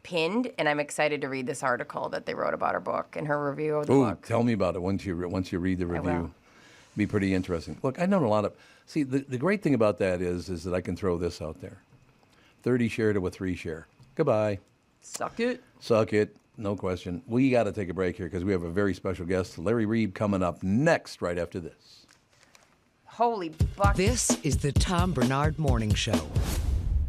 pinned, and I'm excited to read this article that they wrote about her book and her review of the book. Tell me about it once you read the review. Be pretty interesting. Look, I know a lot of. See, the great thing about that is that I can throw this out there: 30 share to a 3 share. Goodbye. Suck it. Suck it. No question. We got to take a break here because we have a very special guest, Larry Reeb, coming up next, right after this. Holy buck. This is the Tom Barnard Morning Show.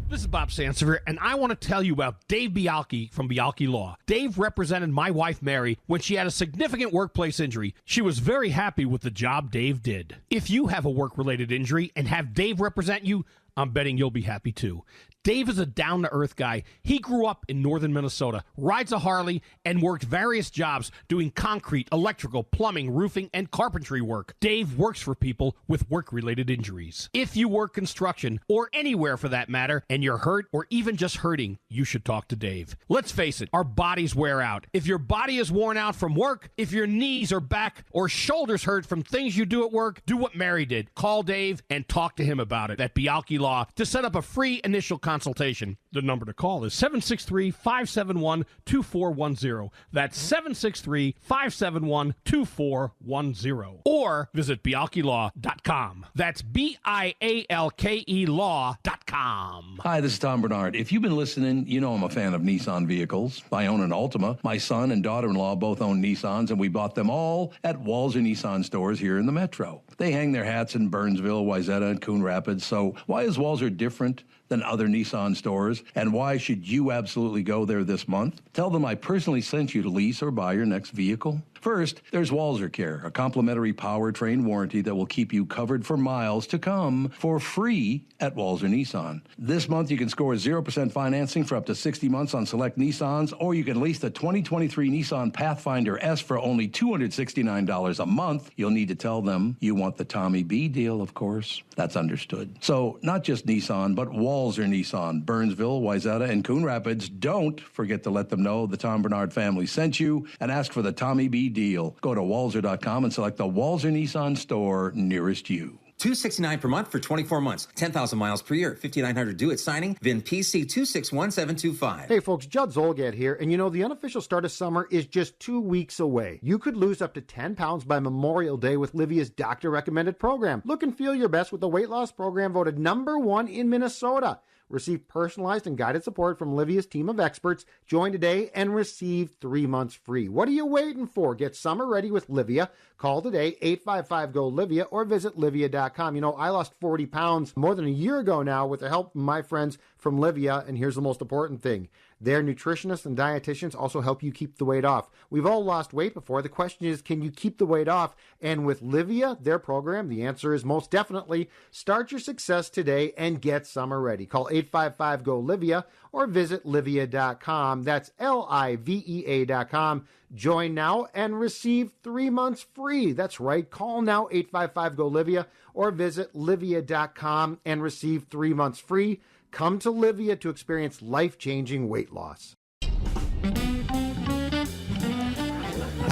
This is Bob Sansevier, and I want to tell you about Dave Bialke from Bialke Law. Dave represented my wife, Mary, when she had a significant workplace injury. She was very happy with the job Dave did. If you have a work-related injury and have Dave represent you, I'm betting you'll be happy too. Dave is a down-to-earth guy. He grew up in northern Minnesota, rides a Harley, and worked various jobs doing concrete, electrical, plumbing, roofing, and carpentry work. Dave works for people with work-related injuries. If you work construction, or anywhere for that matter, and you're hurt or even just hurting, you should talk to Dave. Let's face it, our bodies wear out. If your body is worn out from work, if your knees or back or shoulders hurt from things you do at work, do what Mary did. Call Dave and talk to him about it at Bialke Law to set up a free initial consultation. The number to call is 763-571-2410. That's 763-571-2410. Or visit bialkelaw.com. That's BIALKE law.com. Hi, this is Tom Barnard. If you've been listening, you know I'm a fan of Nissan vehicles. I own an Altima. My son and daughter-in-law both own Nissans, and we bought them all at Walz Nissan stores here in the Metro. They hang their hats in Burnsville, Wayzata, and Coon Rapids. So why is Walzer different than other Nissan stores? And why should you absolutely go there this month? Tell them I personally sent you to lease or buy your next vehicle. First, there's Walzer Care, a complimentary powertrain warranty that will keep you covered for miles to come for free at Walzer Nissan. This month, you can score 0% financing for up to 60 months on select Nissans, or you can lease the 2023 Nissan Pathfinder S for only $269 a month. You'll need to tell them you want the Tommy B deal, of course. That's understood. So, not just Nissan, but Walzer Nissan, Burnsville, Wayzata, and Coon Rapids. Don't forget to let them know the Tom Barnard family sent you and ask for the Tommy B deal. Go to walzer.com and select the Walzer Nissan store nearest you. $269 per month for 24 months. 10,000 miles per year. $5,900 due at signing. VIN PC 261725. Hey folks, Judd Zulgad here, and you know the unofficial start of summer is just 2 weeks away. You could lose up to 10 pounds by Memorial Day with Livia's doctor-recommended program. Look and feel your best with the weight loss program voted #1 in Minnesota. Receive personalized and guided support from Livia's team of experts. Join today and receive 3 months free. What are you waiting for? Get summer ready with Livia. Call today, 855-GO-LIVIA, or visit livia.com. You know, I lost 40 pounds more than a year ago now with the help of my friends from Livia, and here's the most important thing. Their nutritionists and dietitians also help you keep the weight off. We've all lost weight before. The question is, can you keep the weight off? And with Livia, their program, the answer is most definitely. Start your success today and get summer ready. Call 855-GO-LIVIA or visit livia.com. That's LIVEA.com. Join now and receive 3 months free. That's right. Call now, 855-GO-LIVIA, or visit livia.com and receive 3 months free. Come to Livia to experience life-changing weight loss.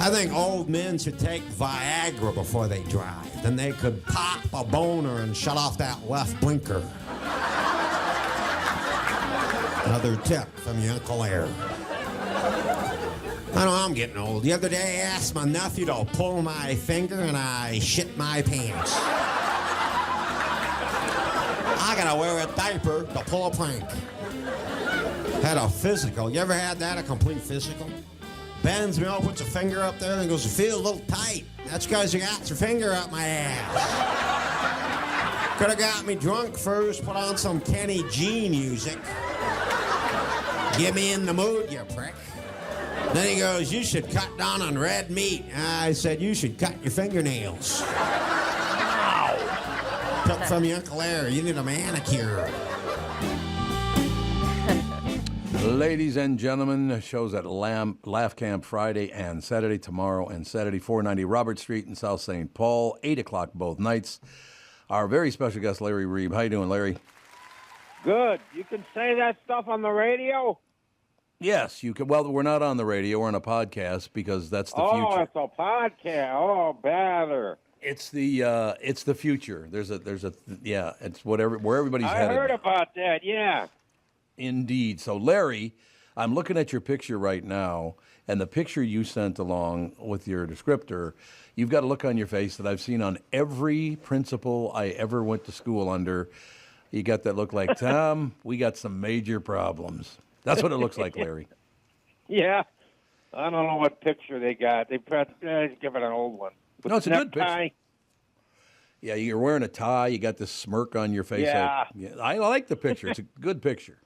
I think old men should take Viagra before they drive. Then they could pop a boner and shut off that left blinker. Another tip from your Uncle Larry. I know I'm getting old. The other day I asked my nephew to pull my finger and I shit my pants. I gotta wear a diaper to pull a prank. Had a physical. You ever had that, a complete physical? Bends me over, puts a finger up there and goes, "It feels a little tight." That's because you got your finger up my ass. Could have got me drunk first, put on some Kenny G music. Get me in the mood, you prick. Then he goes, "You should cut down on red meat." I said, "You should cut your fingernails." Wow. Took from your Uncle Larry. You need a manicure. Ladies and gentlemen, shows at Laugh Camp Friday and Saturday, tomorrow and Saturday, 490 Robert Street in South St. Paul, 8 o'clock both nights. Our very special guest, Larry Reeb. How you doing, Larry? Good. You can say that stuff on the radio? Yes, you can. Well, we're not on the radio. We're on a podcast because that's the future. Oh, it's a podcast. Oh, better. It's the future. There's a yeah. It's whatever where everybody's headed. I heard about that. Yeah. Indeed. So, Larry, I'm looking at your picture right now, and the picture you sent along with your descriptor, you've got a look on your face that I've seen on every principal I ever went to school under. You got that look like, "Tom, we got some major problems." That's what it looks like, Larry. Yeah. I don't know what picture they got. They give it an old one. No, it's a good picture. Yeah, you're wearing a tie. You got this smirk on your face. Yeah. I like the picture. It's a good picture.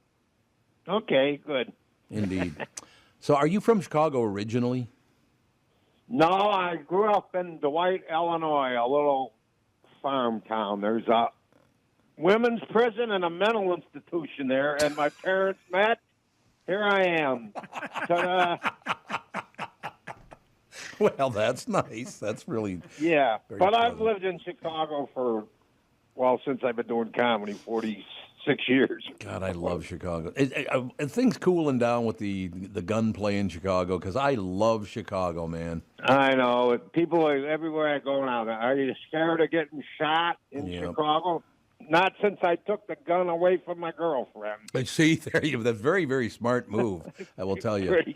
Okay, good. Indeed. So are you from Chicago originally? No, I grew up in Dwight, Illinois, a little farm town. There's a women's prison and a mental institution there, and my parents met. Here I am. Ta-da. Well, that's nice. That's really Yeah, very but I've pleasant. lived in Chicago since I've been doing comedy, 46 years. God, I love Chicago. Are things cooling down with the gunplay in Chicago? Because I love Chicago, man. I know. People are everywhere I go now. Are you scared of getting shot in Chicago? Not since I took the gun away from my girlfriend. But see, there you go. That's a very, very smart move, I will tell you. Great.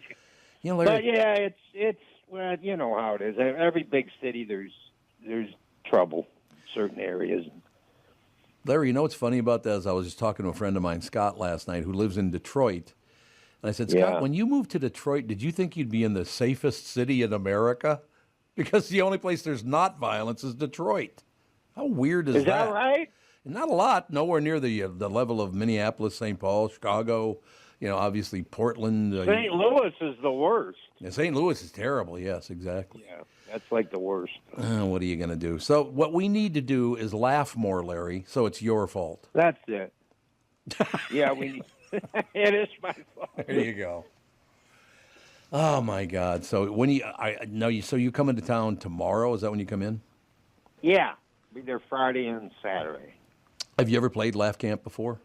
You know, Larry, But yeah, it's well, you know how it is. Every big city, there's trouble in certain areas. Larry, you know what's funny about that is I was just talking to a friend of mine, Scott, last night, who lives in Detroit. And I said, Scott, when you moved to Detroit, did you think you'd be in the safest city in America? Because the only place there's not violence is Detroit. How weird is that? Is that right? Not a lot. Nowhere near the level of Minneapolis, St. Paul, Chicago, obviously Portland. St. Louis is the worst. Yeah, St. Louis is terrible. Yes, exactly. Yeah, that's like the worst. What are you going to do? So what we need to do is laugh more, Larry, so it's your fault. That's it. Yeah, it is my fault. There you go. Oh, my God. So so you come into town tomorrow? Is that when you come in? Yeah, be there Friday and Saturday. Have you ever played Laugh Camp before?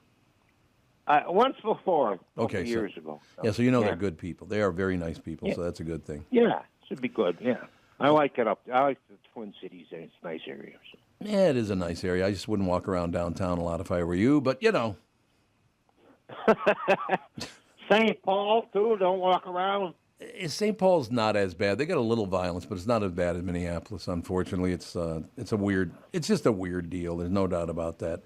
Once before, a couple Okay, years ago. So they're good people. They are very nice people, so that's a good thing. Yeah, should be good, yeah. I like it up there. I like the Twin Cities. It's a nice area. So. Yeah, it is a nice area. I just wouldn't walk around downtown a lot if I were you, but St. Paul, too, don't walk around. St. Paul's not as bad. They got a little violence, but it's not as bad as Minneapolis. Unfortunately, it's just a weird deal. There's no doubt about that.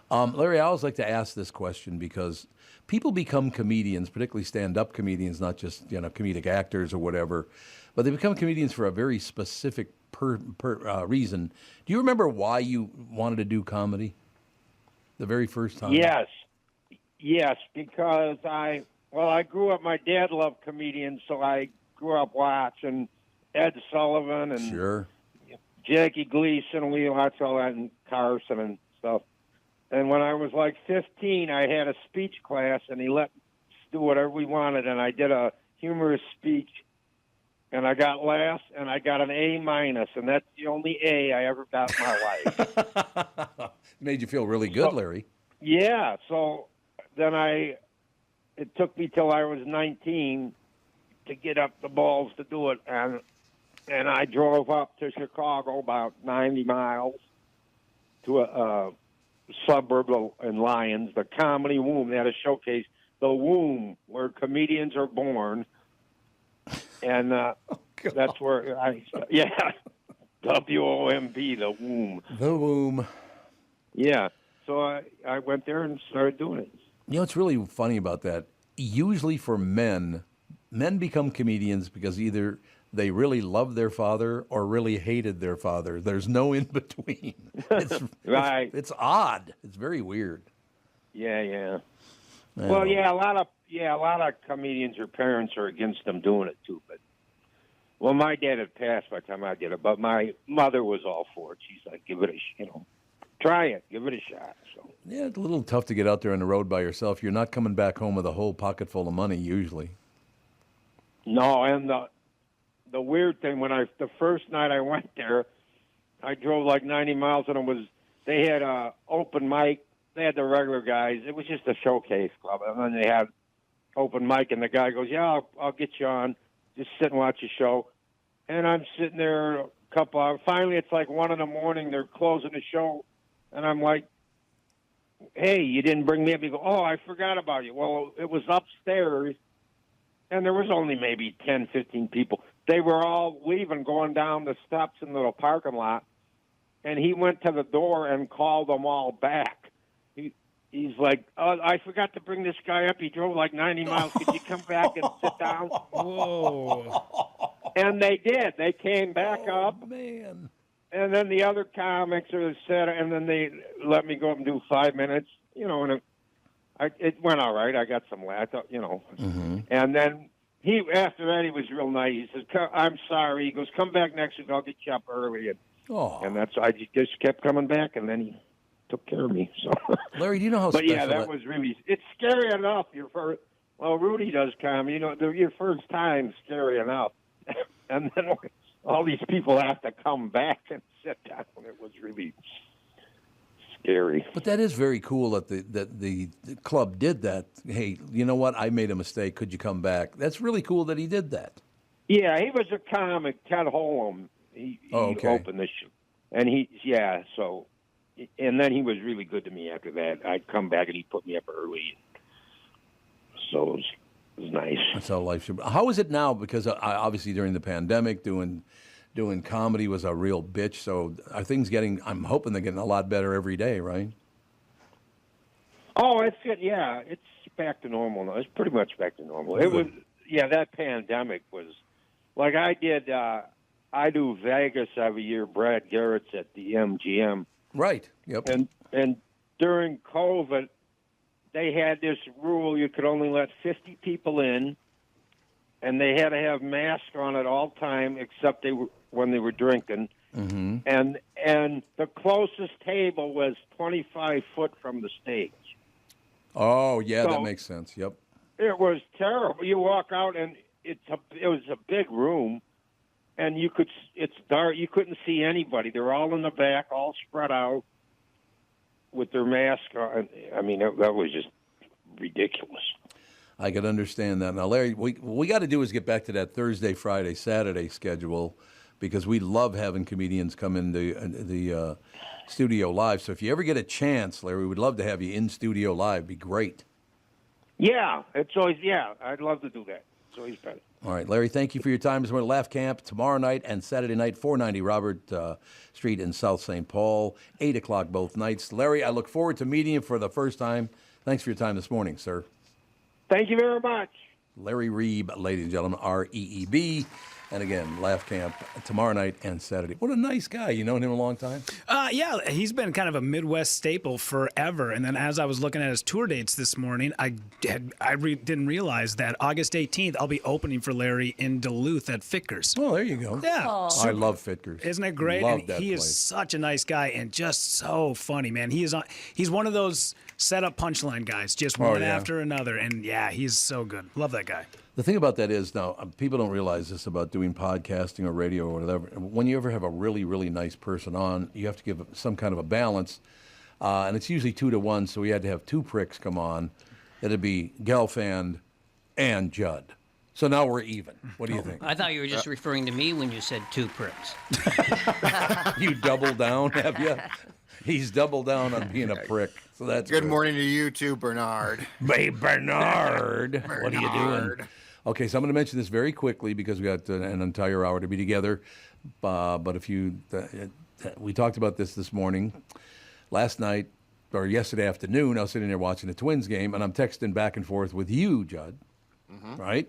Larry, I always like to ask this question because people become comedians, particularly stand-up comedians, not just comedic actors or whatever, but they become comedians for a very specific reason. Do you remember why you wanted to do comedy the very first time? Yes, because I grew up, my dad loved comedians, so I grew up watching Ed Sullivan and Jackie Gleason. We watched all that in Carson and stuff. And when I was like 15, I had a speech class, and he let us do whatever we wanted, and I did a humorous speech, and I got laughs, and I got an A-, and that's the only A I ever got in my life. Made you feel really good, Larry. Yeah, so then it took me till I was 19 to get up the balls to do it, and and I drove up to Chicago about 90 miles to a suburb in Lyons, the Comedy Womb. They had a showcase, the Womb, where comedians are born. And that's where WOMB, the Womb. The Womb. Yeah. So I went there and started doing it. You know what's really funny about that? Usually for men become comedians because either they really loved their father or really hated their father. There's no in between. It's, right. It's odd. It's very weird. Yeah. Well, a lot of comedians or parents are against them doing it too. But my dad had passed by the time I did it, but my mother was all for it. She's like, give it try it, give it a shot. So yeah, it's a little tough to get out there on the road by yourself. You're not coming back home with a whole pocket full of money usually. No, and the weird thing the first night I went there, I drove like 90 miles, and they had a open mic. They had the regular guys. It was just a showcase club, and then they had open mic, and the guy goes, "Yeah, I'll get you on. Just sit and watch the show." And I'm sitting there a couple hours. Finally, it's like 1 a.m. They're closing the show, and I'm like, "Hey, you didn't bring me up." He goes, "Oh, I forgot about you." Well, it was upstairs, and there was only maybe 10, 15 people. They were all leaving, going down the steps in the little parking lot, and he went to the door and called them all back. He's like, "Oh, I forgot to bring this guy up. He drove like 90 miles. Could you come back and sit down?" Whoa. And they did. They came back up. Man. And then the other comics said, and then they let me go up and do 5 minutes. And it went all right. I got some laughs, Mm-hmm. And then after that, he was real nice. He says, "I'm sorry." He goes, "Come back next week. I'll get you up early." And I just kept coming back, and then he took care of me. So, Larry, do you know how But special yeah, that was really, it's scary enough. Rudy does comedy. Your first time, scary enough. And then all these people have to come back and sit down. It was really scary. But that is very cool that the club did that. Hey, you know what? I made a mistake. Could you come back? That's really cool that he did that. Yeah, he was a comic, Ted Holm. He opened the show. And and then he was really good to me after that. I'd come back and he put me up early. So it was nice. That's how life should be. How is it now? Because obviously during the pandemic, doing comedy was a real bitch. So are things I'm hoping they're getting a lot better every day, right? Oh, it's good. Yeah, it's back to normal now. It's pretty much back to normal. It was, that pandemic was, like I do Vegas every year, Brad Garrett's at the MGM. Right. Yep. And during COVID, they had this rule: you could only let 50 people in, and they had to have masks on at all time, except when they were drinking. Mm-hmm. And the closest table was 25 foot from the stage. Oh yeah, So that makes sense. Yep. It was terrible. You walk out, and it was a big room. And it's dark. You couldn't see anybody. They're all in the back, all spread out with their mask on. I mean, that was just ridiculous. I could understand that. Now, Larry, what we got to do is get back to that Thursday, Friday, Saturday schedule because we love having comedians come in the studio live. So if you ever get a chance, Larry, we'd love to have you in studio live. It'd be great. Yeah, it's always, I'd love to do that. It's always better. All right, Larry, thank you for your time. This morning, Laugh Camp tomorrow night and Saturday night, 490 Robert Street in South St. Paul, 8 o'clock both nights. Larry, I look forward to meeting you for the first time. Thanks for your time this morning, sir. Thank you very much. Larry Reeb, ladies and gentlemen, R-E-E-B. And again, Laugh Camp tomorrow night and Saturday. What a nice guy. You known him a long time? Yeah, he's been kind of a Midwest staple forever. And then as I was looking at his tour dates this morning, I didn't realize that August 18th, I'll be opening for Larry in Duluth at Fitkers. Oh, there you go. Yeah. I love Fitkers. Isn't it great? Love And that he place. is such a nice guy and just so funny, man. He's one of those set-up punchline guys, just one after another. And, yeah, he's so good. Love that guy. The thing about that is now, people don't realize this about doing podcasting or radio or whatever. When you ever have a really, really nice person on, you have to give some kind of a balance. And it's usually 2-to-1, so we had to have two pricks come on. It'd be Gelfand and Judd. So now we're even. What do you think? I thought you were just referring to me when you said 2 pricks. You doubled down, have you? He's doubled down on being a prick. So that's good morning to you too, Bernard. Hey, Bernard. What are you doing? Okay, so I'm going to mention this very quickly because we got an entire hour to be together. But if you, we talked about this morning, last night or yesterday afternoon. I was sitting there watching the Twins game, and I'm texting back and forth with you, Judd. Right?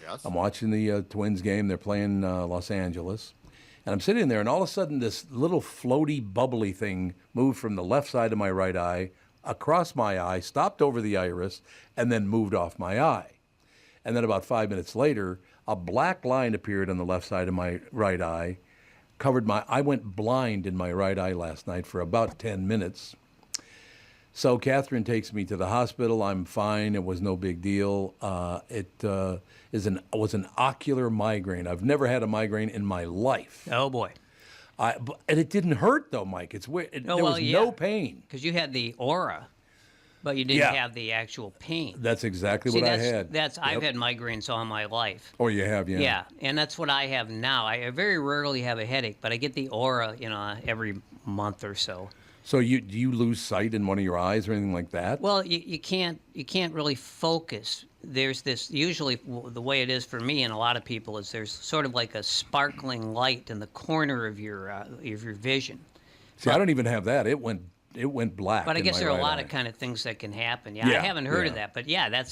Yes. I'm watching the Twins game. They're playing Los Angeles. And I'm sitting there, and all of a sudden, this little floaty, bubbly thing moved from the left side of my right eye, across my eye, stopped over the iris, and then moved off my eye. And then about 5 minutes later, a black line appeared on the left side of my right eye, covered my... I went blind in my right eye last night for about 10 minutes. So Catherine takes me to the hospital. I'm fine. It was no big deal. It was an ocular migraine. I've never had a migraine in my life. Oh, boy. And it didn't hurt, though, Mike. It's weird. There was no pain. Because you had the aura, but you didn't have the actual pain. That's exactly what I had. I've had migraines all my life. Oh, you have, yeah. Yeah, and that's what I have now. I very rarely have a headache, but I get the aura, every month or so. So do you lose sight in one of your eyes or anything like that? Well, you can't really focus. There's this, usually the way it is for me and a lot of people is there's sort of like a sparkling light in the corner of your vision. See, I don't even have that. It went black. But I guess there are a lot of kind of things that can happen. Yeah, I haven't heard of that, but yeah,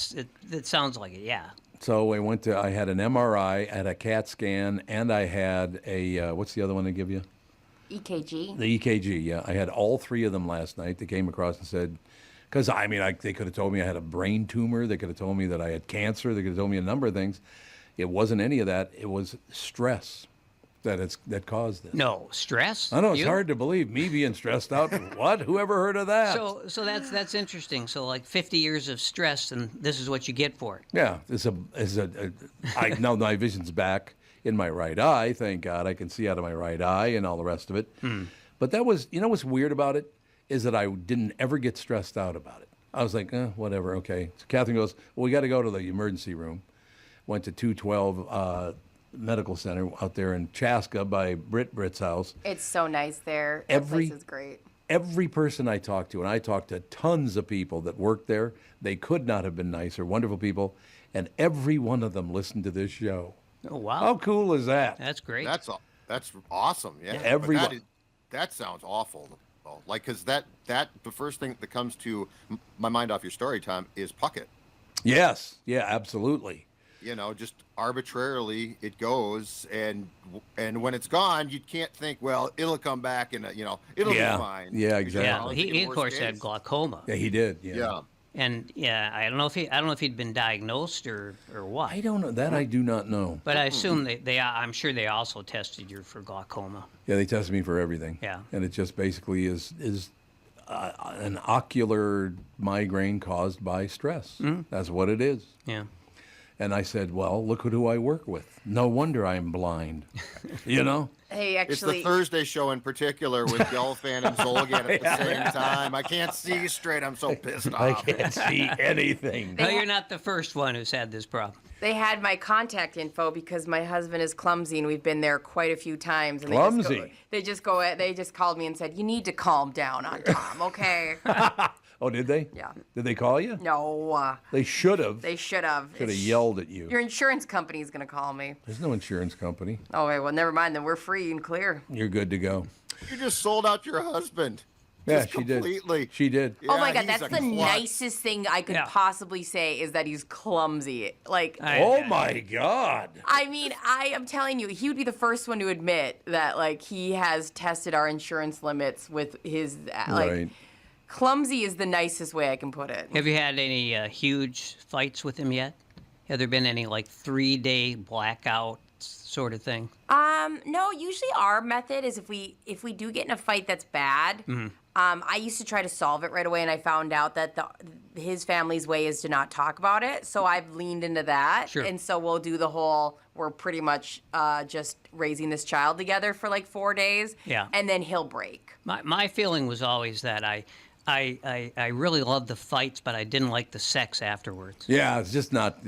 it sounds like it. Yeah. So I had an MRI, I had a CAT scan, and I had a what's the other one they give you? EKG. The EKG, yeah. I had all 3 of them last night. They came across and said, because they could have told me I had a brain tumor. They could have told me that I had cancer. They could have told me a number of things. It wasn't any of that. It was stress that caused this. No, stress? I know, it's hard to believe. Me being stressed out. What? Whoever heard of that? So that's interesting. So like 50 years of stress, and this is what you get for it. Yeah. Now my vision's back in my right eye. Thank God I can see out of my right eye and all the rest of it. But that was, what's weird about it is that I didn't ever get stressed out about it. I was like, whatever, okay. So Catherine goes, well, we got to go to the emergency room. Went to 212 Medical Center out there in Chaska by Britt's house. It's so nice there. That place is great. Every person I talked to, and I talked to tons of people that worked there, they could not have been nicer, wonderful people, and every one of them listened to this show. Oh, wow. How cool is that? That's great. That's awesome. Yeah. Everyone. That sounds awful. Like, because the first thing that comes to my mind off your story, Tom, is Puckett. Yes. Yeah, absolutely. Just arbitrarily it goes, and when it's gone, you can't think, well, it'll come back and it'll be fine. Yeah, exactly. Yeah, he of course had glaucoma. Yeah, he did. Yeah. And I don't know if he'd been diagnosed or what. I don't know that. I do not know. But I assume I'm sure they also tested you for glaucoma. Yeah, they tested me for everything. Yeah. And it just basically is an ocular migraine caused by stress. That's what it is. Yeah. And I said, well, look who I work with. No wonder I'm blind. Hey, actually, it's the Thursday show in particular with Gelfand and Zulgad at the same time. I can't see straight. I'm so pissed off. I can't see anything. No, you're not the first one who's had this problem. They had my contact info because my husband is clumsy, and we've been there quite a few times. And Clumsy? They just called me and said, you need to calm down on Tom, okay? Oh, did they? Yeah. Did they call you? No. They should have. They should have. Should have yelled at you. Your insurance company is going to call me. There's no insurance company. Oh, wait, well, never mind. Then we're free and clear. You're good to go. You just sold out your husband. Yeah, she did. She did. Oh my God, that's the nicest thing I could possibly say is that he's clumsy. Like, oh my God. I mean, I am telling you, he would be the first one to admit that, like, he has tested our insurance limits with his, like, right. Clumsy is the nicest way I can put it. Have you had any huge fights with him yet? Have there been any, like, 3-day blackout sort of thing? No, usually our method is if we do get in a fight that's bad, I used to try to solve it right away, and I found out that his family's way is to not talk about it, so I've leaned into that. Sure. And so we'll do the whole, we're pretty much just raising this child together for like 4 days, Yeah. and then he'll break. My feeling was always that I really loved the fights, but I didn't like the sex afterwards. Yeah, it's not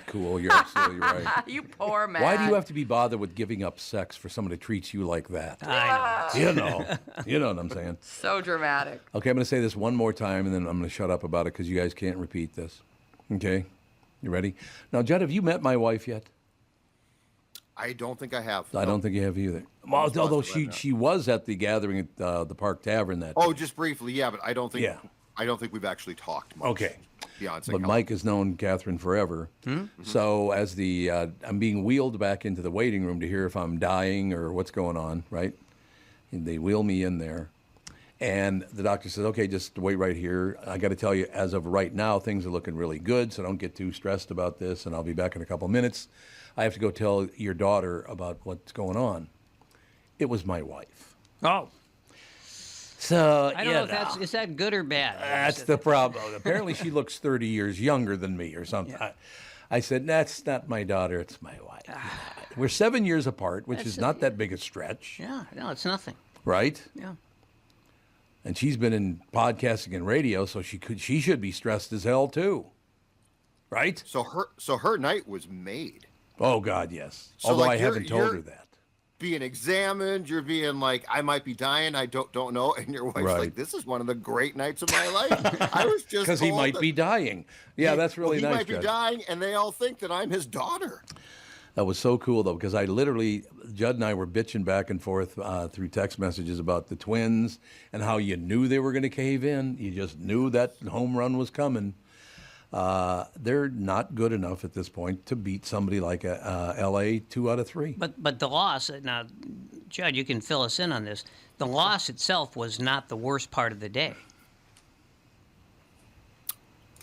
cool. You're absolutely right. You poor man. Why do you have to be bothered with giving up sex for someone to treat you like that? I know. You know what I'm saying. So dramatic. Okay, I'm going to say this one more time, and then I'm going to shut up about it because you guys can't repeat this. Okay, you ready? Now, Judd, have you met my wife yet? I don't think I have. I don't think you have either. Well, although she was at the gathering at the Park Tavern that. Oh, just briefly, yeah, but I don't think. Yeah. I don't think we've actually talked much. Okay. Beyond But Mike has known Catherine forever. So as I'm being wheeled back into the waiting room to hear if I'm dying or what's going on, right? And they wheel me in there. And the doctor says, okay, just wait right here. I got to tell you, as of right now, things are looking really good, so don't get too stressed about this, and I'll be back in a couple minutes. I have to go tell your daughter about what's going on. It was my wife. Oh. So, I don't know if is that good or bad. That's the problem. Apparently, she looks 30 years younger than me or something. Yeah. I said, that's not my daughter, it's my wife. We're 7 years apart, which is not that big a stretch. Yeah, no, it's nothing. Right? Yeah. And she's been in podcasting and radio, so she should be stressed as hell too. Right? So her night was made. Oh God, yes. So Although like I haven't told her that. Being examined, you're being like, I might be dying, I don't know, and your wife's like, this is one of the great nights of my life. I was just because he might be dying. Yeah, that's really nice. He might be dying, and they all think that I'm his daughter. That was so cool though, because I literally, Judd and I were bitching back and forth through text messages about the Twins and how you knew they were going to cave in. You just knew that home run was coming. They're not good enough at this point to beat somebody like L.A. 2 out of 3. But the loss, now, Judd, you can fill us in on this. The loss itself was not the worst part of the day.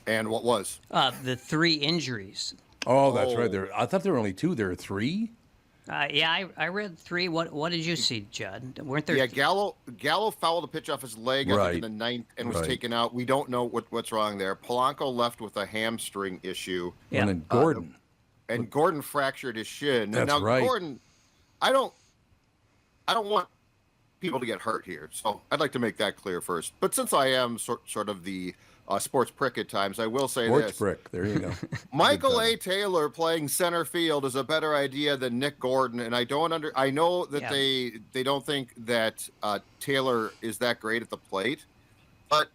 And what was? The 3 injuries. Oh, that's right. I thought there were only 2. There are 3? Yeah, I read 3. What did you see, Judd? Weren't there? Yeah, Gallo fouled a pitch off his leg I think in the 9th and was taken out. We don't know what's wrong there. Polanco left with a hamstring issue. Yeah. And then Gordon. Gordon fractured his shin. That's now, right. Gordon, I don't want people to get hurt here, so I'd like to make that clear first. But since I am sort of the sports prick at times, I will say sports this. Prick, there you go. Michael A. Taylor playing center field is a better idea than Nick Gordon, and I know that they don't think that Taylor is that great at the plate, but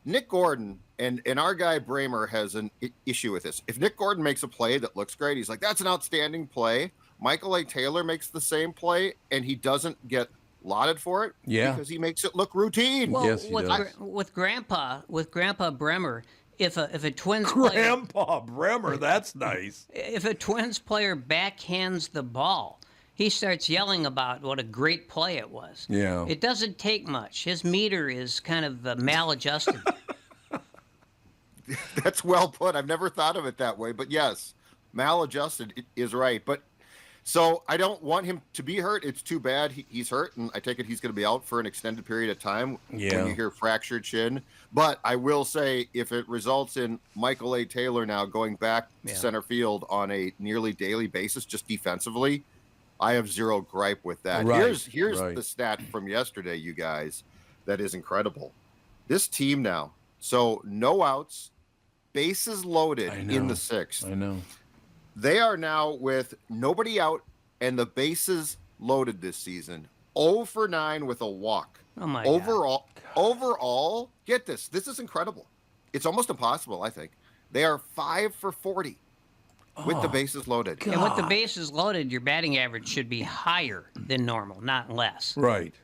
Nick Gordon and our guy Bramer has an issue with this. If Nick Gordon makes a play that looks great, he's like, that's an outstanding play. Michael A. Taylor makes the same play, and he doesn't get lauded for it because he makes it look routine. Well, yes, he does. With Grandpa Bremer, if a Twins Grandpa Bremer, that's nice. If a Twins player backhands the ball, he starts yelling about what a great play it was. Yeah. It doesn't take much. His meter is kind of maladjusted. That's well put. I've never thought of it that way, but yes, maladjusted is right. But so I don't want him to be hurt. It's too bad he's hurt, and I take it he's going to be out for an extended period of time when you hear fractured shin. But I will say, if it results in Michael A. Taylor now going back to center field on a nearly daily basis, just defensively, I have zero gripe with that. Right. Here's the stat from yesterday, you guys, that is incredible. This team now, so no outs, bases loaded in the 6th. I know. They are now with nobody out and the bases loaded this season. 0 for 9 with a walk. Oh my God. Overall, get this. This is incredible. It's almost impossible, I think. They are 5 for 40 with the bases loaded. God. And with the bases loaded, your batting average should be higher than normal, not less. Right.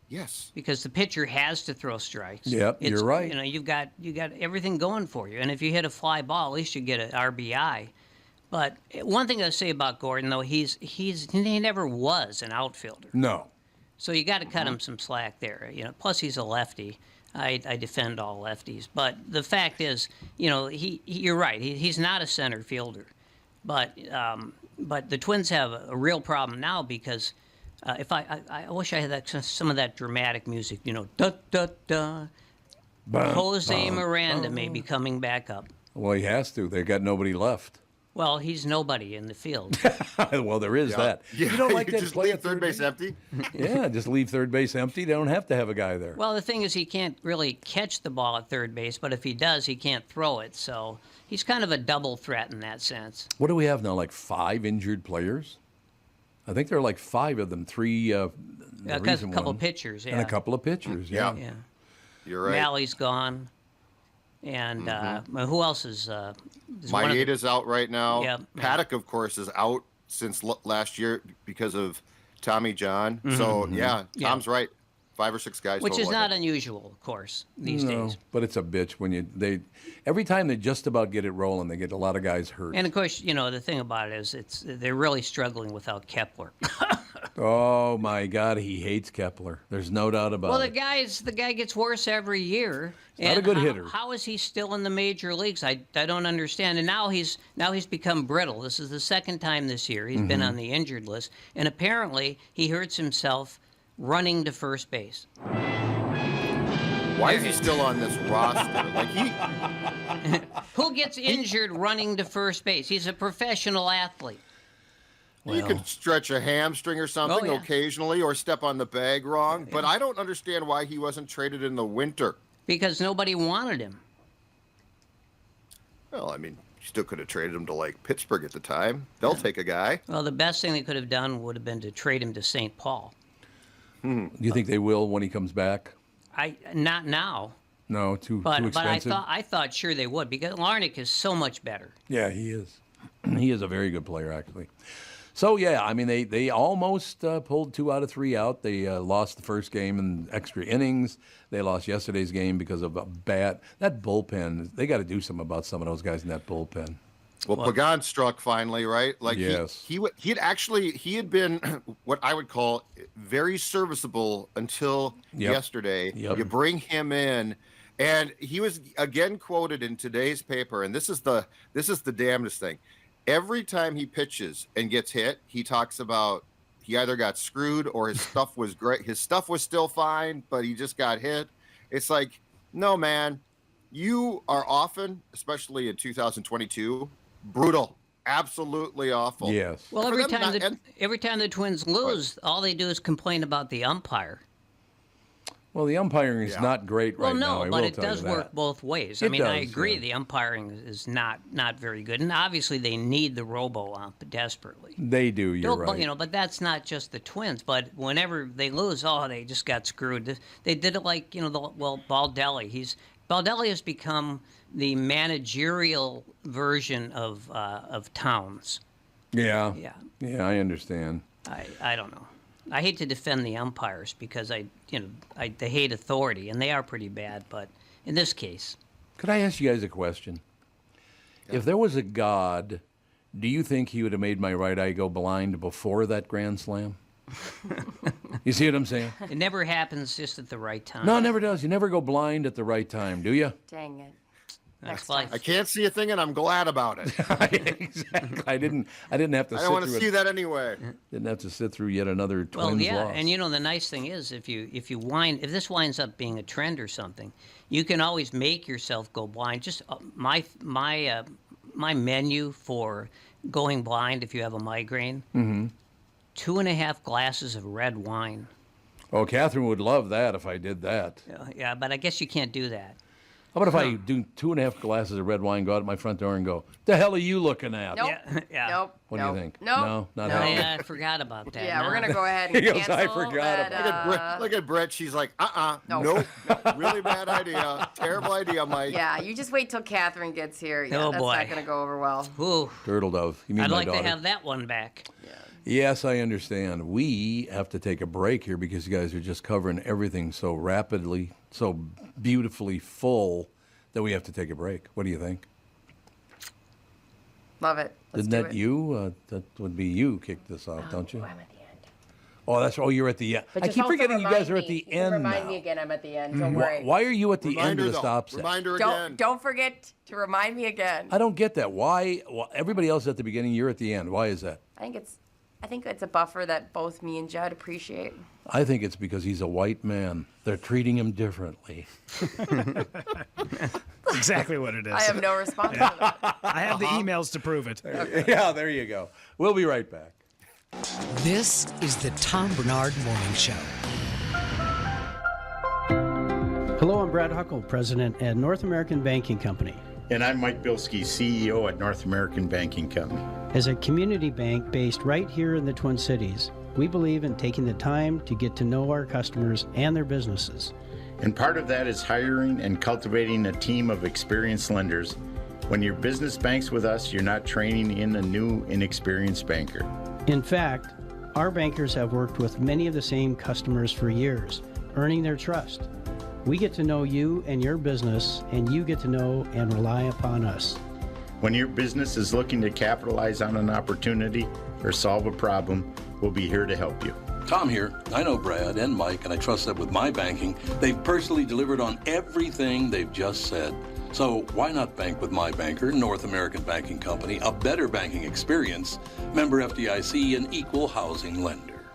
Yes. Because the pitcher has to throw strikes. Yep, you're right. You know, you've got everything going for you. And if you hit a fly ball, at least you get an RBI. But one thing I say about Gordon, though, he never was an outfielder. No. So you got to cut him some slack there. You know, plus he's a lefty. I defend all lefties. But the fact is, you know, you're right. He's not a center fielder. But the Twins have a real problem now because if I wish I had some of that dramatic music. You know, da da da. Jose Miranda may be coming back up. Well, he has to. They got nobody left. Well, he's nobody in the field. Well, there is that. Yeah, You don't like you that just play leave at third base empty? Yeah, just leave third base empty. They don't have to have a guy there. Well, the thing is, he can't really catch the ball at third base, but if he does, he can't throw it. So he's kind of a double threat in that sense. What do we have now, like 5 injured players? I think there are like 5 of them, 3 a couple pitchers, and a couple of pitchers, yeah. You're right. Mally's gone. And who else is Maeda's out right now. Yeah. Paddock, of course, is out since last year because of Tommy John. So, Tom's right. 5 or 6 guys. Which total, is not unusual, of course, these days. But it's a bitch when every time they just about get it rolling, they get a lot of guys hurt. And of course, the thing about it is they're really struggling without Kepler. Oh my God, he hates Kepler. There's no doubt about Well, it. the guy gets worse every year. He's not a good hitter. How is he still in the major leagues? I don't understand. And now he's become brittle. This is the second time this year he's been on the injured list, and apparently he hurts himself running to first base. Why is he still on this roster? Who gets injured running to first base? He's a professional athlete. You could stretch a hamstring or something occasionally or step on the bag wrong, but I don't understand why he wasn't traded in the winter. Because nobody wanted him. Well, I mean, you still could have traded him to, like, Pittsburgh at the time. They'll take a guy. Well, the best thing they could have done would have been to trade him to St. Paul. Do you think they will when he comes back? Not now. No, too But expensive. I thought sure they would, because Larnick is so much better. Yeah, he is. He is a very good player, actually. So, yeah, I mean, they almost pulled 2 out of 3 out. They lost the first game in extra innings. They lost yesterday's game because of that bullpen. They got to do something about some of those guys in that bullpen. Well, Pagan struck finally, right? Like yes. He had been what I would call very serviceable until yesterday. Yep. You bring him in, and he was again quoted in today's paper, and this is the damnedest thing. Every time he pitches and gets hit, he talks about he either got screwed or his stuff was great. His stuff was still fine, but he just got hit. It's like, no, man, you are often, especially in 2022, brutal, absolutely awful. Yes. Well, every time the Twins lose, all they do is complain about the umpire. Well, the umpiring is not great right now. Well, no, but it does work both ways. I agree the umpiring is not very good, and obviously they need the robo-ump desperately. They do, you're right. But that's not just the Twins. But whenever they lose, they just got screwed. They did it like, Baldelli. Baldelli has become the managerial version of Towns. Yeah. Yeah, I understand. I don't know. I hate to defend the umpires because they hate authority, and they are pretty bad. But in this case, could I ask you guys a question? Yeah. If there was a God, do you think he would have made my right eye go blind before that grand slam? You see what I'm saying? It never happens just at the right time. No, it never does. You never go blind at the right time, do you? Dang it. That's life. I can't see a thing, and I'm glad about it. Exactly. I didn't have to. I don't want to see that anyway. Didn't have to sit through yet another Twins loss. And the nice thing is, if this winds up being a trend or something, you can always make yourself go blind. Just my menu for going blind if you have a migraine: 2.5 glasses of red wine. Oh, Catherine would love that if I did that. Yeah, but I guess you can't do that. How about if I do 2.5 glasses of red wine, go out at my front door and go, the hell are you looking at? Nope. Yeah. Nope. What do you think? Nope. No, not happening. Yeah, I forgot about that. Yeah, we're going to go ahead and cancel I forgot that. Look at Brett. She's like, nope. Really bad idea. Terrible idea, Mike. Yeah, you just wait till Catherine gets here. Yeah, oh, that's boy. not going to go over well. Ooh. Turtle dove. You mean I'd my like daughter. to have that one back. Yeah. Yes, I understand. We have to take a break here because you guys are just covering everything so rapidly, so beautifully full, that we have to take a break. What do you think? Love it. Isn't that you? That would be you kicked this off, don't you? I'm at the end. Oh, that's you're at the end. But I just keep also forgetting you guys are at remind the me. end Remind now. me again, I'm at the end. Don't worry. Why are you at the end of the though. stop sign? Reminder again. Don't forget to remind me again. I don't get that. Why? Everybody else is at the beginning, you're at the end. Why is that? I think it's a buffer that both me and Judd appreciate. I think it's because he's a white man. They're treating him differently. exactly what it is. I have no response to that. I have the emails to prove it. Yeah, there you go. We'll be right back. This is the Tom Barnard Morning Show. Hello, I'm Brad Huckle, president at North American Banking Company. And I'm Mike Bilski, CEO at North American Banking Company. As a community bank based right here in the Twin Cities, we believe in taking the time to get to know our customers and their businesses. And part of that is hiring and cultivating a team of experienced lenders. When your business banks with us, you're not training in a new, inexperienced banker. In fact, our bankers have worked with many of the same customers for years, earning their trust. We get to know you and your business, and you get to know and rely upon us. When your business is looking to capitalize on an opportunity or solve a problem, we'll be here to help you. Tom here. I know Brad and Mike, and I trust that with my banking, they've personally delivered on everything they've just said. So why not bank with my banker, North American Banking Company, a better banking experience, member FDIC, an equal housing lender.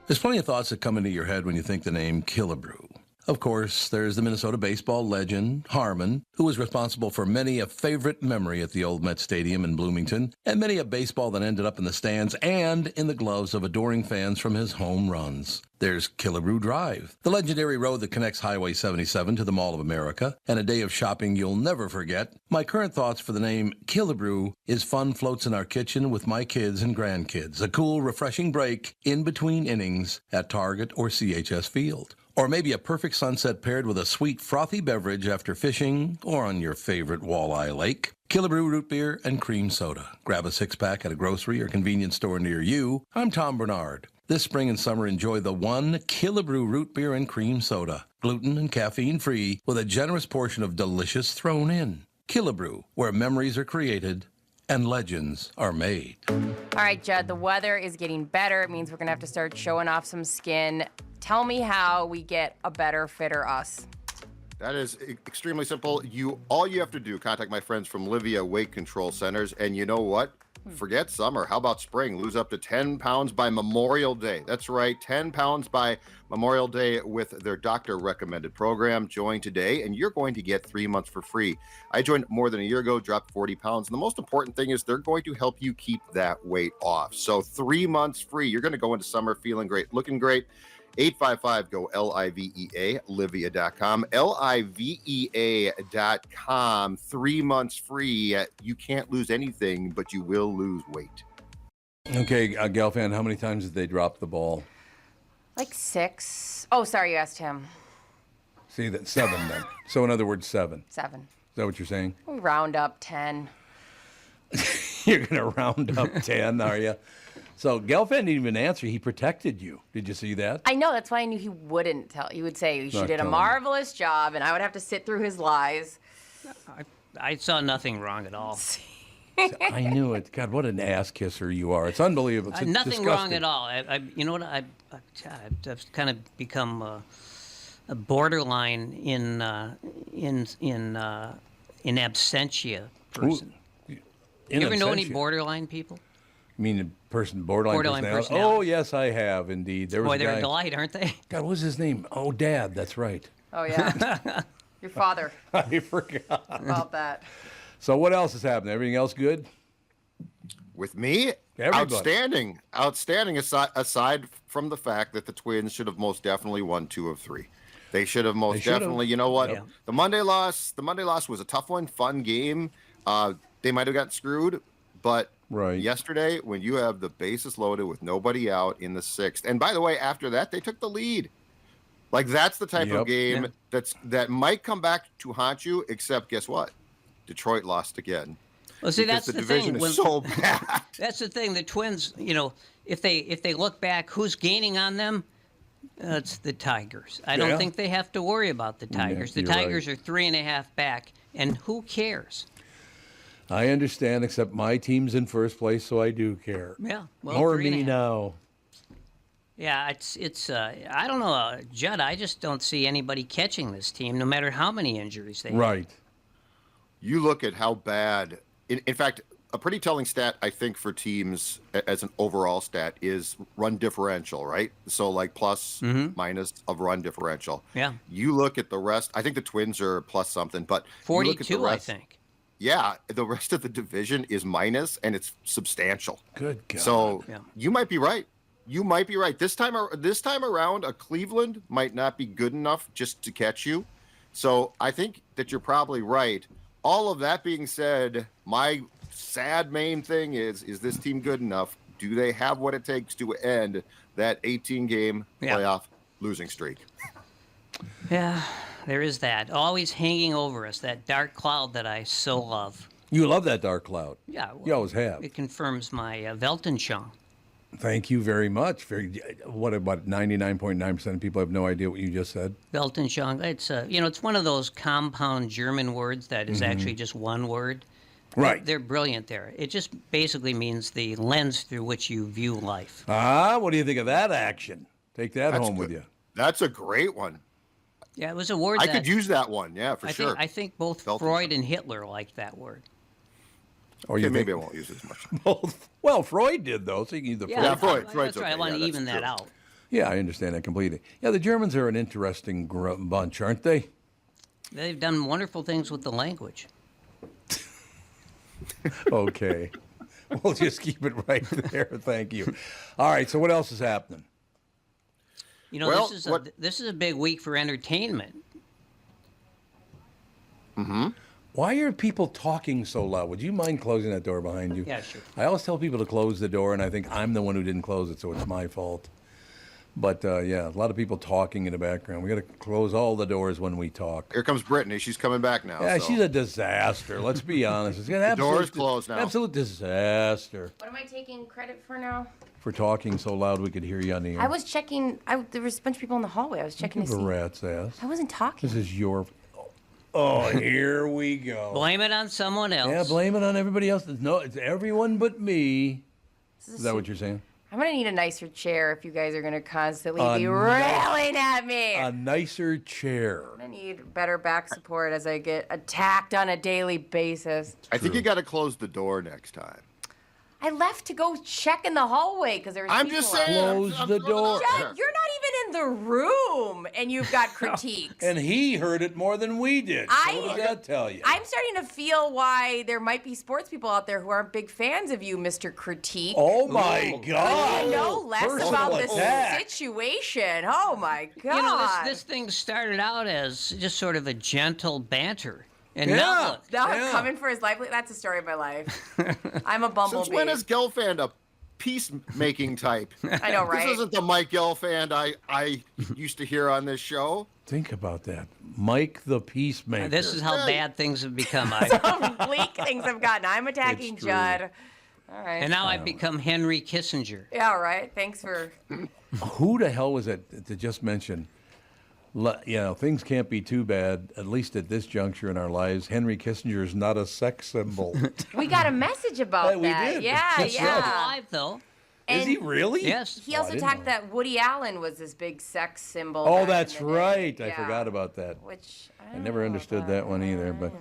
There's plenty of thoughts that come into your head when you think the name Killebrew. Of course, there's the Minnesota baseball legend, Harmon, who was responsible for many a favorite memory at the old Met Stadium in Bloomington, and many a baseball that ended up in the stands and in the gloves of adoring fans from his home runs. There's Killebrew Drive, the legendary road that connects Highway 77 to the Mall of America, and a day of shopping you'll never forget. My current thoughts for the name Killebrew is fun floats in our kitchen with my kids and grandkids, a cool, refreshing break in between innings at Target or CHS Field. Or maybe a perfect sunset paired with a sweet, frothy beverage after fishing or on your favorite walleye lake. Killebrew root beer and cream soda. Grab a six-pack at a grocery or convenience store near you. I'm Tom Barnard. This spring and summer, enjoy the one Killebrew root beer and cream soda. Gluten and caffeine-free with a generous portion of delicious thrown in. Killebrew, where memories are created and legends are made. All right, Judd, the weather is getting better. It means we're going to have to start showing off some skin. Tell me how we get a better fitter us. That is extremely simple. All you have to do, contact my friends from Livia Weight Control Centers, and you know what? Forget summer. How about spring? Lose up to 10 pounds by Memorial Day. That's right, 10 pounds by Memorial Day with their doctor-recommended program. Join today, and you're going to get 3 months for free. I joined more than a year ago, dropped 40 pounds, and the most important thing is they're going to help you keep that weight off. So 3 months free. You're going to go into summer feeling great, looking great. 855-GO-LIVEA, Livia.com, LIVEA.com, 3 months free. You can't lose anything, but you will lose weight. Okay, Gelfand, how many times did they drop the ball? Like 6. Oh, sorry, you asked him. See, that's 7 then. So in other words, 7. 7. Is that what you're saying? We round up 10. You're going to round up 10, are you? So Gelfand didn't even answer. He protected you. Did you see that? I know. That's why I knew he wouldn't tell. He would say, she Not did a telling. marvelous job, and I would have to sit through his lies. I saw nothing wrong at all. I knew it. God, what an ass kisser you are. It's unbelievable. It's Nothing disgusting. wrong at all. You know what? I've kind of become a borderline in absentia person. Ooh, You ever know any absentia? borderline people? You mean a person, borderline personality? personality. Oh, yes, I have, indeed. There was Boy, a they're guy. a delight, aren't they? God, what was his name? Oh, Dad, that's right. Oh, yeah. Your father. I forgot. About that. So what else is happening? Everything else good? With me, Everybody. outstanding. Aside from the fact that the Twins should have most definitely won 2 of 3. They should have most definitely. You know what? Yep. The Monday loss was a tough one, fun game. They might have gotten screwed, but yesterday when you have the bases loaded with nobody out in the 6th, and by the way, after that they took the lead. Like that's the type of game that might come back to haunt you. Except guess what? Detroit lost again. Well, see, because that's the division thing. is so bad. That's the thing. The Twins, you know, if they look back, who's gaining on them? It's the Tigers. I don't think they have to worry about the Tigers. The Tigers are 3.5 back, and who cares? I understand, except my team's in first place, so I do care. Yeah, well, More 3.5. me now. Yeah, it's I don't know, Judd. I just don't see anybody catching this team, no matter how many injuries they have. You look at how bad. In fact, a pretty telling stat, I think, for teams as an overall stat is run differential, right? So like plus, minus of run differential. Yeah. You look at the rest. I think the Twins are plus something, but you look at the 42, rest, I think. Yeah, the rest of the division is minus, and it's substantial. Good God. So you might be right. You might be right. This time around, a Cleveland might not be good enough just to catch you. So I think that you're probably right. All of that being said, my sad main thing is this team good enough? Do they have what it takes to end that 18-game playoff losing streak? Yeah, there is that. Always hanging over us, that dark cloud that I so love. You love that dark cloud. Yeah. You always have. It confirms my Weltanschauung. Thank you very much. What about 99.9% of people have no idea what you just said? Weltanschauung. It's it's one of those compound German words that is actually just one word. Right. They're brilliant there. It just basically means the lens through which you view life. What do you think of that action? Take that home with you. That's a great one. Yeah, it was a word I could use that one. Yeah, for sure. I think both Freud and Hitler liked that word. Okay, maybe I won't use it as much. Both. Well, Freud did, though, so you can use the Freud. That's Freud's right. okay. I want to even that's that true. out. Yeah, I understand that completely. Yeah, the Germans are an interesting bunch, aren't they? They've done wonderful things with the language. Okay. We'll just keep it right there. Thank you. All right, so what else is happening? You know, this is a big week for entertainment. Mm-hmm. Why are people talking so loud? Would you mind closing that door behind you? Yeah, sure. I always tell people to close the door, and I think I'm the one who didn't close it, so it's my fault. But, yeah, a lot of people talking in the background. We got to close all the doors when we talk. Here comes Brittany. She's coming back now. Yeah, so. she's a disaster. Let's be honest. It's The door's closed now. Absolute disaster. What am I taking credit for now? For talking so loud we could hear you on the air. I was checking. There was a bunch of people in the hallway. I was checking to Give a see. rat's ass. I wasn't talking. This is your... Oh, here we go. Blame it on someone else. Yeah, blame it on everybody else. No, it's everyone but me. Is that what you're saying? I'm gonna need a nicer chair if you guys are gonna constantly be railing at me. A nicer chair. I'm gonna need better back support as I get attacked on a daily basis. I think you got to close the door next time. I left to go check in the hallway because there was. I'm just saying. Close the door. Judd, you're not even in the room, and you've got critiques. And he heard it more than we did. So what does that tell you? I'm starting to feel why there might be sports people out there who aren't big fans of you, Mr. Critique. Oh my God! You know less Personal about this attack. situation. Oh my God! You know, this thing started out as just sort of a gentle banter. And Yeah. now look. Now I'm coming for his life. That's the story of my life. I'm a bumblebee. Since when is Gelfand a peacemaking type? I know, right? This isn't the Mike Gelfand I used to hear on this show. Think about that. Mike the Peacemaker. This is how bad things have become. Some bleak things have gotten. I'm attacking It's true. Judd. All right. And now I've become Henry Kissinger. Yeah, all right. Thanks for. Who the hell was it to just mention? Things can't be too bad, at least at this juncture in our lives. Henry Kissinger is not a sex symbol. We got a message about We that. did. Yeah, That's yeah. Alive, though. Is he really? Yes. He also I didn't talked know. that Woody Allen was this big sex symbol. Oh, back in that's the day. right. I Yeah. forgot about that. Which I never understood that one either, but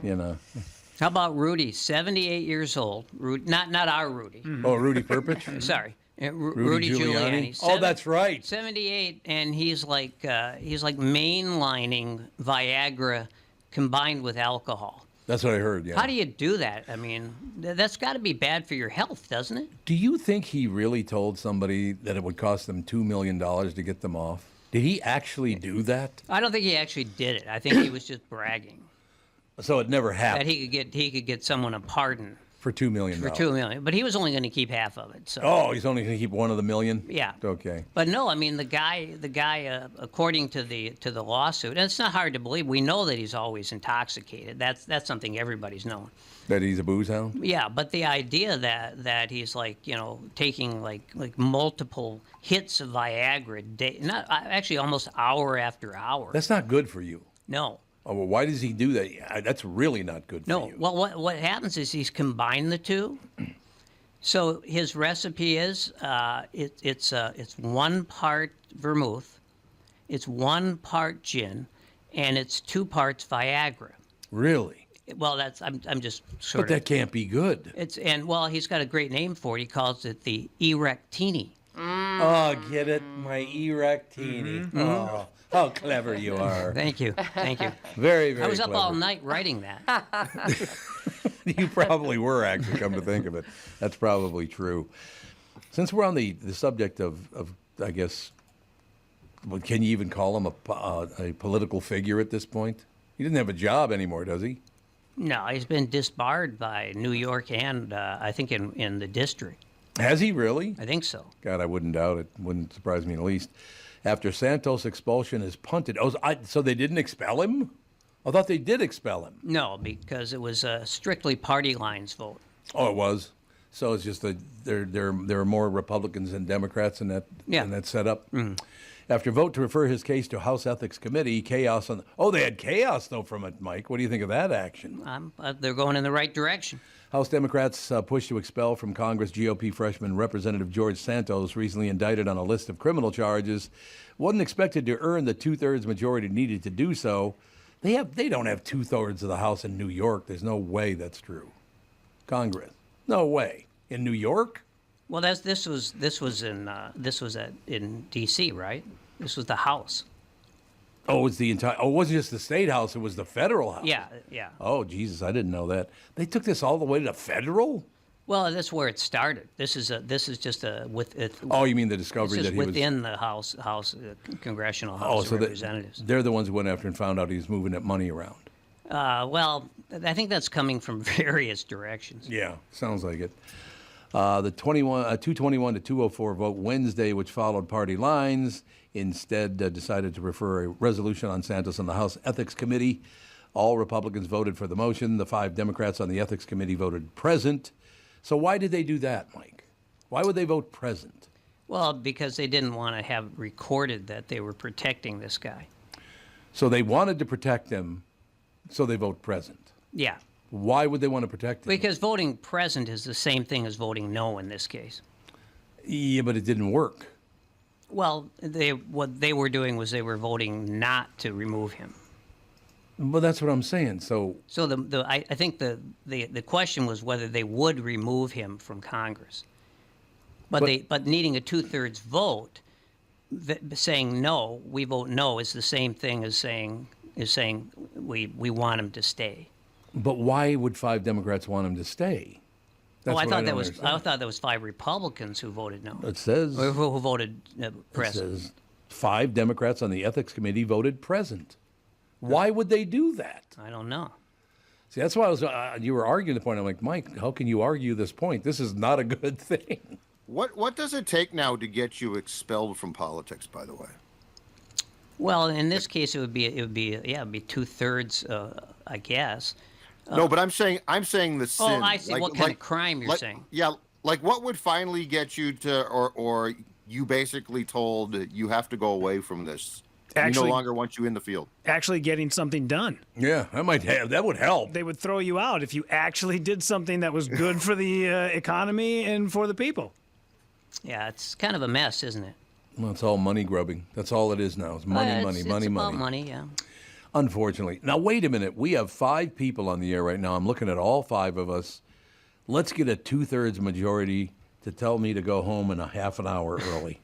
How about Rudy, 78 years old? Not our Rudy. Oh, Rudy Perpich? Sorry. Rudy Giuliani? Oh, that's right. 78, and he's like mainlining Viagra combined with alcohol. That's what I heard, yeah. How do you do that? I mean, that's got to be bad for your health, doesn't it? Do you think he really told somebody that it would cost them $2 million to get them off? Did he actually do that? I don't think he actually did it. I think he was just bragging So it never that happened he could get someone a pardon for $2 million. for $2 million, but he was only going to keep half of it. So. Oh, he's only going to keep one of the million? Yeah. Okay. But no, I mean the guy, according to the lawsuit, and it's not hard to believe. We know that he's always intoxicated. That's something everybody's known. That he's a booze hound? Yeah, but the idea that he's taking like multiple hits of Viagra actually almost hour after hour. That's not good for you. No. Oh, well, why does he do that? Yeah, that's really not good for you. No. Well, what happens is he's combined the two. So his recipe is it's 1 part vermouth, it's 1 part gin, and it's 2 parts Viagra. Really? Well, I'm just sort But that can't be good. He's got a great name for it. He calls it the erectini. Oh, get it? My erectini. Oh, how clever you are. Thank you. Very, very I was up clever. all night writing that. You probably were, actually, come to think of it. That's probably true. Since we're on the subject of I guess, can you even call him a political figure at this point? He doesn't have a job anymore, does he? No, he's been disbarred by New York and I think in the district. Has he really? I think so. God, I wouldn't doubt it. Wouldn't surprise me in the least. After Santos' expulsion is punted. So they didn't expel him? I thought they did expel him. No, because it was a strictly party lines vote. Oh, it was? So it's just that there are more Republicans than Democrats in that setup? Mm. After vote to refer his case to House Ethics Committee, chaos on... they had chaos, though, from it, Mike. What do you think of that action? They're going in the right direction. House Democrats pushed to expel from Congress GOP freshman Representative George Santos, recently indicted on a list of criminal charges. Wasn't expected to earn the two-thirds majority needed to do so. They don't have two-thirds of the House in New York. There's no way that's true. Congress, no way. In New York? Well, this was in D.C., right? This was the House. Oh, it's the entire. Oh, it wasn't just the state house; it was the federal house. Yeah. Oh, Jesus, I didn't know that. They took this all the way to federal. Well, that's where it started. This is just with it. Oh, you mean the discovery that he was within the House Congressional House of Representatives. They're the ones who went after and found out he was moving that money around. Well, I think that's coming from various directions. Yeah, sounds like it. The 221 to 204 vote Wednesday, which followed party lines, instead decided to refer a resolution on Santos on the House Ethics Committee. All Republicans voted for the motion. The 5 Democrats on the Ethics Committee voted present. So why did they do that, Mike? Why would they vote present? Well, because they didn't want to have recorded that they were protecting this guy. So they wanted to protect him, so they vote present. Yeah. Why would they want to protect him? Because voting present is the same thing as voting no in this case. Yeah, but it didn't work. Well, what they were doing was they were voting not to remove him. Well, that's what I'm saying. So I think the question was whether they would remove him from Congress. But needing a 2/3 vote, saying no, we vote no, is the same thing as saying we want him to stay. But why would 5 Democrats want him to stay? I thought that was 5 Republicans who voted no. It says who voted present. It says 5 Democrats on the Ethics Committee voted present. Why would they do that? I don't know. See, that's why you were arguing the point. I'm like, Mike, how can you argue this point? This is not a good thing. What does it take now to get you expelled from politics, by the way? Well, in this case, it would be 2/3, I guess. No, but I'm saying the sin. Oh, I see. What kind of crime you're saying? Yeah, like what would finally get you to, or you basically told you have to go away from this. We no longer want you in the field. Actually getting something done. Yeah, that would help. They would throw you out if you actually did something that was good for the economy and for the people. Yeah, it's kind of a mess, isn't it? Well, it's all money grubbing. That's all it is now. It's money, it's about money, yeah. Unfortunately. Now, wait a minute. We have 5 people on the air right now. I'm looking at all 5 of us. Let's get a 2/3 majority to tell me to go home in a half an hour early.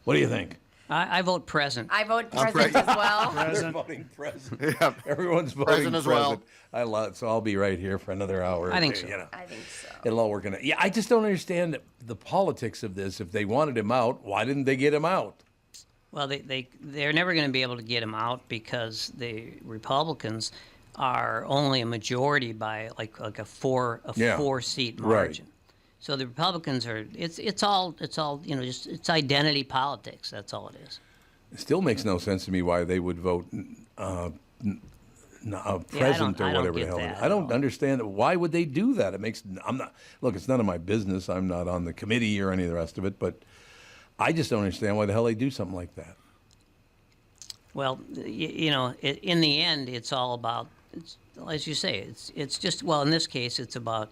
What do you think? I vote present. I vote present as well. They're voting present. Yeah. Everyone's voting present as well. I love it, so I'll be right here for another hour. I think so. I think so. It'll all work out. Yeah, I just don't understand the politics of this. If they wanted him out, why didn't they get him out? Well, they're never going to be able to get him out because the Republicans are only a majority by like a 4-seat margin. Right. So the Republicans are it's all it's identity politics. That's all it is. It still makes no sense to me why they would vote present or whatever the hell. I don't understand why would they do that. It's none of my business. I'm not on the committee or any of the rest of it, but I just don't understand why the hell they do something like that. Well, in the end, it's all about, as you say, it's just, well, in this case, it's about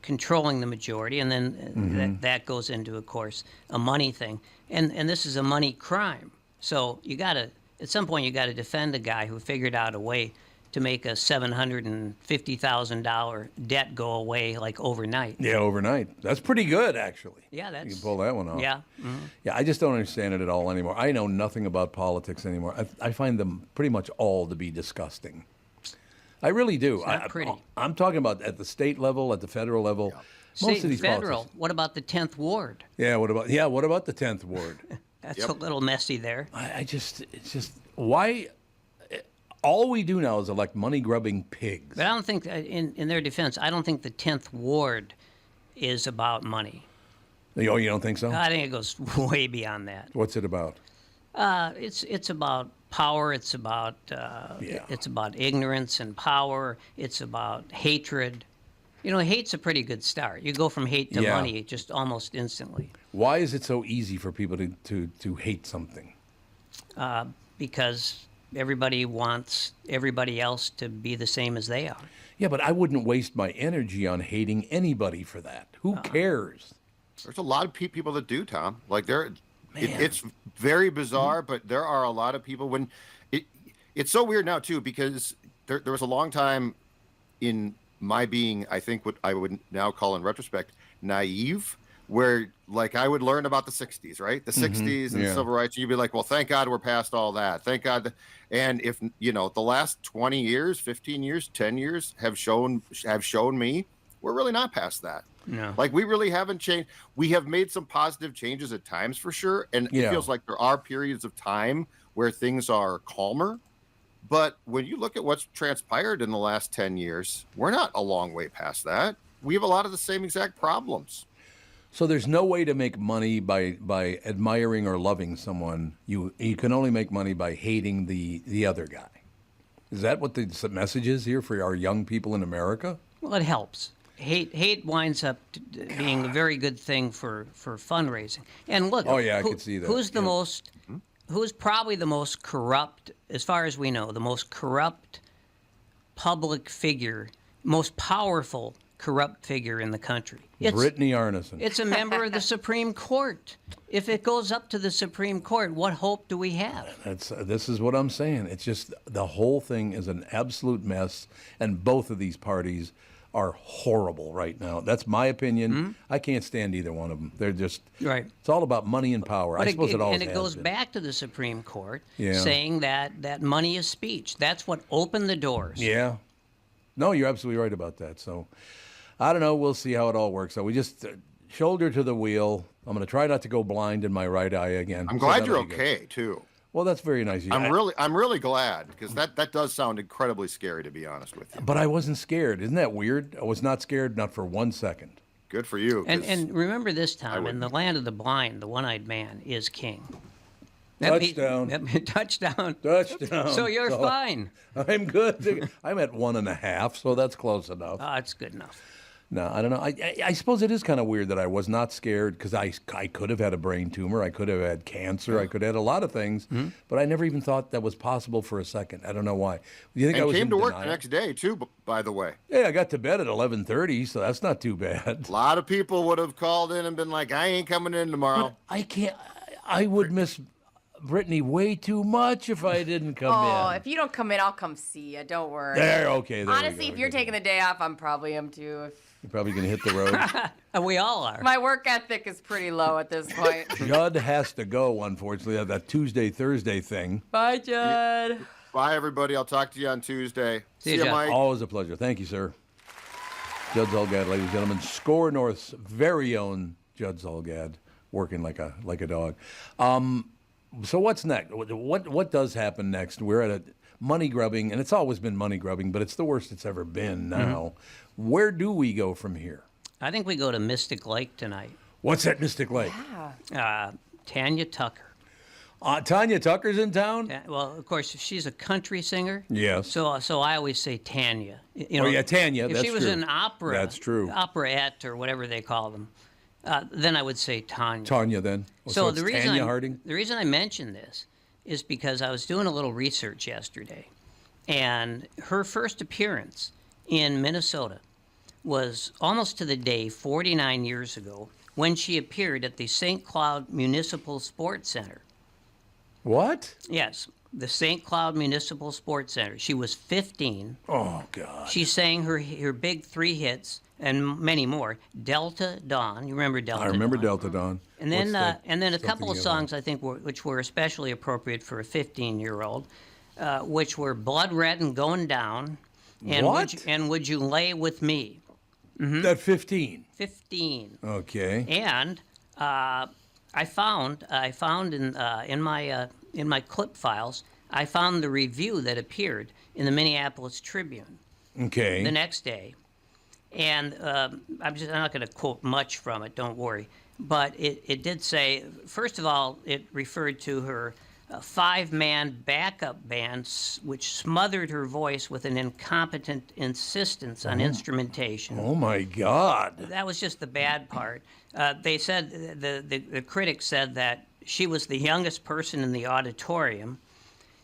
controlling the majority, and then that goes into, of course, a money thing, and this is a money crime. So you got to, at some point you got to defend a guy who figured out a way to make a $750,000 debt go away like overnight. Yeah, overnight. That's pretty good, actually. Yeah, that's... You can pull that one off. Yeah. Mm-hmm. Yeah, I just don't understand it at all anymore. I know nothing about politics anymore. I find them pretty much all to be disgusting. I really do. It's not pretty. I'm talking about at the state level, at the federal level. Most of these federal. politics. What about the 10th ward? Yeah, what about the 10th ward? That's a little messy there. It's just why all we do now is elect money-grubbing pigs. But I don't think, in their defense, I don't think the 10th ward is about money. Oh, you don't think so? I think it goes way beyond that. What's it about? It's about power. It's about ignorance and power. It's about hatred. You know, hate's a pretty good start. You go from hate to money just almost instantly. Why is it so easy for people to hate something? Because everybody wants everybody else to be the same as they are. Yeah, but I wouldn't waste my energy on hating anybody for that. Who cares? There's a lot of people that do, Tom. Like it's very bizarre, but there are a lot of people when it's so weird now too, because there was a long time in my being, I think what I would now call in retrospect, naive, where like I would learn about the 60s, right? The 60s and the civil rights. And you'd be like, well, thank God we're past all that. Thank God. And if, the last 20 years, 15 years, 10 years have shown me we're really not past that. No. Like we really haven't changed. We have made some positive changes at times for sure. And it feels like there are periods of time where things are calmer. But when you look at what's transpired in the last 10 years, we're not a long way past that. We have a lot of the same exact problems. So there's no way to make money by admiring or loving someone. You can only make money by hating the other guy. Is that what the message is here for our young people in America? Well, it helps. Hate winds up being a very good thing for fundraising. And look, I could see that. Who's probably the most corrupt, as far as we know, the most corrupt public figure, most powerful corrupt figure in the country? Brittany Arneson. It's a member of the Supreme Court. If it goes up to the Supreme Court, what hope do we have? This is what I'm saying. It's just the whole thing is an absolute mess, and both of these parties are horrible right now. That's my opinion. Mm-hmm. I can't stand either one of them. They're just right. It's all about money and power. But I suppose it always and it has goes been. back to the Supreme Court saying that money is speech. That's what opened the doors. Yeah. No, you're absolutely right about that. So, I don't know. We'll see how it all works. So we just shoulder to the wheel. I'm going to try not to go blind in my right eye again. I'm glad you're okay too. Well, that's very nice of you. I'm really glad, because that does sound incredibly scary, to be honest with you. But I wasn't scared. Isn't that weird? I was not scared, not for 1 second. Good for you. And remember this, Tom, in the land of the blind, the one-eyed man is king. Touchdown. Touchdown. Touchdown. So you're fine. I'm good. I'm at 1.5, so that's close enough. That's good enough. No, I don't know. I suppose it is kind of weird that I was not scared, because I could have had a brain tumor. I could have had cancer. I could have had a lot of things, but I never even thought that was possible for a second. I don't know why. Do you think I was came in to work denial? the next day, too, by the way. Yeah, I got to bed at 11:30, so that's not too bad. A lot of people would have called in and been like, I ain't coming in tomorrow. But I can't. I would miss Brittany way too much if I didn't come in. Oh, if you don't come in, I'll come see you. Don't worry. Okay. There Honestly, if you're taking the day off, I'm probably too. You're probably going to hit the road. We all are. My work ethic is pretty low at this point. Judd has to go, unfortunately, that Tuesday-Thursday thing. Bye, Judd. Bye, everybody. I'll talk to you on Tuesday. See you, Mike. Always a pleasure. Thank you, sir. Judd Zulgad, ladies and gentlemen. Skor North's very own Judd Zulgad, working like a dog. So what's next? What does happen next? We're at a money grubbing, and it's always been money grubbing, but it's the worst it's ever been now. Where do we go from here? I think we go to Mystic Lake tonight. What's at Mystic Lake? Tanya Tucker. Tanya Tucker's in town? Well, of course, she's a country singer. Yes. So I always say Tanya. Tanya. If that's she was true. an opera, that's true. Operaette or whatever they call them, then I would say Tanya. Tanya, then. So the reason Tanya Harding? The reason I mention this is because I was doing a little research yesterday, and her first appearance in Minnesota was almost to the day 49 years ago when she appeared at the St. Cloud Municipal Sports Center. What? Yes. the St. Cloud Municipal Sports Center. She was 15. Oh, God. She sang her big 3 hits and many more. Delta Dawn. You remember Delta Dawn? I remember Delta Dawn. And then a couple something of songs, I think, which were especially appropriate for a 15-year-old, which were Blood Red and Going Down. And What? Would You Lay With Me? Mm-hmm. That 15. 15. Okay. And I found in my clip files, I found the review that appeared in the Minneapolis Tribune. Okay. The next day, and I'm not going to quote much from it. Don't worry, but it did say, first of all, it referred to her 5-man backup band, which smothered her voice with an incompetent insistence on instrumentation. Oh my God! That was just the bad part. They said the critics said that she was the youngest person in the auditorium,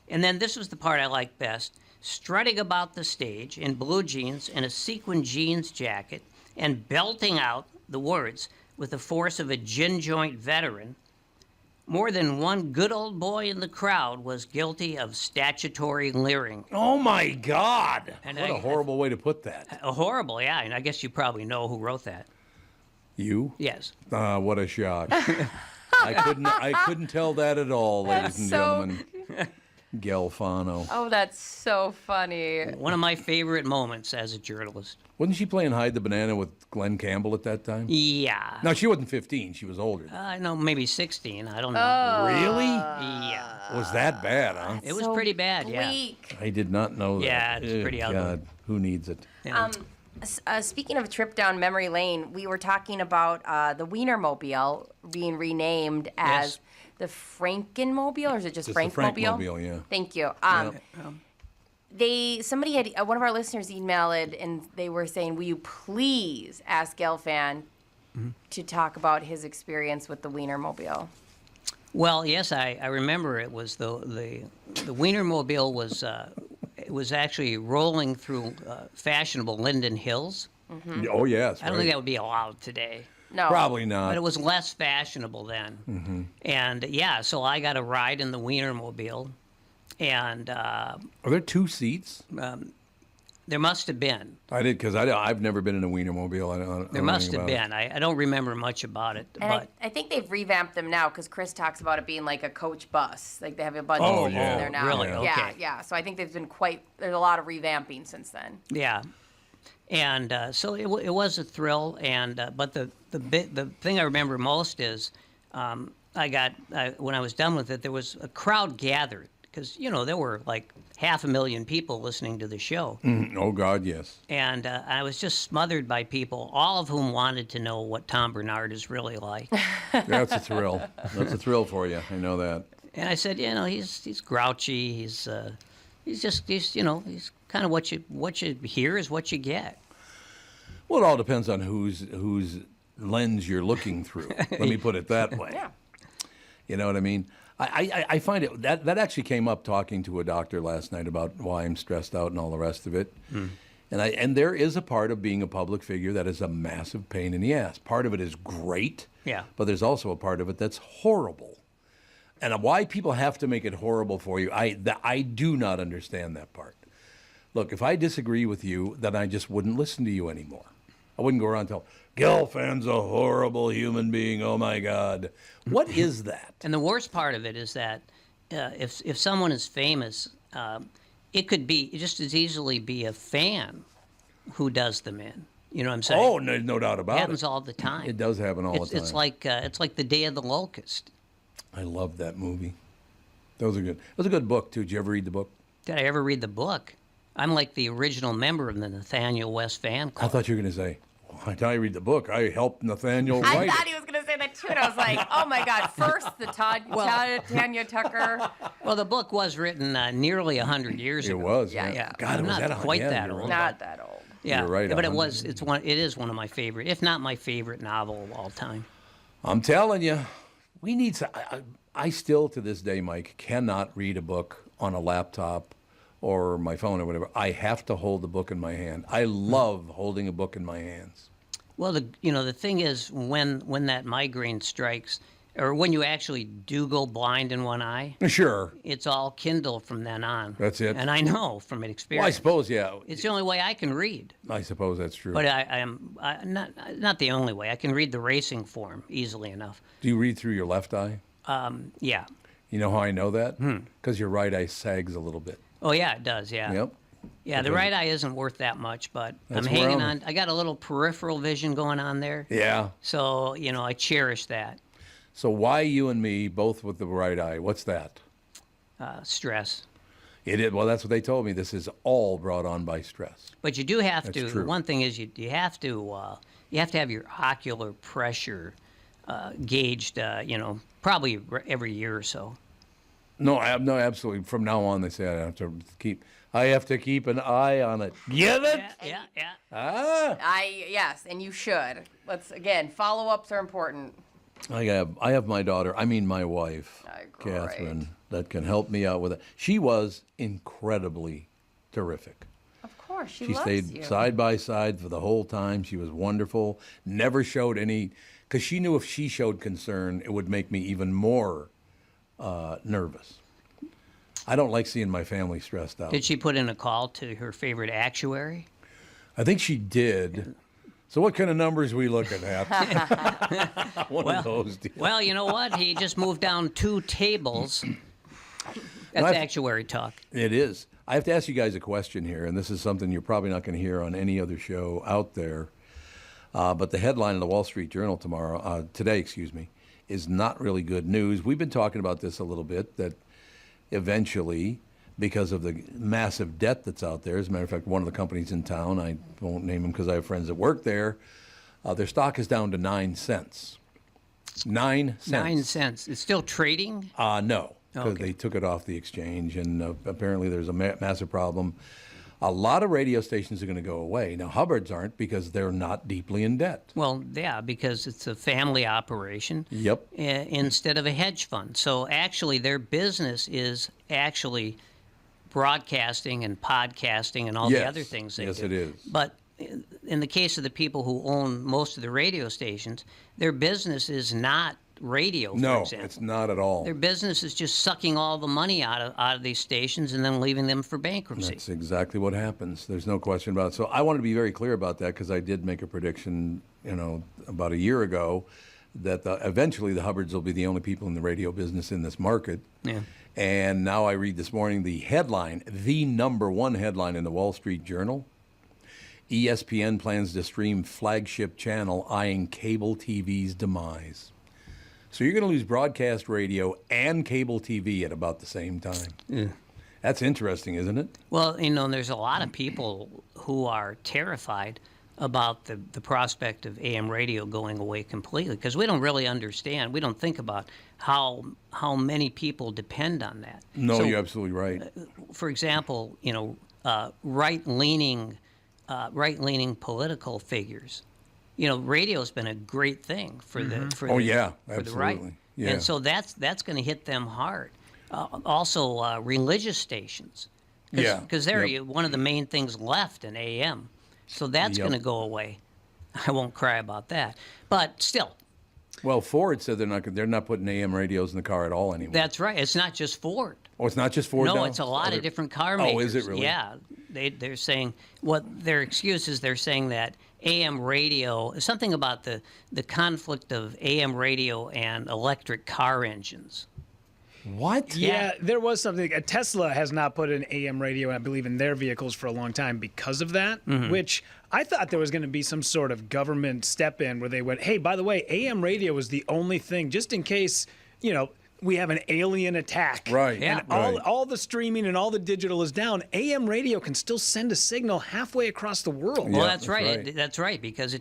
and then this was the part I liked best: strutting about the stage in blue jeans and a sequin jeans jacket, and belting out the words with the force of a gin joint veteran. More than one good old boy in the crowd was guilty of statutory leering. Oh my God! And what a horrible way to put that. Horrible, yeah. And I guess you probably know who wrote that. You? Yes. What a shock! I couldn't tell that at all, ladies and gentlemen. Gelfand. Oh, that's so funny. One of my favorite moments as a journalist. Wasn't she playing Hide the Banana with Glenn Campbell at that time? Yeah. No, she wasn't 15. She was older. I know, maybe 16. I don't know. Really? Yeah. Was that bad, huh? It was pretty bad, yeah. I did not know that. Yeah, it's pretty ugly. God, who needs it? Yeah. Speaking of a trip down memory lane, we were talking about the Wienermobile being renamed as the Frankenmobile, or is it just Frankmobile? The Frankmobile, yeah. Thank you. Somebody had one of our listeners emailed and they were saying, "Will you please ask Gelfand to talk about his experience with the Wienermobile?" Well, yes, I remember it was the Wienermobile was actually rolling through fashionable Linden Hills. Mm-hmm. Oh yes. I don't think that would be allowed today. No. Probably not. But it was less fashionable then. Mm-hmm. And yeah, so I got a ride in the Wienermobile, and are there 2 seats? There must have been. I did, because I've never been in a Wienermobile. There must have been. I don't remember much about it. And but I think they've revamped them now because Chris talks about it being like a coach bus. Like they have a bunch Oh, of seats yeah. in there now. Really? Yeah, Okay. yeah. So I think there's a lot of revamping since then. yeah. And so it was a thrill, and but the thing I remember most is when I was done with it, there was a crowd gathered because there were like 500,000 people listening to the show. Oh God, yes. And I was just smothered by people, all of whom wanted to know what Tom Barnard is really like. That's a thrill. That's a thrill for you. I know that. And I said, he's grouchy. He's kind of what you hear is what you get. Well, it all depends on whose lens you're looking through. Let me put it that way. Yeah. You know what I mean? I find it that actually came up talking to a doctor last night about why I'm stressed out and all the rest of it. And there is a part of being a public figure that is a massive pain in the ass. Part of it is great. Yeah. But there's also a part of it that's horrible. And why people have to make it horrible for you, I do not understand that part. Look, if I disagree with you, then I just wouldn't listen to you anymore. I wouldn't go around and tell, Gelfand's a horrible human being, oh my God. What is that? And the worst part of it is that if someone is famous, it could be just as easily be a fan who does them in. You know what I'm saying? Oh, no doubt about it. It happens all the time. It does happen all the time. It's like the Day of the Locust. I love that movie. That was a good book too. Did you ever read the book? Did I ever read the book? I'm like the original member of the Nathaniel West fan club. I thought you were going to say, did I read the book? I helped Nathaniel write I thought it. he was going to say that too, and I was like, oh my God, first the Tanya Tucker. Well, the book was written nearly 100 years ago. It was. Yeah. God, I'm was not that quite yeah, that you're old. right. Not that old. Yeah, You're right. but it 100. is one of my favorite, if not my favorite novel of all time. I'm telling you, we need. I still to this day, Mike, cannot read a book on a laptop or my phone or whatever. I have to hold the book in my hand. I love holding a book in my hands. Well, the thing is, when that migraine strikes, or when you actually do go blind in one eye. Sure. It's all Kindle from then on. That's it. And I know from experience. Well, I suppose, yeah. It's the only way I can read. I suppose that's true. But I am not the only way. I can read the racing form easily enough. Do you read through your left eye? Yeah. You know how I know that? Because your right eye sags a little bit. Oh, yeah, it does, yeah. Yep. Yeah, the right eye isn't worth that much, but That's I'm where hanging I'm- on. I got a little peripheral vision going on there. Yeah. So, I cherish that. So why you and me both with the right eye? What's that? Stress. It is. Well, that's what they told me. This is all brought on by stress. But you do have That's to. true. One thing is you have to have your ocular pressure gauged. Probably every year or so. No, absolutely. From now on, they say I have to keep an eye on it. Get it? Yeah. Yes, and you should. Follow-ups are important. I have my daughter. I mean, my wife, Catherine, that can help me out with it. She was incredibly terrific. Of course, she loves stayed you. side by side for the whole time. She was wonderful. Never showed any, because she knew if she showed concern, it would make me even more nervous. I don't like seeing my family stressed out. Did she put in a call to her favorite actuary? I think she did. So what kind of numbers are we looking at? One of those deals. Well, you know what? He just moved down 2 tables. That's actuary talk. It is. I have to ask you guys a question here, and this is something you're probably not going to hear on any other show out there. But the headline in the Wall Street Journal today, is not really good news. We've been talking about this a little bit, that eventually, because of the massive debt that's out there, as a matter of fact, one of the companies in town, I won't name them because I have friends that work there, their stock is down to 9 cents. 9 cents. 9 cents. It's still trading? No, because Okay. they took it off the exchange, and apparently there's a massive problem. A lot of radio stations are going to go away. Now, Hubbard's aren't because they're not deeply in debt. Well, yeah, because it's a family operation. Yep. Instead of a hedge fund. So actually, their business is actually broadcasting and podcasting and all the other things they do. Yes, it is. But in the case of the people who own most of the radio stations, their business is not radio, for example. It's not at all. Their business is just sucking all the money out of these stations and then leaving them for bankruptcy. That's exactly what happens. There's no question about it. So I wanted to be very clear about that because I did make a prediction, about a year ago that eventually the Hubbards will be the only people in the radio business in this market. Yeah. And now I read this morning the headline, the number one headline in the Wall Street Journal. ESPN plans to stream flagship channel eyeing cable TV's demise. So you're going to lose broadcast radio and cable TV at about the same time. Yeah. That's interesting, isn't it? Well, there's a lot of people who are terrified about the prospect of AM radio going away completely because we don't really understand. We don't think about how many people depend on that. No, So, you're absolutely right. For example, right-leaning political figures. Radio's been a great thing for the Mm-hmm. for the right. Yeah. And so that's going to hit them hard. Also, religious stations. Because they're one of the main things left in AM. So that's going to go away. I won't cry about that. But still. Well, Ford said they're not putting AM radios in the car at all anymore. That's right. It's not just Ford. Oh, it's not just Ford No, now? it's a lot of different car makers. Oh, is it really? Yeah. They're saying, their excuse is they're saying that AM radio, something about the conflict of AM radio and electric car engines. What? Yeah, there was something. Tesla has not put an AM radio, I believe, in their vehicles for a long time because of that, which I thought there was going to be some sort of government step in where they went, hey, by the way, AM radio is the only thing, just in case, we have an alien attack. Right. And all the streaming and all the digital is down. AM radio can still send a signal halfway across the world. Well, that's right. That's right, because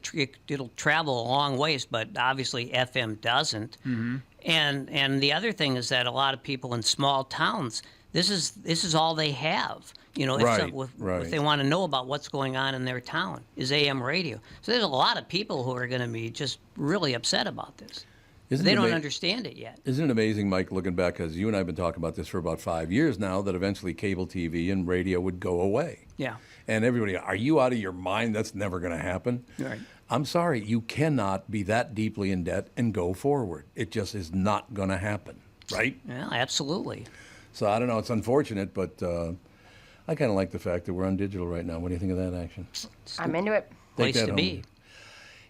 it'll travel a long ways, but obviously FM doesn't. Mm-hmm. And the other thing is that a lot of people in small towns, this is all they have. If they want to know about what's going on in their town, is AM radio. So there's a lot of people who are going to be just really upset about this. They don't understand it yet. Isn't it amazing, Mike, looking back, because you and I have been talking about this for about 5 years now, that eventually cable TV and radio would go away. Yeah. And everybody, are you out of your mind? That's never going to happen. Right. I'm sorry, you cannot be that deeply in debt and go forward. It just is not going to happen, right? Yeah, absolutely. So I don't know. It's unfortunate, but I kind of like the fact that we're on digital right now. What do you think of that action? I'm into it. Place to be.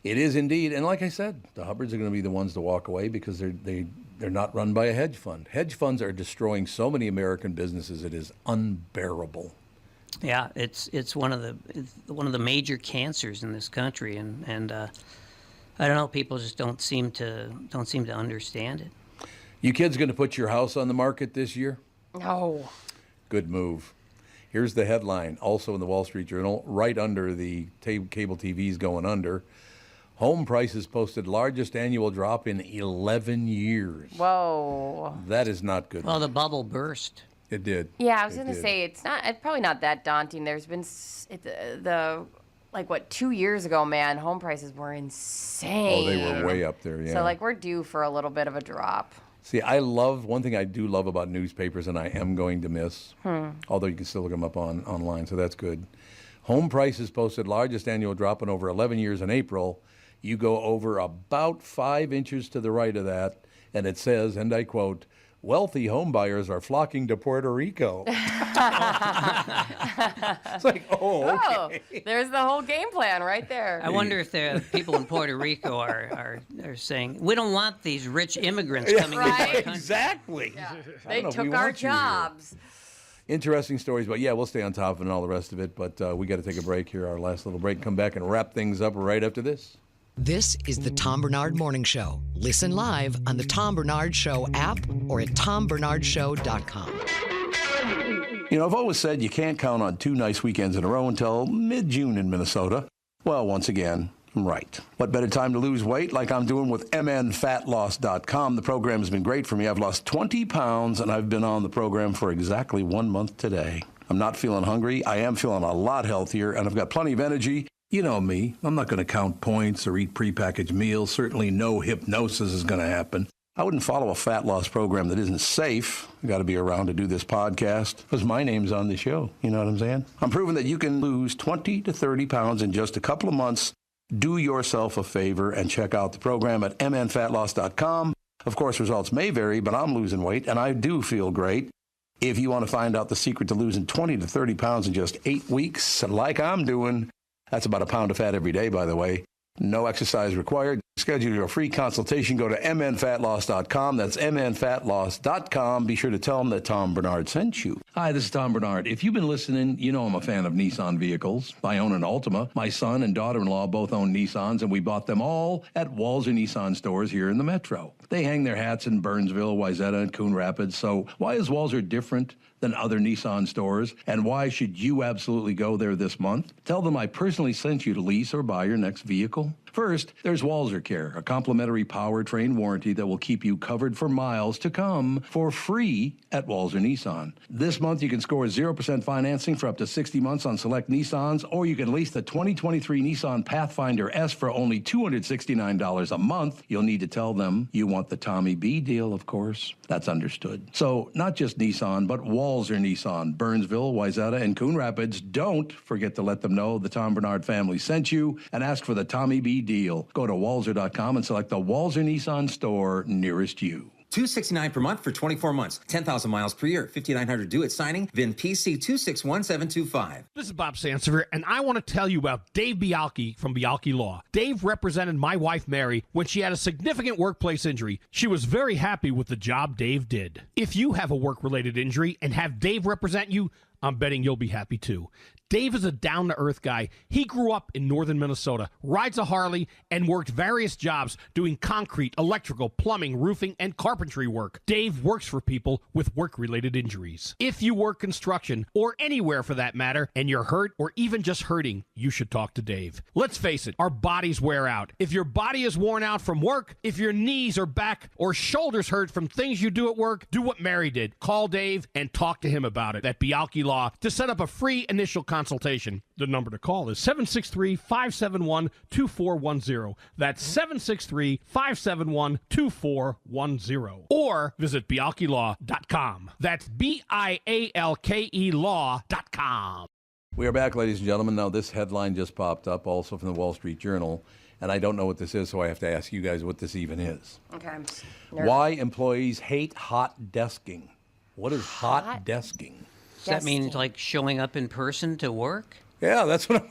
It is indeed. And like I said, the Hubbards are going to be the ones to walk away because they're not run by a hedge fund. Hedge funds are destroying so many American businesses. It is unbearable. Yeah, it's one of the major cancers in this country, and I don't know. People just don't seem to understand it. You kids going to put your house on the market this year? No. Good move. Here's the headline, also in the Wall Street Journal, right under the cable TVs going under. Home prices posted largest annual drop in 11 years. Whoa. That is not good. Well, the bubble burst. It did. Yeah, I was going to say it's probably not that daunting. There's been 2 years ago, man, home prices were insane. Oh, they were way up there, yeah. So we're due for a little bit of a drop. See, one thing I do love about newspapers, and I am going to miss, although you can still look them up online, so that's good. Home prices posted largest annual drop in over 11 years in April. You go over about 5 inches to the right of that, and it says, and I quote, "Wealthy home buyers are flocking to Puerto Rico." It's like, okay. There's the whole game plan right there. I wonder if the people in Puerto Rico are saying, we don't want these rich immigrants coming into our country. Exactly. Yeah. They took our jobs. Interesting stories, but yeah, we'll stay on top of it and all the rest of it. But we got to take a break here, our last little break. Come back and wrap things up right after this. This is the Tom Barnard Morning Show. Listen live on the Tom Barnard Show app or at tombernardshow.com. You know, I've always said you can't count on 2 nice weekends in a row until mid-June in Minnesota. Well, once again, I'm right. What better time to lose weight like I'm doing with mnfatloss.com. The program has been great for me. I've lost 20 pounds, and I've been on the program for exactly 1 month today. I'm not feeling hungry. I am feeling a lot healthier, and I've got plenty of energy. You know me. I'm not going to count points or eat prepackaged meals. Certainly no hypnosis is going to happen. I wouldn't follow a fat loss program that isn't safe. I got to be around to do this podcast because my name's on the show. You know what I'm saying? I'm proving that you can lose 20 to 30 pounds in just a couple of months. Do yourself a favor and check out the program at mnfatloss.com. Of course, results may vary, but I'm losing weight, and I do feel great. If you want to find out the secret to losing 20 to 30 pounds in just 8 weeks, like I'm doing, that's about a pound of fat every day, by the way. No exercise required. Schedule your free consultation. Go to mnfatloss.com. That's mnfatloss.com. Be sure to tell them that Tom Barnard sent you. Hi, this is Tom Barnard. If you've been listening, you know I'm a fan of Nissan vehicles. I own an Altima. My son and daughter-in-law both own Nissans, and we bought them all at Walz Nissan stores here in the metro. They hang their hats in Burnsville, Wayzata, and Coon Rapids. So why is Walzer different than other Nissan stores, and why should you absolutely go there this month? Tell them I personally sent you to lease or buy your next vehicle. First, there's Walzer Care, a complimentary powertrain warranty that will keep you covered for miles to come for free at Walzer Nissan. This month, you can score 0% financing for up to 60 months on select Nissans, or you can lease the 2023 Nissan Pathfinder S for only $269 a month. You'll need to tell them you want the Tommy B deal, of course. That's understood. So, not just Nissan, but Walzer Nissan, Burnsville, Wayzata, and Coon Rapids. Don't forget to let them know the Tom Barnard family sent you and ask for the Tommy B deal. Go to walzer.com and select the Walzer Nissan store nearest you. $269 per month for 24 months. 10,000 miles per year. $5,900 due at signing. VIN PC 261725. This is Bob Sansevier, and I want to tell you about Dave Bialke from Bialke Law. Dave represented my wife, Mary, when she had a significant workplace injury. She was very happy with the job Dave did. If you have a work-related injury and have Dave represent you, I'm betting you'll be happy too. Dave is a down-to-earth guy. He grew up in northern Minnesota, rides a Harley, and worked various jobs doing concrete, electrical, plumbing, roofing, and carpentry work. Dave works for people with work-related injuries. If you work construction, or anywhere for that matter, and you're hurt or even just hurting, you should talk to Dave. Let's face it, our bodies wear out. If your body is worn out from work, if your knees or back or shoulders hurt from things you do at work, do what Mary did. Call Dave and talk to him about it at Bialke Law to set up a free initial consultation. The number to call is 763-571-2410. That's 763-571-2410. Or visit bialkelaw.com. That's BIALKE law.com. We are back, ladies and gentlemen. Now, this headline just popped up, also from the Wall Street Journal. and I don't know what this is, so I have to ask you guys what this even is. Okay. Why employees hate hot desking. What is hot desking? Does that mean like showing up in person to work? Yeah, that's what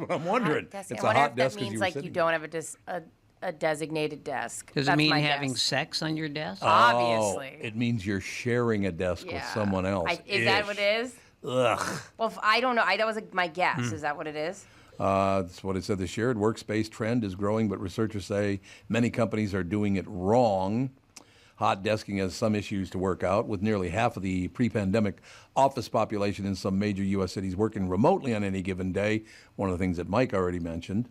I'm wondering. Hot It's I a wonder hot if desk that 'cause means were like you sitting don't have a designated desk. Does That's it mean my having guess. sex on your desk? Obviously. Oh, it means you're sharing a desk with someone else. Is that what it is? Ugh. Well, I don't know. That was my guess. Is that what it is? That's what it said. The shared workspace trend is growing, but researchers say many companies are doing it wrong. Hot desking has some issues to work out, with nearly half of the pre-pandemic office population in some major U.S. cities working remotely on any given day. One of the things that Mike already mentioned.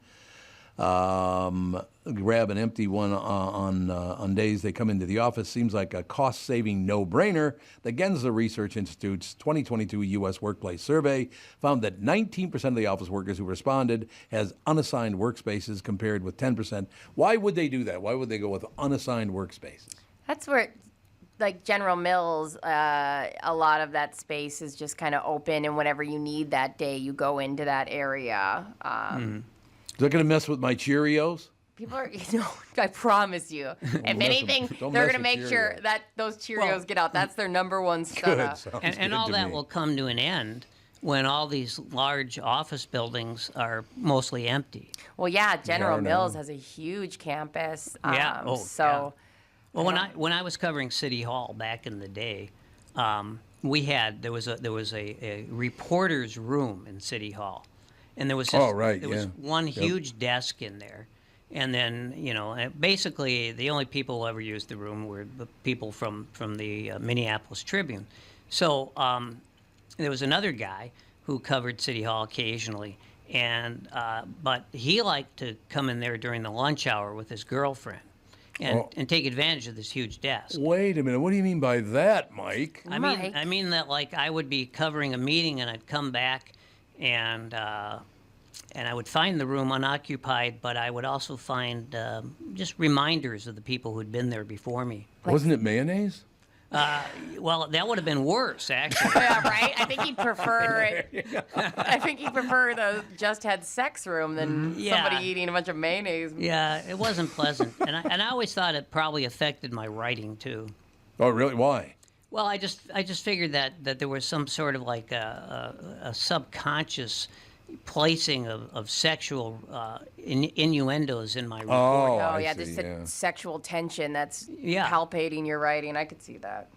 Grab an empty one on days they come into the office seems like a cost-saving no-brainer. The Gensler Research Institute's 2022 U.S. workplace survey found that 19% of the office workers who responded has unassigned workspaces compared with 10%. Why would they do that? Why would they go with unassigned workspaces? That's where, like General Mills, a lot of that space is just kind of open, and whatever you need that day, you go into that area. Is that going to mess with my Cheerios? People are, I promise you. If anything, they're going to make sure that those Cheerios get out. That's their number one setup. And all that will come to an end when all these large office buildings are mostly empty. Well, yeah, General Mills has a huge campus. Well, when I was covering City Hall back in the day, there was a reporter's room in City Hall, and there was was one huge desk in there, and then basically the only people who ever used the room were the people from the Minneapolis Tribune. So there was another guy who covered City Hall occasionally, and but he liked to come in there during the lunch hour with his girlfriend. And take advantage of this huge desk. Wait a minute. What do you mean by that, Mike? I mean that like I would be covering a meeting and I'd come back and I would find the room unoccupied, but I would also find just reminders of the people who'd been there before me. Wasn't it mayonnaise? Well, that would have been worse, actually. Yeah, right? I think he'd prefer the just had sex room than somebody eating a bunch of mayonnaise. Yeah, it wasn't pleasant. And I always thought it probably affected my writing, too. Oh, really? Why? Well, I just figured that there was some sort of like a subconscious placing of sexual innuendos in my report. Oh, yeah, just a sexual tension that's palpating your writing. I could see that.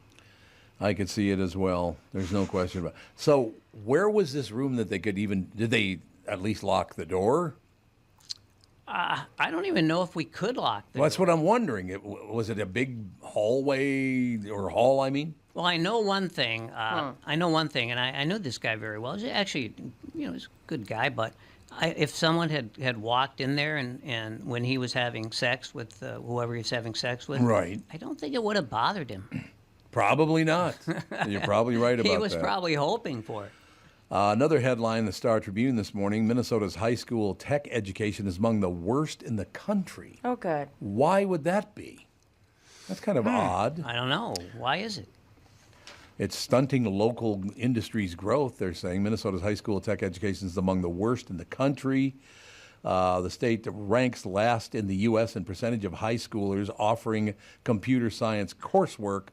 I could see it as well. There's no question about it. So where was this room that they could even, did they at least lock the door? I don't even know if we could lock the door. That's what I'm wondering. Was it a big hallway or hall, I mean? Well, I know one thing. And I know this guy very well. He's actually, he's a good guy. But if someone had walked in there and when he was having sex with whoever he was having sex with, right, I don't think it would have bothered him. Probably not. You're probably right about that. He was probably hoping for it. Another headline in the Star Tribune this morning: Minnesota's high school tech education is among the worst in the country. Oh, good. Why would that be? That's kind of odd. I don't know. Why is it? It's stunting local industries' growth, they're saying. Minnesota's high school tech education is among the worst in the country. The state ranks last in the U.S. in percentage of high schoolers offering computer science coursework,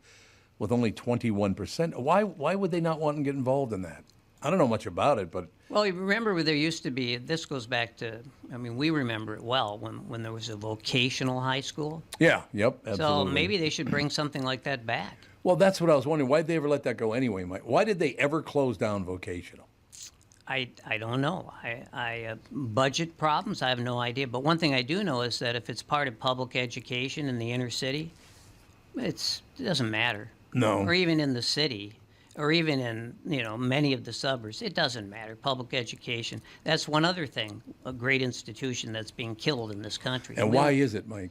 with only 21%. Why would they not want to get involved in that? I don't know much about it, but... Well, you remember there used to be, this goes back to, we remember it well, when there was a vocational high school. Yeah, yep, absolutely. So maybe they should bring something like that back. Well, that's what I was wondering. Why did they ever let that go anyway, Mike? Why did they ever close down vocational? I don't know. Budget problems, I have no idea. But one thing I do know is that if it's part of public education in the inner city, it doesn't matter. No. Or even in the city, or even in many of the suburbs, it doesn't matter. Public education. That's one other thing, a great institution that's being killed in this country. And why is it, Mike?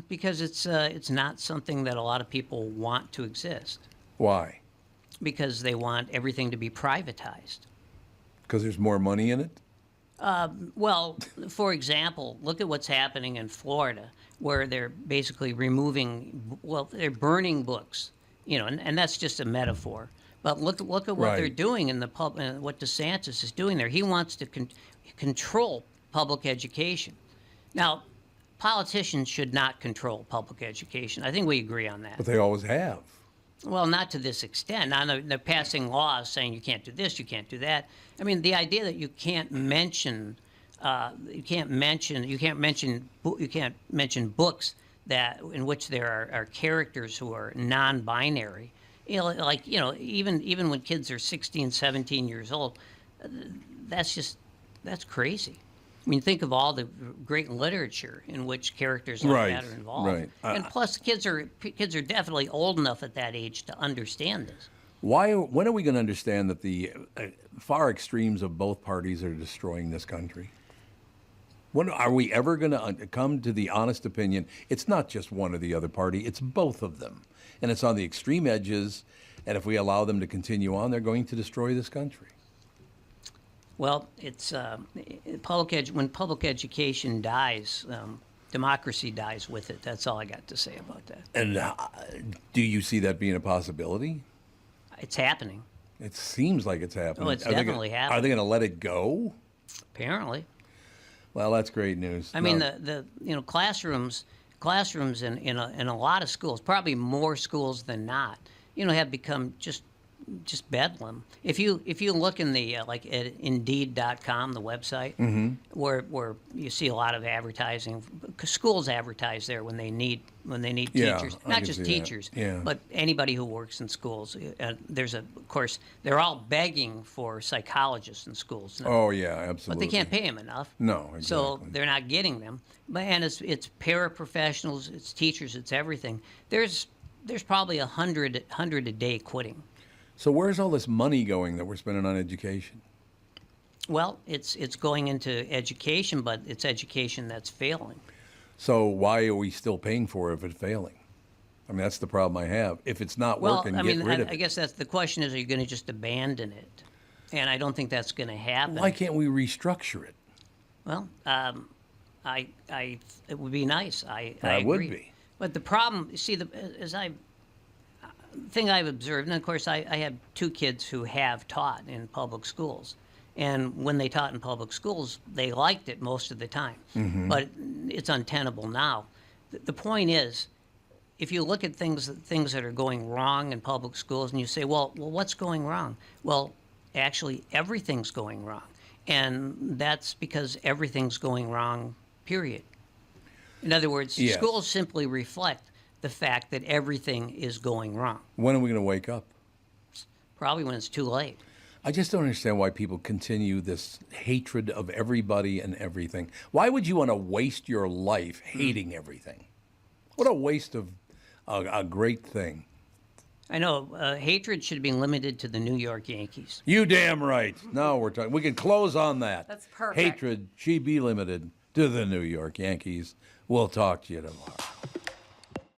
Because it's not something that a lot of people want to exist. Why? Because they want everything to be privatized. Because there's more money in it? Well, for example, look at what's happening in Florida, where they're basically they're burning books, and that's just a metaphor. But look at what they're doing in the what DeSantis is doing there. He wants to control public education. Now, politicians should not control public education. I think we agree on that. But they always have. Well, not to this extent. Now they're passing laws saying you can't do this, you can't do that. I mean, the idea that you can't mention books that in which there are characters who are non-binary. Even when kids are 16, 17 years old, that's crazy. I mean, think of all the great literature in which characters like that are involved. Right. And plus, kids are definitely old enough at that age to understand this. When are we going to understand that the far extremes of both parties are destroying this country? When are we ever going to come to the honest opinion? It's not just one or the other party; it's both of them, and it's on the extreme edges. And if we allow them to continue on, they're going to destroy this country. Well, it's when public education dies, democracy dies with it. That's all I got to say about that. And do you see that being a possibility? It's happening. It seems like it's happening. Oh, it's definitely happening. Are they going to let it go? Apparently. Well, that's great news. I mean, the classrooms in a lot of schools, probably more schools than not, have become just bedlam. If you look in the at Indeed.com, the website, where you see a lot of advertising, schools advertise there when they need teachers, not just teachers, but anybody who works in schools. Of course, they're all begging for psychologists in schools now. Oh yeah, absolutely. But they can't pay them enough. No, exactly. So they're not getting them. And it's paraprofessionals, it's teachers, it's everything. There's probably 100 a day quitting. So where's all this money going that we're spending on education? Well, it's going into education, but it's education that's failing. So why are we still paying for it if it's failing? I mean, that's the problem I have. If it's not working, get rid of it. I guess that's the question: is, are you going to just abandon it? And I don't think that's going to happen. Why can't we restructure it? Well, it would be nice. I agree. Would be. But the problem, thing I've observed, and of course I have two kids who have taught in public schools, and when they taught in public schools, they liked it most of the time. But it's untenable now. The point is, if you look at things that are going wrong in public schools, and you say, well, what's going wrong? Well, actually, everything's going wrong, and that's because everything's going wrong. Period. In other words, schools simply reflect the fact that everything is going wrong. When are we going to wake up? Probably when it's too late. I just don't understand why people continue this hatred of everybody and everything. Why would you want to waste your life hating everything? What a waste of a great thing. I know. Hatred should be limited to the New York Yankees. You damn right. Now we're talking. We can close on that. That's perfect. Hatred should be limited to the New York Yankees. We'll talk to you tomorrow.